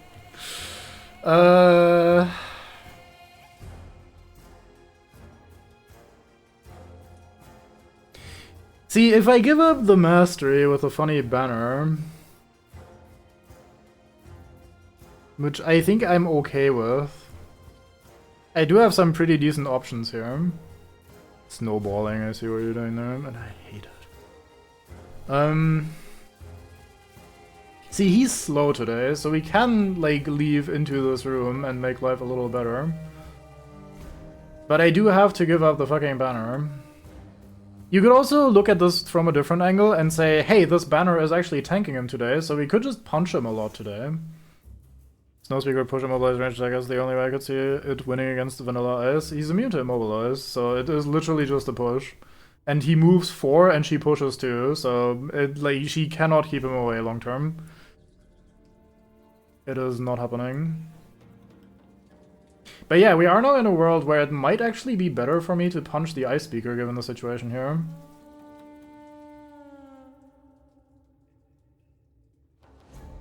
See, if I give up the mastery with a funny banner, which I think I'm okay with, I do have some pretty decent options here. Snowballing, I see what you're doing there, and I hate it. See, he's slow today, so we can, like, leave into this room and make life a little better. But I do have to give up the fucking banner. You could also look at this from a different angle and say, hey, this banner is actually tanking him today, so we could just punch him a lot today. Snowspeaker push immobilize range attack is the only way I could see it winning against Vanilla Ice. He's immune to immobilize, so it is literally just a push. And he moves 4 and she pushes 2, so she cannot keep him away long term. It is not happening. But yeah, we are now in a world where it might actually be better for me to punch the Ice Speaker given the situation here.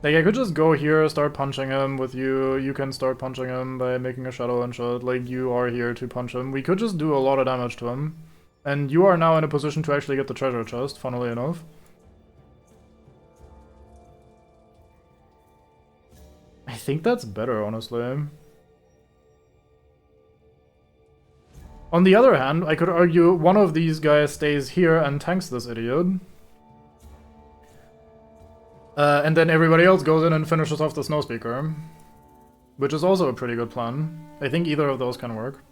Like, I could just go here, start punching him with you. You can start punching him by making a shadow and shit. Like, you are here to punch him. We could just do a lot of damage to him. And you are now in a position to actually get the treasure chest, funnily enough. I think that's better, honestly. On the other hand, I could argue one of these guys stays here and tanks this idiot. And then everybody else goes in and finishes off the Snowspeaker. Which is also a pretty good plan. I think either of those can work.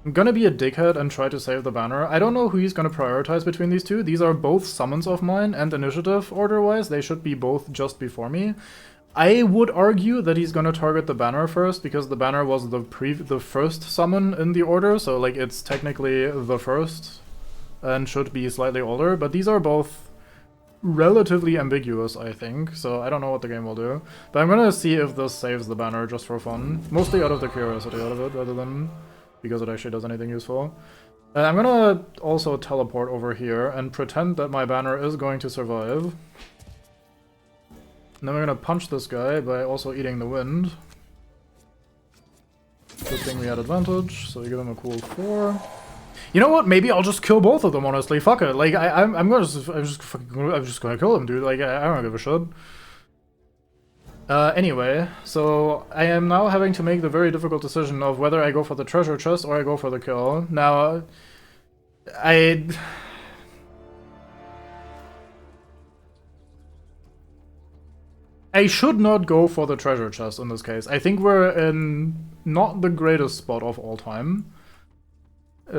I'm gonna be a dickhead and try to save the banner. I don't know who he's gonna prioritize between these two. These are both summons of mine, and initiative order-wise, they should be both just before me. I would argue that he's gonna target the banner first, because the banner was the first summon in the order, so like it's technically the first, and should be slightly older, but these are both relatively ambiguous, I think, so I don't know what the game will do. But I'm gonna see if this saves the banner just for fun. Mostly out of the curiosity out of it, rather than because it actually does anything useful. I'm gonna also teleport over here and pretend that my banner is going to survive. And then we're gonna punch this guy by also eating the wind. Good thing we had advantage, so we give him a cool 4. You know what? Maybe I'll just kill both of them, honestly. Fuck it. Like, I'm just gonna kill him, dude. Like, I don't give a shit. Anyway, so I am now having to make the very difficult decision of whether I go for the treasure chest or I go for the kill. Now, I should not go for the treasure chest in this case. I think we're in not the greatest spot of all time.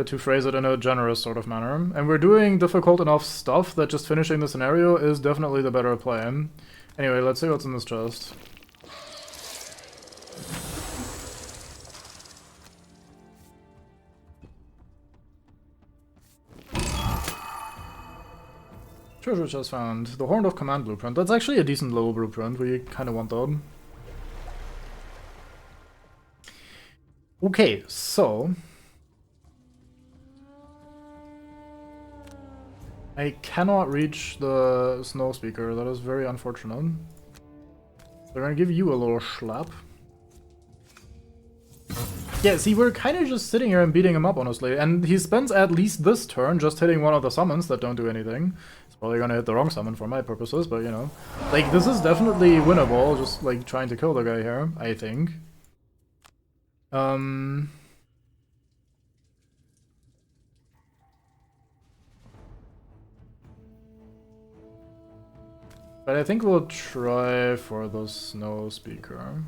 To phrase it in a generous sort of manner. And we're doing difficult enough stuff that just finishing the scenario is definitely the better play. Anyway, let's see what's in this chest. Treasure chest found. The Horn of Command blueprint. That's actually a decent little blueprint. We kind of want that. Okay, so I cannot reach the Snowspeaker. That is very unfortunate. They're gonna give you a little slap. Yeah, see, we're kind of just sitting here and beating him up, honestly. And he spends at least this turn just hitting one of the summons that don't do anything. He's probably gonna hit the wrong summon for my purposes, but you know. Like, this is definitely winnable, just like trying to kill the guy here, I think. But I think we'll try for the Snowspeaker.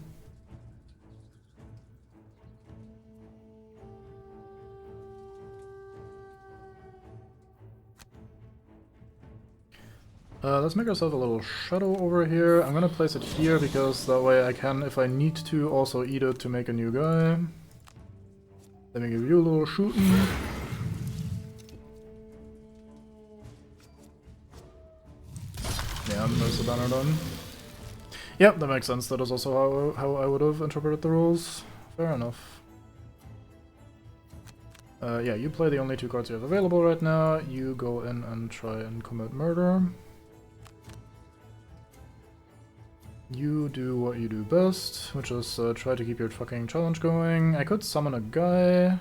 Let's make ourselves a little shadow over here. I'm gonna place it here because that way I can, if I need to, also eat it to make a new guy. Let me give you a little shooting. Yeah, there's the banner done. Yep, that makes sense. That is also how I would have interpreted the rules. Fair enough. Yeah, you play the only 2 cards you have available right now. You go in and try and commit murder. You do what you do best, which is try to keep your fucking challenge going. I could summon a guy.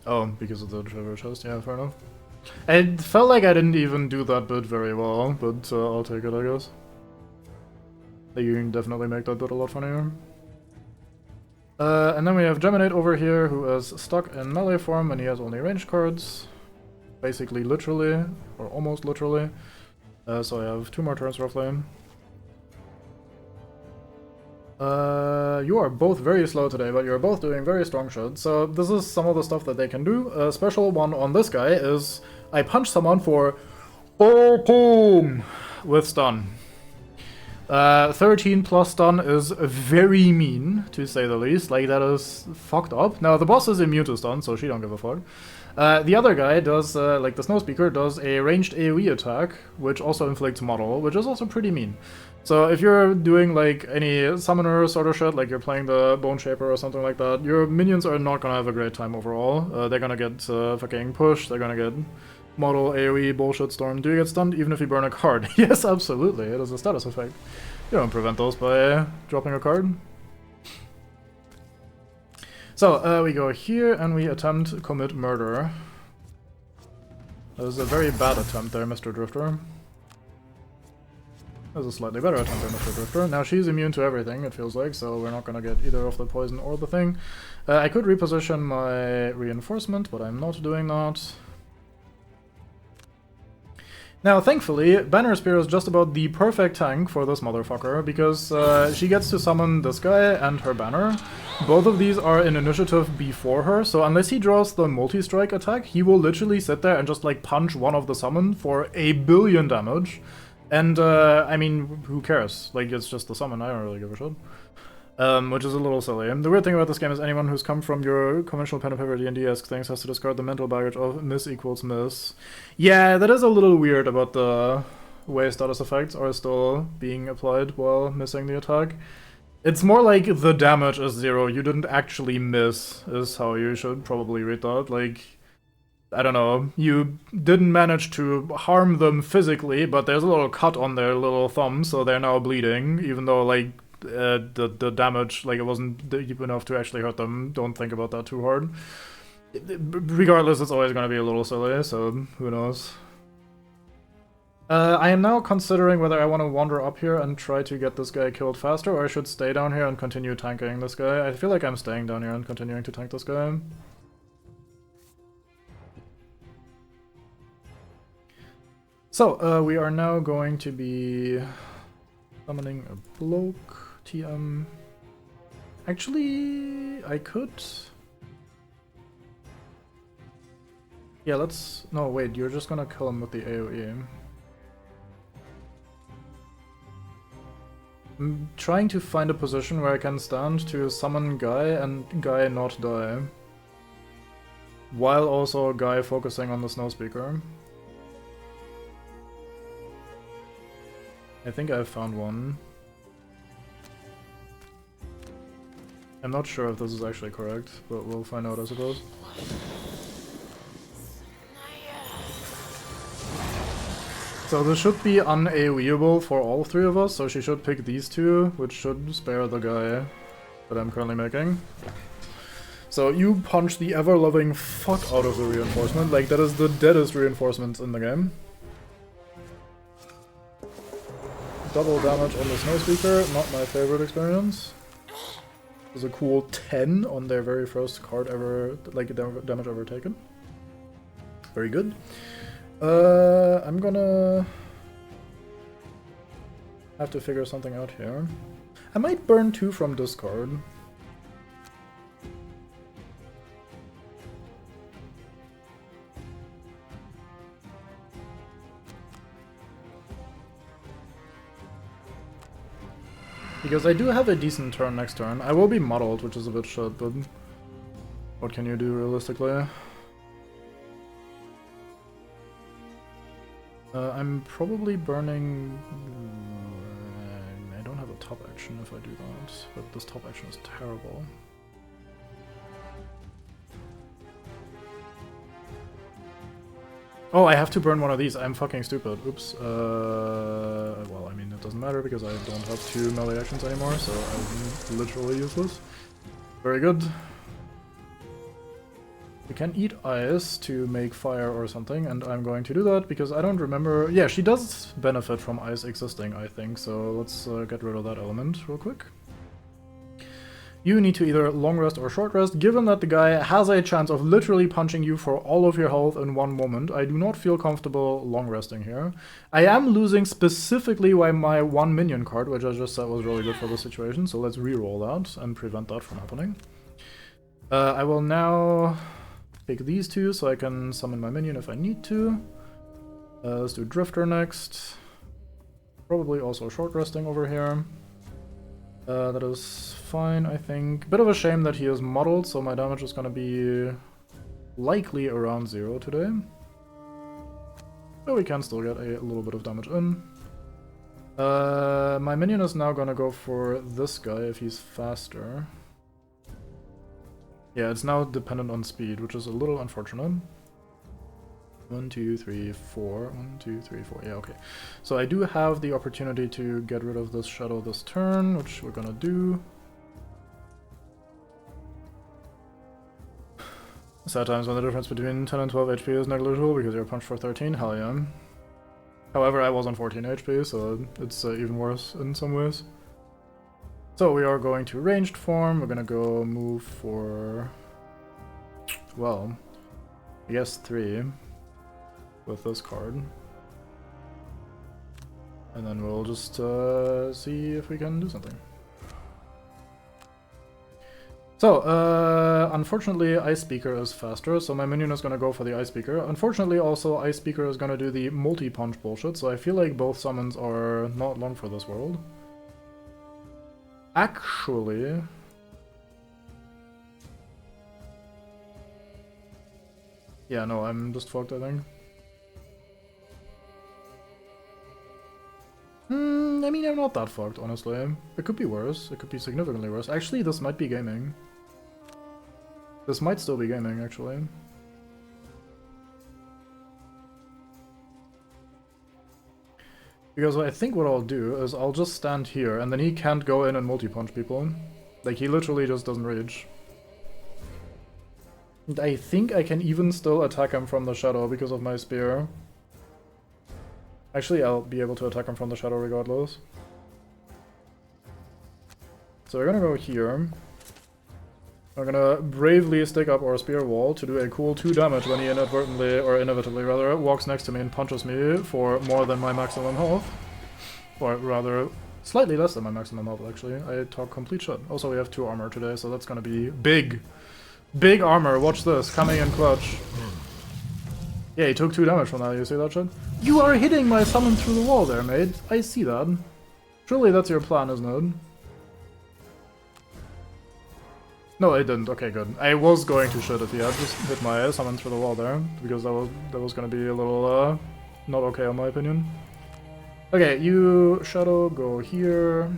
Oh, because of the treasure chest, yeah, fair enough. It felt like I didn't even do that bit very well, but I'll take it, I guess. You can definitely make that bit a lot funnier. And then we have Geminate over here, who is stuck in melee form and he has only ranged cards. Basically literally, or almost literally. So I have 2 more turns roughly. You are both very slow today, but you're both doing very strong shit. So this is some of the stuff that they can do. A special one on this guy is I punch someone for 13 with stun. 13 plus stun is very mean, to say the least. Like, that is fucked up. Now, the boss is immune to stun, so she don't give a fuck. The other guy does, like the Snowspeaker, does a ranged AoE attack, which also inflicts model, which is also pretty mean. So if you're doing, like, any summoner sort of shit, like you're playing the Bone Shaper or something like that, your minions are not gonna have a great time overall. They're gonna get fucking pushed, they're gonna get model, AoE, bullshit storm. Do you get stunned even if you burn a card? Yes, absolutely, it is a status effect. You don't prevent those by dropping a card. So, we go here and we attempt commit murder. That was a very bad attempt there, Mr. Drifter. That was a slightly better attempt there, Mr. Drifter. Now, she's immune to everything, it feels like, so we're not gonna get either of the poison or the thing. I could reposition my reinforcement, but I'm not doing that. Now, thankfully, Banner Spear is just about the perfect tank for this motherfucker, because she gets to summon this guy and her banner. Both of these are in initiative before her, so unless he draws the multi-strike attack, he will literally sit there and just, like, punch one of the summon for 1 billion damage. And, I mean, who cares? Like, it's just the summon, I don't really give a shit. Which is a little silly. The weird thing about this game is anyone who's come from your conventional pen and paper D&D-esque things has to discard the mental baggage of miss equals miss. Yeah, that is a little weird about the way status effects are still being applied while missing the attack. It's more like the damage is 0, you didn't actually miss, is how you should probably read that. Like, I don't know, you didn't manage to harm them physically, but there's a little cut on their little thumb, so they're now bleeding, even though, like, the damage, like, it wasn't deep enough to actually hurt them. Don't think about that too hard. Regardless, it's always gonna be a little silly, so who knows. I am now considering whether I want to wander up here and try to get this guy killed faster, or I should stay down here and continue tanking this guy. I feel like I'm staying down here and continuing to tank this guy. So, we are now going to be summoning a bloke. TM. Actually, I could. Yeah, let's. No, wait, you're just gonna kill him with the AoE. I'm trying to find a position where I can stand to summon Guy and Guy not die. While also Guy focusing on the Snowspeaker. I think I've found one. I'm not sure if this is actually correct, but we'll find out, I suppose. So this should be un-AoEable for all 3 of us, so she should pick these 2, which should spare the guy that I'm currently making. So you punch the ever-loving fuck out of the reinforcement, like that is the deadest reinforcement in the game. Double damage on the Snowspeaker, not my favorite experience. There's a cool 10 on their very first card ever, like damage ever taken. Very good. I'm gonna have to figure something out here. I might burn 2 from discard. Because I do have a decent turn next turn. I will be muddled, which is a bit shit, but what can you do realistically? I'm probably burning... I don't have a top action if I do that, but this top action is terrible. Oh, I have to burn one of these. I'm fucking stupid. Oops. Well, I mean, it doesn't matter because I don't have 2 melee actions anymore, so I'm literally useless. Very good. We can eat ice to make fire or something, and I'm going to do that because I don't remember... Yeah, she does benefit from ice existing, I think, so let's get rid of that element real quick. You need to either long rest or short rest. Given that the guy has a chance of literally punching you for all of your health in one moment, I do not feel comfortable long resting here. I am losing specifically my 1 minion card, which I just said was really good for the situation, so let's reroll that and prevent that from happening. I will now take these 2 so I can summon my minion if I need to. Let's do Drifter next. Probably also short resting over here. That is fine, I think. Bit of a shame that he is muddled, so my damage is gonna be likely around 0 today. But we can still get a little bit of damage in. My minion is now gonna go for this guy if he's faster. Yeah, it's now dependent on speed, which is a little unfortunate. 1, 2, 3, 4. 1, 2, 3, 4. Yeah, okay. So I do have the opportunity to get rid of this shadow this turn, which we're gonna do. Sad times when the difference between 10 and 12 HP is negligible because you're punched for 13. Hell yeah. However, I was on 14 HP, so it's even worse in some ways. So we are going to ranged form. We're gonna go move for... well, I guess 3. With this card. And then we'll just see if we can do something. So, unfortunately Ice Speaker is faster, so my minion is gonna go for the Ice Speaker. Unfortunately also Ice Speaker is gonna do the multi-punch bullshit, so I feel like both summons are not long for this world. Actually... yeah, no, I'm just fucked, I think. I mean, I'm not that fucked, honestly. It could be worse. It could be significantly worse. Actually, this might be gaming. This might still be gaming, actually. Because I think what I'll do is I'll just stand here, and then he can't go in and multi-punch people. Like, he literally just doesn't reach. And I think I can even still attack him from the shadow because of my spear. Actually, I'll be able to attack him from the shadow regardless. So we're gonna go here. We're gonna bravely stick up our spear wall to do a cool 2 damage when he inadvertently, or inevitably rather, walks next to me and punches me for more than my maximum health. Or rather, slightly less than my maximum health actually. I talk complete shit. Also we have 2 armor today, so that's gonna be big. Big armor, watch this, coming in clutch. Yeah, he took 2 damage from that, you see that shit? You are hitting my summon through the wall there, mate. I see that. Surely that's your plan, isn't it? No, I didn't. Okay, good. I was going to shit if he had just hit my summon through the wall there, because that was gonna be a little, not okay in my opinion. Okay, you, Shadow, go here.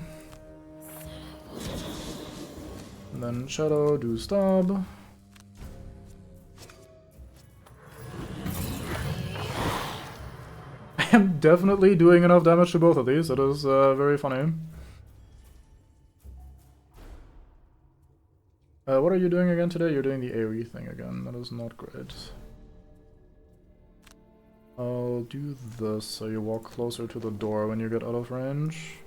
And then Shadow, do stab. I am definitely doing enough damage to both of these. It is very funny. What are you doing again today? You're doing the AoE thing again. That is not great. I'll do this so you walk closer to the door when you get out of range.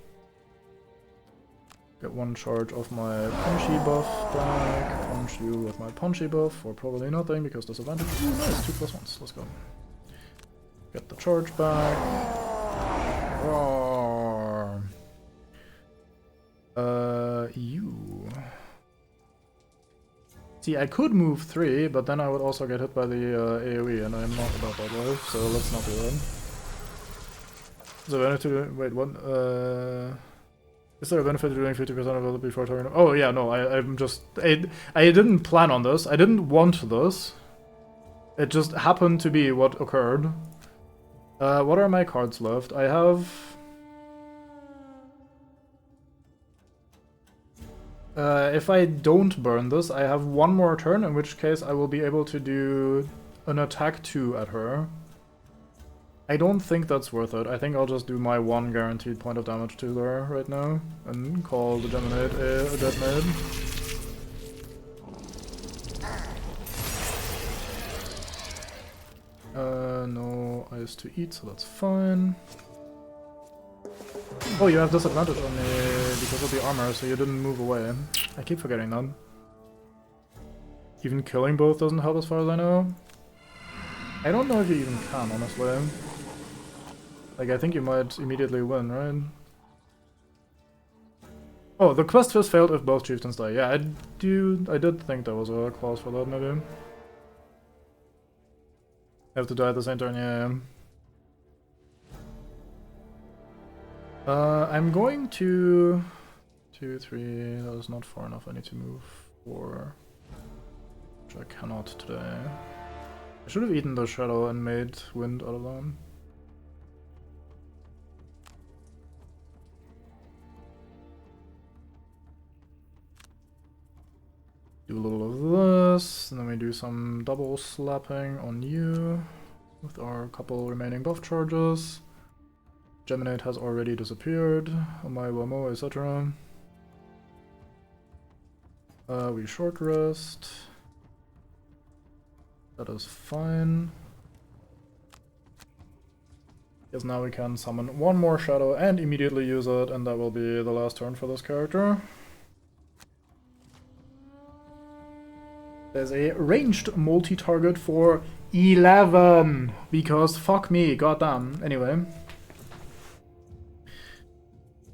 Get 1 charge of my punchy buff back. Punch you with my punchy buff for probably nothing because disadvantage. Ooh, nice, 2+1s. Let's go. Get the charge back. Roar. You. See, I could move 3, but then I would also get hit by the AoE, and I'm not about that life, so let's not do that. So I need to wait. What? Is there a benefit to doing 50% of it before turning? Oh yeah, no, I'm just... I didn't plan on this. I didn't want this. It just happened to be what occurred. What are my cards left? I have... if I don't burn this, I have one more turn, in which case I will be able to do an attack 2 at her. I don't think that's worth it. I think I'll just do my one guaranteed point of damage to her right now and call the Geminate a dead maid. No ice to eat, so that's fine. Oh, you have disadvantage on me because of the armor, so you didn't move away. I keep forgetting that. Even killing both doesn't help as far as I know. I don't know if you even can, honestly. Like, I think you might immediately win, right? Oh, the quest has failed if both chieftains die. Yeah, I did think there was a clause for that, maybe. Have to die at the same turn, yeah. I'm going to... 2, 3, that is not far enough. I need to move 4. Which I cannot today. I should have eaten the shadow and made wind out of them. Do a little of this, and then we do some double slapping on you with our couple remaining buff charges. Geminate has already disappeared on my Wamo, etc. We short rest. That is fine. Because now we can summon one more shadow and immediately use it, and that will be the last turn for this character. There's a ranged multi-target for 11, because fuck me, goddamn. Anyway.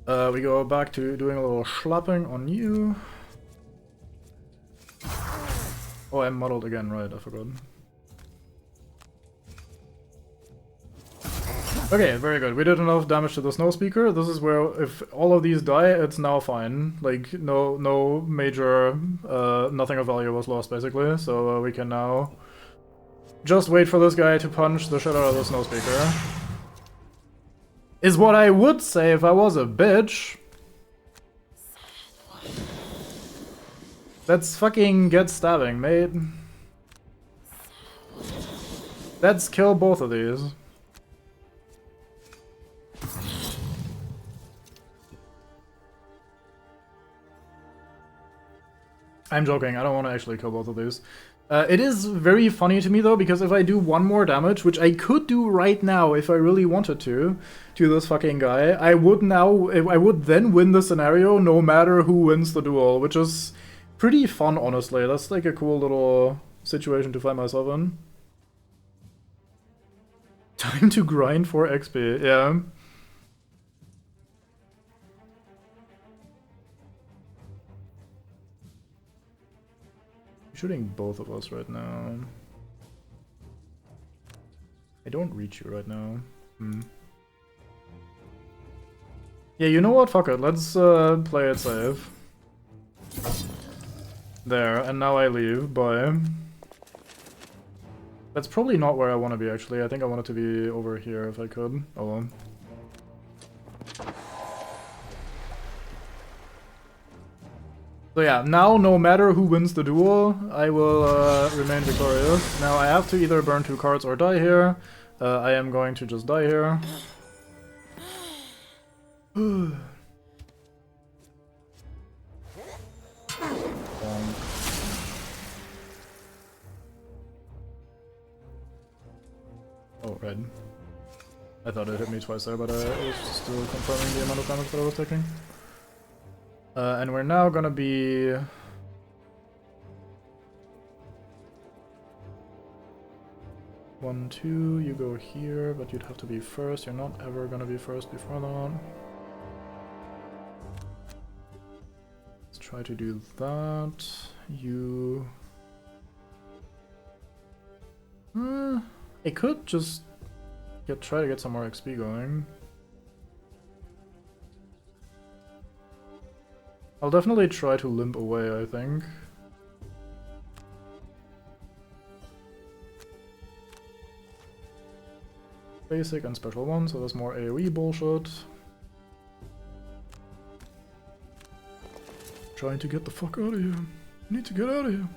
We go back to doing a little slapping on you. Oh, I'm muddled again, right, I forgot. Okay, very good. We did enough damage to the snow speaker. This is where, if all of these die, it's now fine. Like, no major, nothing of value was lost, basically. So we can now just wait for this guy to punch the shit out of the snow speaker. Is what I would say if I was a bitch. Let's fucking get stabbing, mate. Let's kill both of these. I'm joking, I don't want to actually kill both of these. It is very funny to me though, because if I do one more damage, which I could do right now if I really wanted to this fucking guy, I would then win the scenario no matter who wins the duel, which is pretty fun, honestly. That's like a cool little situation to find myself in. Time to grind for XP, yeah. Shooting both of us right now. I don't reach you right now. Yeah, you know what? Fuck it. Let's play it safe. There, and now I leave. Bye. That's probably not where I want to be, actually. I think I want it to be over here if I could. Oh well. So yeah, now no matter who wins the duel, I will remain victorious. Now I have to either burn 2 cards or die here. I am going to just die here. Oh, right. I thought it hit me twice there, but it was still confirming the amount of damage that I was taking. And we're now gonna be... One, two, you go here, but you'd have to be first. You're not ever gonna be first before that. Let's try to do that. You... I could just try to get some more XP going. I'll definitely try to limp away, I think. Basic and special one, so there's more AoE bullshit. Trying to get the fuck out of here. Need to get out of here.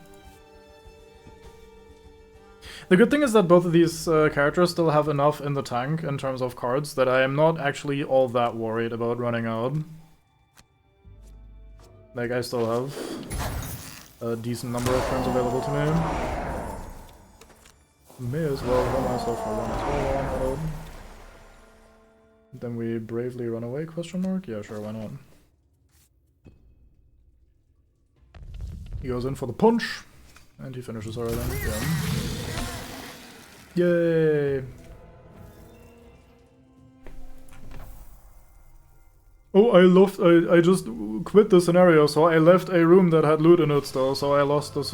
The good thing is that both of these characters still have enough in the tank in terms of cards that I am not actually all that worried about running out. Like, I still have a decent number of turns available to me. May as well run myself for one as well while I'm out. Then we bravely run away, question mark? Yeah, sure, why not? He goes in for the punch, and he finishes her, I think, yeah. Yay! Oh, I just quit the scenario, so I left a room that had loot in it still, so I lost this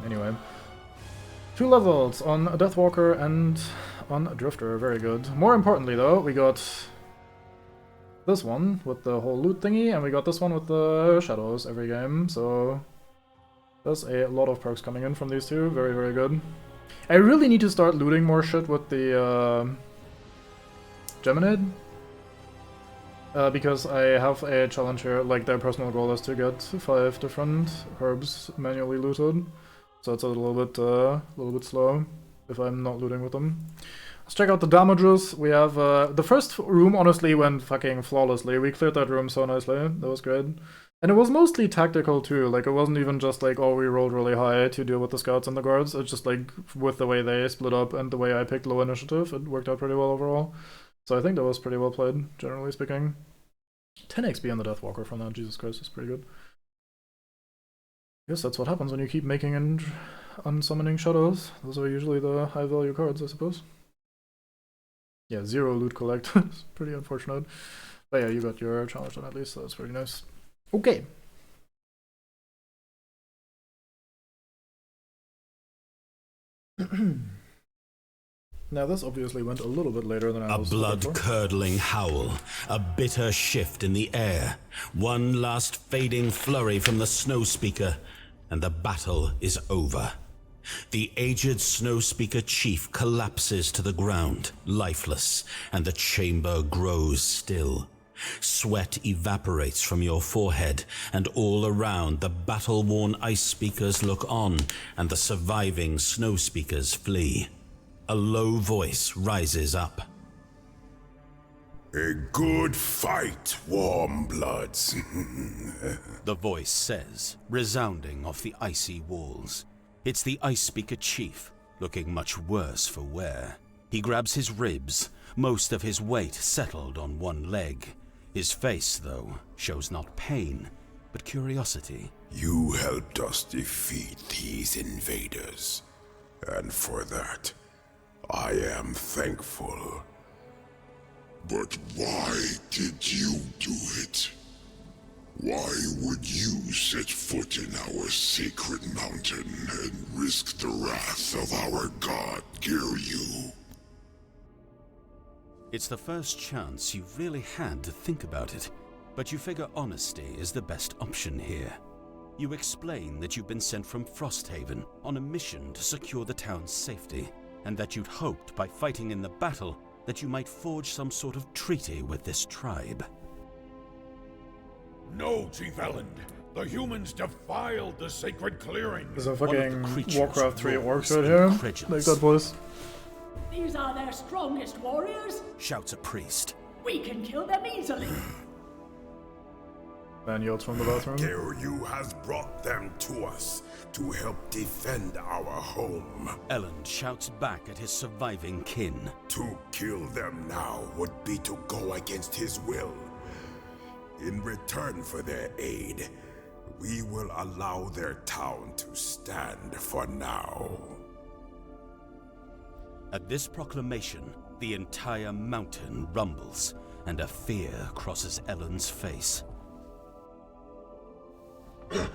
anyway. 2 levels on Deathwalker and on Drifter, very good. More importantly though, we got this one with the whole loot thingy, and we got this one with the shadows every game, so there's a lot of perks coming in from these two, very, very good. I really need to start looting more shit with the Geminid, because I have a challenge here, like their personal goal is to get 5 different herbs manually looted, so it's a little bit slow if I'm not looting with them. Let's check out the damages. We have the first room honestly went fucking flawlessly. We cleared that room so nicely. That was great. And it was mostly tactical too. Like, it wasn't even just like, oh, we rolled really high to deal with the scouts and the guards. It's just like, with the way they split up and the way I picked low initiative, it worked out pretty well overall. So I think that was pretty well played, generally speaking. 10 XP on the Deathwalker from that, Jesus Christ, is pretty good. Guess that's what happens when you keep making and unsummoning shadows. Those are usually the high value cards, I suppose. Yeah, 0 loot collect. It's pretty unfortunate. But yeah, you got your challenge done at least, so that's pretty nice. Okay. Now this obviously went a little bit later than I was A looking for. blood-curdling howl, a bitter shift in the air, one last fading flurry from the Snow Speaker, and the battle is over. The aged Snow Speaker chief collapses to the ground, lifeless, and the chamber grows still. Sweat evaporates from your forehead, and all around the battle-worn Ice Speakers look on, and the surviving Snow Speakers flee. A low voice rises up. A good fight, warm bloods. The voice says, resounding off the icy walls. It's the Ice Speaker chief, looking much worse for wear. He grabs his ribs, most of his weight settled on one leg. His face, though, shows not pain, but curiosity. You helped us defeat these invaders, and for that, I am thankful. But why did you do it? Why would you set foot in our sacred mountain and risk the wrath of our god, Giryu? It's the first chance you've really had to think about it, but you figure honesty is the best option here. You explain that you've been sent from Frosthaven on a mission to secure the town's safety, and that you'd hoped by fighting in the battle that you might forge some sort of treaty with this tribe. No, Chief Elend. The humans defiled the sacred clearing. There's a One of the fucking creatures Warcraft 3 roars orcs right here. incredulous. Like that voice. These are their strongest warriors. Shouts a priest. We can kill them easily. Man yells from the bathroom. Giryu has brought them to us to help defend our home. Elend shouts back at his surviving kin. To kill them now would be to go against his will. In return for their aid, we will allow their town to stand for now. At this proclamation, the entire mountain rumbles, and a fear crosses Elend's face. They're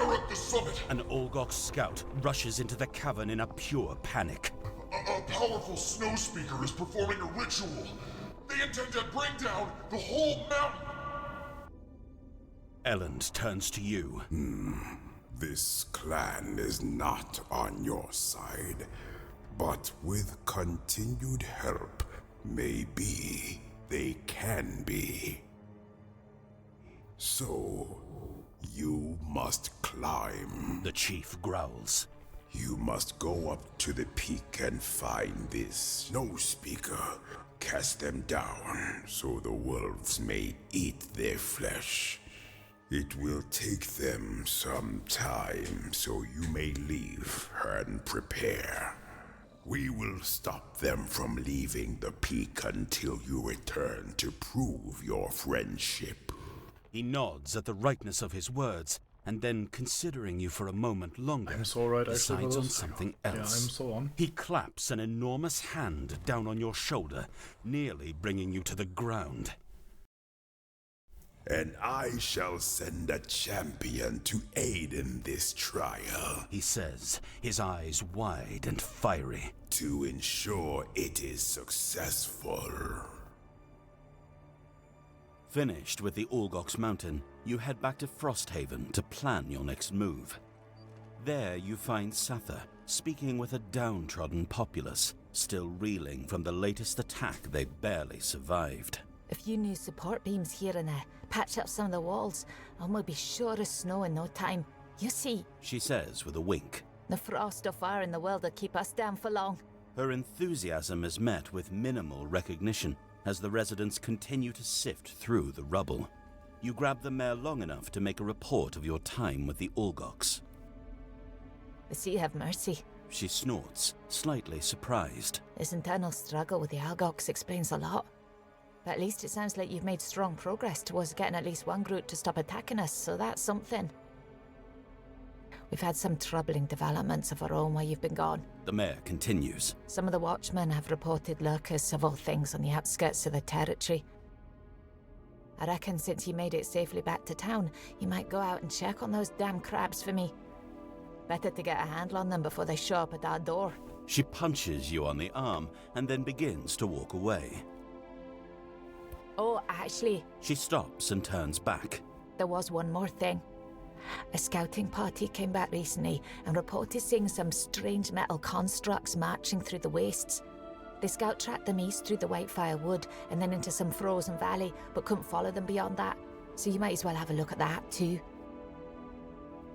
at the summit! An Olgok scout rushes into the cavern in a pure panic. A powerful snow speaker is performing a ritual. They intend to bring down the whole mountain. Elend turns to you. This clan is not on your side, but with continued help, maybe they can be. So, you must climb. The chief growls. You must go up to the peak and find this snow speaker. Cast them down so the wolves may eat their flesh. It will take them some time, so you may leave and prepare. We will stop them from leaving the peak until you return to prove your friendship. He nods at the rightness of his words, and then, considering you for a moment longer, I'm so right, actually, decides for on this. something Yeah, else. I'm so on. He claps an enormous hand down on your shoulder, nearly bringing you to the ground. And I shall send a champion to aid in this trial, He says, his eyes wide and fiery. to ensure it is successful. Finished with the Orgox Mountain, you head back to Frosthaven to plan your next move. There you find Satha speaking with a downtrodden populace, still reeling from the latest attack they barely survived. A few new support beams here and there, patch up some of the walls, and we'll be sure of snow in no time. You see, She says with a wink. the frost or fire in the world will keep us down for long. Her enthusiasm is met with minimal recognition as the residents continue to sift through the rubble. You grab the mare long enough to make a report of your time with the Orgox. The sea have mercy. She snorts, slightly surprised. This internal struggle with the Algox explains a lot. But at least it sounds like you've made strong progress towards getting at least one group to stop attacking us, so that's something. We've had some troubling developments of our own while you've been gone. The mare continues. Some of the watchmen have reported lurkers of all things on the outskirts of the territory. I reckon since you made it safely back to town, you might go out and check on those damn crabs for me. Better to get a handle on them before they show up at our door. She punches you on the arm and then begins to walk away. Oh, actually, She stops and turns back. there was one more thing. A scouting party came back recently and reported seeing some strange metal constructs marching through the wastes. The scout tracked them east through the Whitefire Wood and then into some frozen valley, but couldn't follow them beyond that. So you might as well have a look at that too.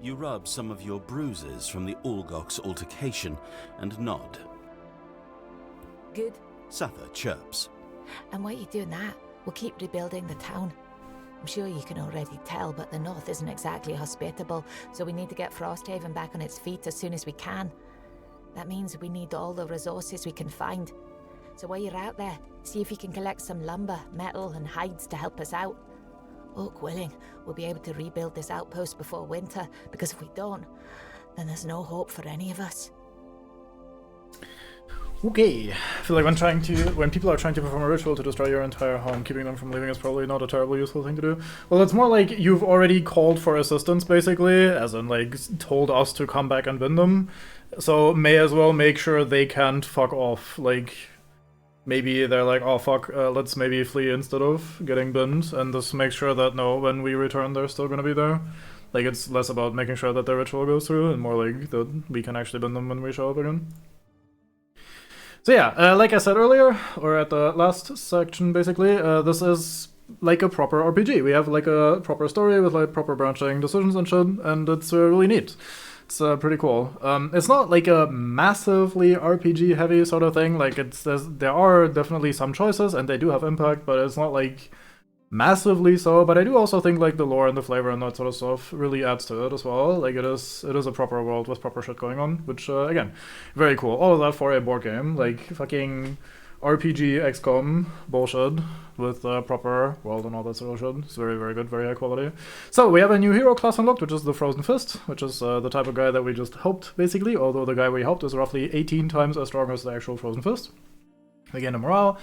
You rub some of your bruises from the Orgox altercation and nod. Good. Satha chirps. And while you're doing that, we'll keep rebuilding the town. I'm sure you can already tell, but the north isn't exactly hospitable, so we need to get Frosthaven back on its feet as soon as we can. That means we need all the resources we can find. So while you're out there, see if you can collect some lumber, metal, and hides to help us out. Oak willing, we'll be able to rebuild this outpost before winter, because if we don't, then there's no hope for any of us. Okay, I feel like when people are trying to perform a ritual to destroy your entire home, keeping them from leaving is probably not a terribly useful thing to do. Well, it's more like you've already called for assistance, basically, as in, like, told us to come back and bind them. So may as well make sure they can't fuck off. Like, maybe they're like, oh fuck, let's maybe flee instead of getting binned, and just make sure that, no, when we return, they're still gonna be there. Like, it's less about making sure that their ritual goes through, and more like that we can actually bind them when we show up again. So yeah, like I said earlier, or at the last section basically, this is like a proper RPG. We have like a proper story with like proper branching decisions and shit, and it's really neat. It's pretty cool. It's not like a massively RPG heavy sort of thing, like there are definitely some choices and they do have impact, but it's not like massively so. But I do also think like the lore and the flavor and that sort of stuff really adds to it as well. Like it is a proper world with proper shit going on, which again, very cool. All of that for a board game, like fucking RPG XCOM bullshit with proper world and all that sort of shit. It's very, very good, very high quality. So we have a new hero class unlocked, which is the Frozen Fist, which is the type of guy that we just helped basically, although the guy we helped is roughly 18 times as strong as the actual Frozen Fist. We gain a morale.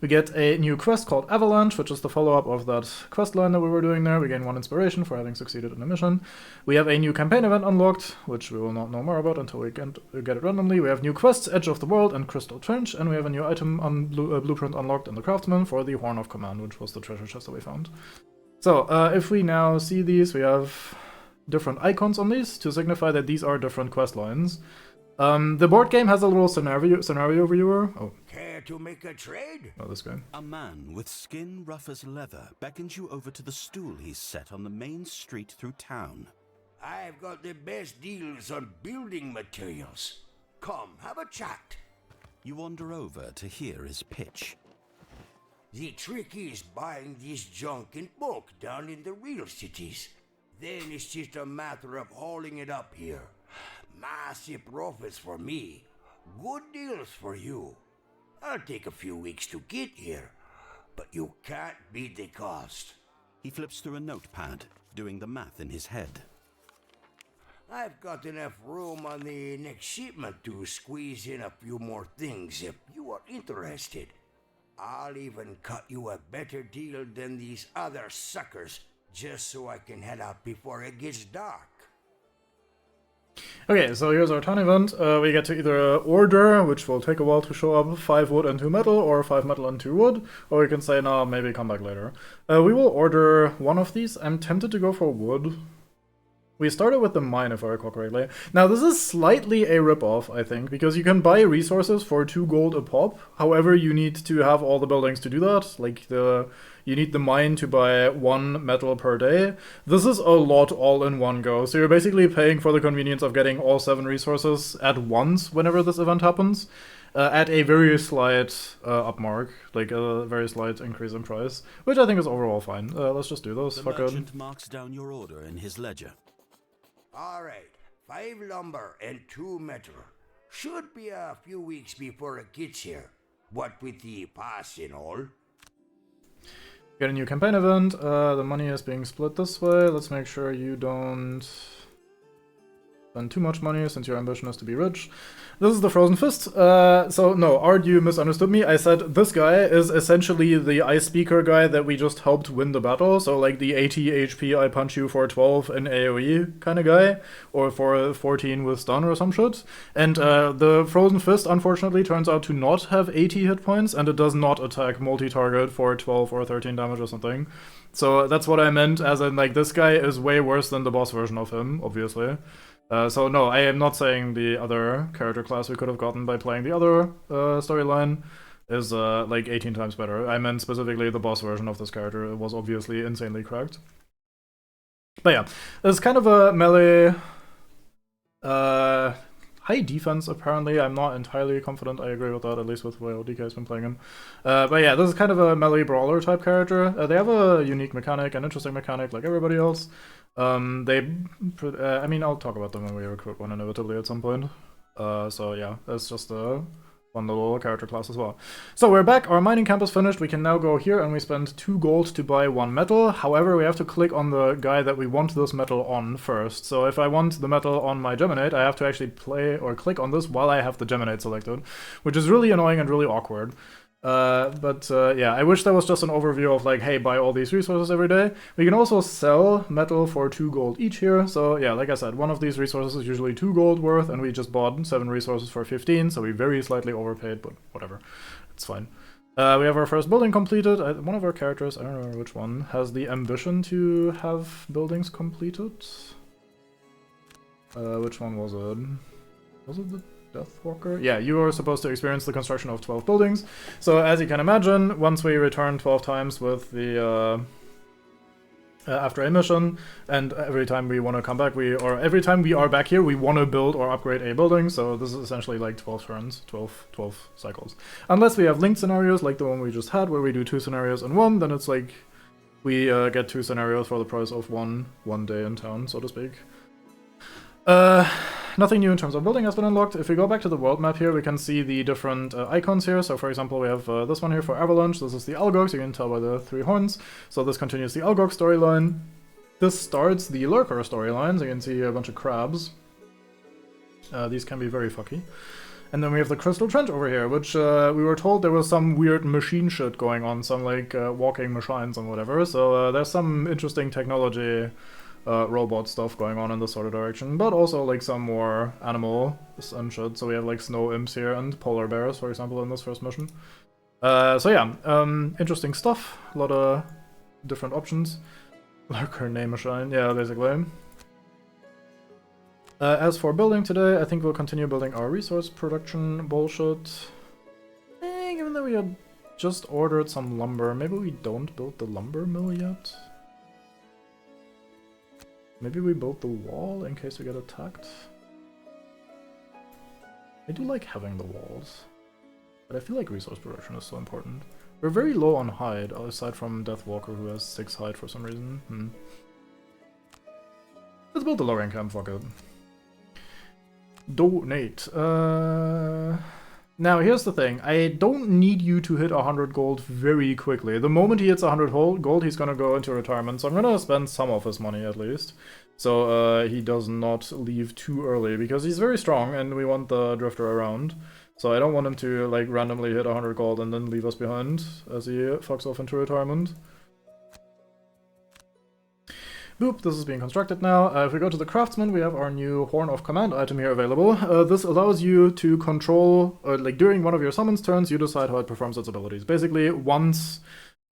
We get a new quest called Avalanche, which is the follow-up of that quest line that we were doing there. We gain 1 inspiration for having succeeded in a mission. We have a new campaign event unlocked, which we will not know more about until we get it randomly. We have new quests, Edge of the World and Crystal Trench, and we have a new item blueprint unlocked in the Craftsman for the Horn of Command, which was the treasure chest that we found. So, if we now see these, we have different icons on these to signify that these are different quest lines. The board game has a little scenario viewer. Oh. Care to make a trade? Oh, this guy. A man with skin rough as leather beckons you over to the stool he's set on the main street through town. I've got the best deals on building materials. Come, have a chat. You wander over to hear his pitch. The trick is buying this junk in bulk down in the real cities. Then it's just a matter of hauling it up here. Massive profits for me. Good deals for you. I'll take a few weeks to get here, but you can't beat the cost. He flips through a notepad, doing the math in his head. I've got enough room on the next shipment to squeeze in a few more things if you are interested. I'll even cut you a better deal than these other suckers, just so I can head out before it gets dark. Okay, so here's our town event. We get to either order, which will take a while to show up, 5 wood and 2 metal, or 5 metal and 2 wood, or we can say, no, maybe come back later. We will order one of these. I'm tempted to go for wood. We started with the mine, if I recall correctly. Now, this is slightly a ripoff, I think, because you can buy resources for 2 gold a pop. However, you need to have all the buildings to do that. Like, you need the mine to buy 1 metal per day. This is a lot all in one go. So you're basically paying for the convenience of getting all 7 resources at once whenever this event happens. At a very slight upmark, like a very slight increase in price, which I think is overall fine. Let's just do this. The Fuck it. merchant marks down your order in his ledger. All right, 5 lumber and 2 metal. Should be a few weeks before it gets here. What with the pass and all. Get a new campaign event. The money is being split this way. Let's make sure you don't spend too much money since your ambition is to be rich. This is the Frozen Fist. So no, Art, you misunderstood me. I said this guy is essentially the ice speaker guy that we just helped win the battle. So like the 80 HP I punch you for 12 in AoE kind of guy, or for 14 with stun or some shit. And the Frozen Fist unfortunately turns out to not have 80 hit points, and it does not attack multi-target for 12 or 13 damage or something. So that's what I meant, as in like this guy is way worse than the boss version of him, obviously. So no, I am not saying the other character class we could have gotten by playing the other storyline is like 18 times better. I meant specifically the boss version of this character. It was obviously insanely cracked. But yeah, it's kind of a melee high defense apparently. I'm not entirely confident I agree with that, at least with the way DK has been playing him. But yeah, this is kind of a melee brawler type character. They have a unique mechanic, an interesting mechanic like everybody else. I mean, I'll talk about them when we recruit one inevitably at some point. So yeah, that's just one little character class as well. So we're back, our mining camp is finished, we can now go here and we spend 2 gold to buy 1 metal. However, we have to click on the guy that we want this metal on first. So if I want the metal on my Geminate, I have to actually play or click on this while I have the Geminate selected, which is really annoying and really awkward. Yeah, I wish there was just an overview of like, hey, buy all these resources every day. We can also sell metal for 2 gold each here. So yeah, like I said, one of these resources is usually 2 gold worth, and we just bought 7 resources for 15, so we very slightly overpaid, but whatever, it's fine. We have our first building completed. One of our characters, I don't remember which one, has the ambition to have buildings completed. Which one was it? Was it the Deathwalker? Yeah, you are supposed to experience the construction of 12 buildings. So as you can imagine, once we return 12 times with the after a mission, and every time we want to come back, or every time we are back here, we want to build or upgrade a building. So this is essentially like 12 turns, 12 cycles. Unless we have linked scenarios like the one we just had, where we do 2 scenarios in one, then it's like we get 2 scenarios for the price of one day in town, so to speak. Nothing new in terms of building has been unlocked. If we go back to the world map here, we can see the different icons here. So for example, we have this one here for Avalanche. This is the Algox, you can tell by the 3 horns. So this continues the Algox storyline. This starts the Lurker storyline, so you can see a bunch of crabs. These can be very fucky. And then we have the Crystal Trench over here, which we were told there was some weird machine shit going on, some like walking machines and whatever. So there's some interesting technology robot stuff going on in this sort of direction, but also like some more animal and shit. So we have like snow imps here and polar bears, for example, in this first mission. So yeah, interesting stuff, a lot of different options. Lurker name a shrine, yeah, basically. As for building today, I think we'll continue building our resource production bullshit. Given that we had just ordered some lumber, maybe we don't build the lumber mill yet? Maybe we build the wall in case we get attacked? I do like having the walls, but I feel like resource production is so important. We're very low on hide, aside from Deathwalker who has 6 hide for some reason. Let's build the lowering camp, fuck it. Donate. Now here's the thing, I don't need you to hit 100 gold very quickly. The moment he hits 100 gold, he's gonna go into retirement, so I'm gonna spend some of his money at least. So he does not leave too early, because he's very strong and we want the Drifter around. So I don't want him to like randomly hit 100 gold and then leave us behind as he fucks off into retirement. Boop, this is being constructed now. If we go to the craftsman, we have our new Horn of Command item here available. This allows you to control, like during one of your summons turns, you decide how it performs its abilities. Basically, once,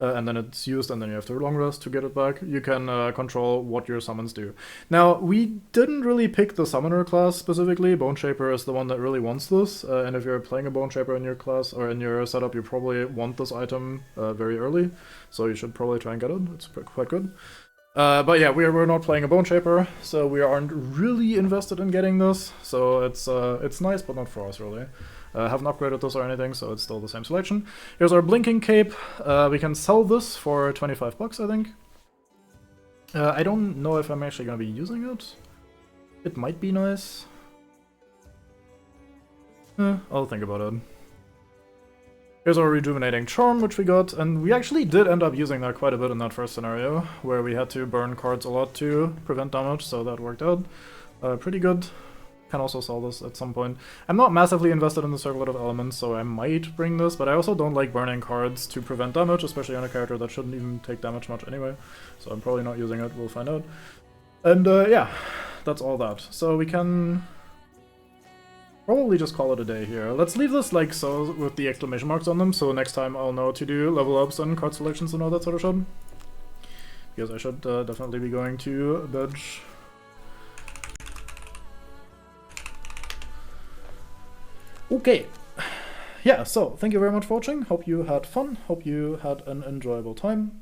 and then it's used, and then you have to long rest to get it back, you can control what your summons do. Now, we didn't really pick the summoner class specifically. Bone Shaper is the one that really wants this, and if you're playing a Bone Shaper in your class, or in your setup, you probably want this item very early, so you should probably try and get it. It's quite good. But yeah, we're not playing a Bone Shaper, so we aren't really invested in getting this. So it's nice, but not for us really. Haven't upgraded this or anything, so it's still the same selection. Here's our Blinking Cape. We can sell this for 25 bucks, I think. I don't know if I'm actually gonna be using it. It might be nice. I'll think about it. Here's our Rejuvenating Charm, which we got, and we actually did end up using that quite a bit in that first scenario, where we had to burn cards a lot to prevent damage, so that worked out pretty good. Can also sell this at some point. I'm not massively invested in the Circlet of Elements, so I might bring this, but I also don't like burning cards to prevent damage, especially on a character that shouldn't even take damage much anyway, so I'm probably not using it, we'll find out. And yeah, that's all that. So we can probably just call it a day here. Let's leave this like so with the exclamation marks on them, so next time I'll know to do level ups and card selections and all that sort of shit. Because I should definitely be going to bed. Okay. Yeah, so thank you very much for watching. Hope you had fun. Hope you had an enjoyable time.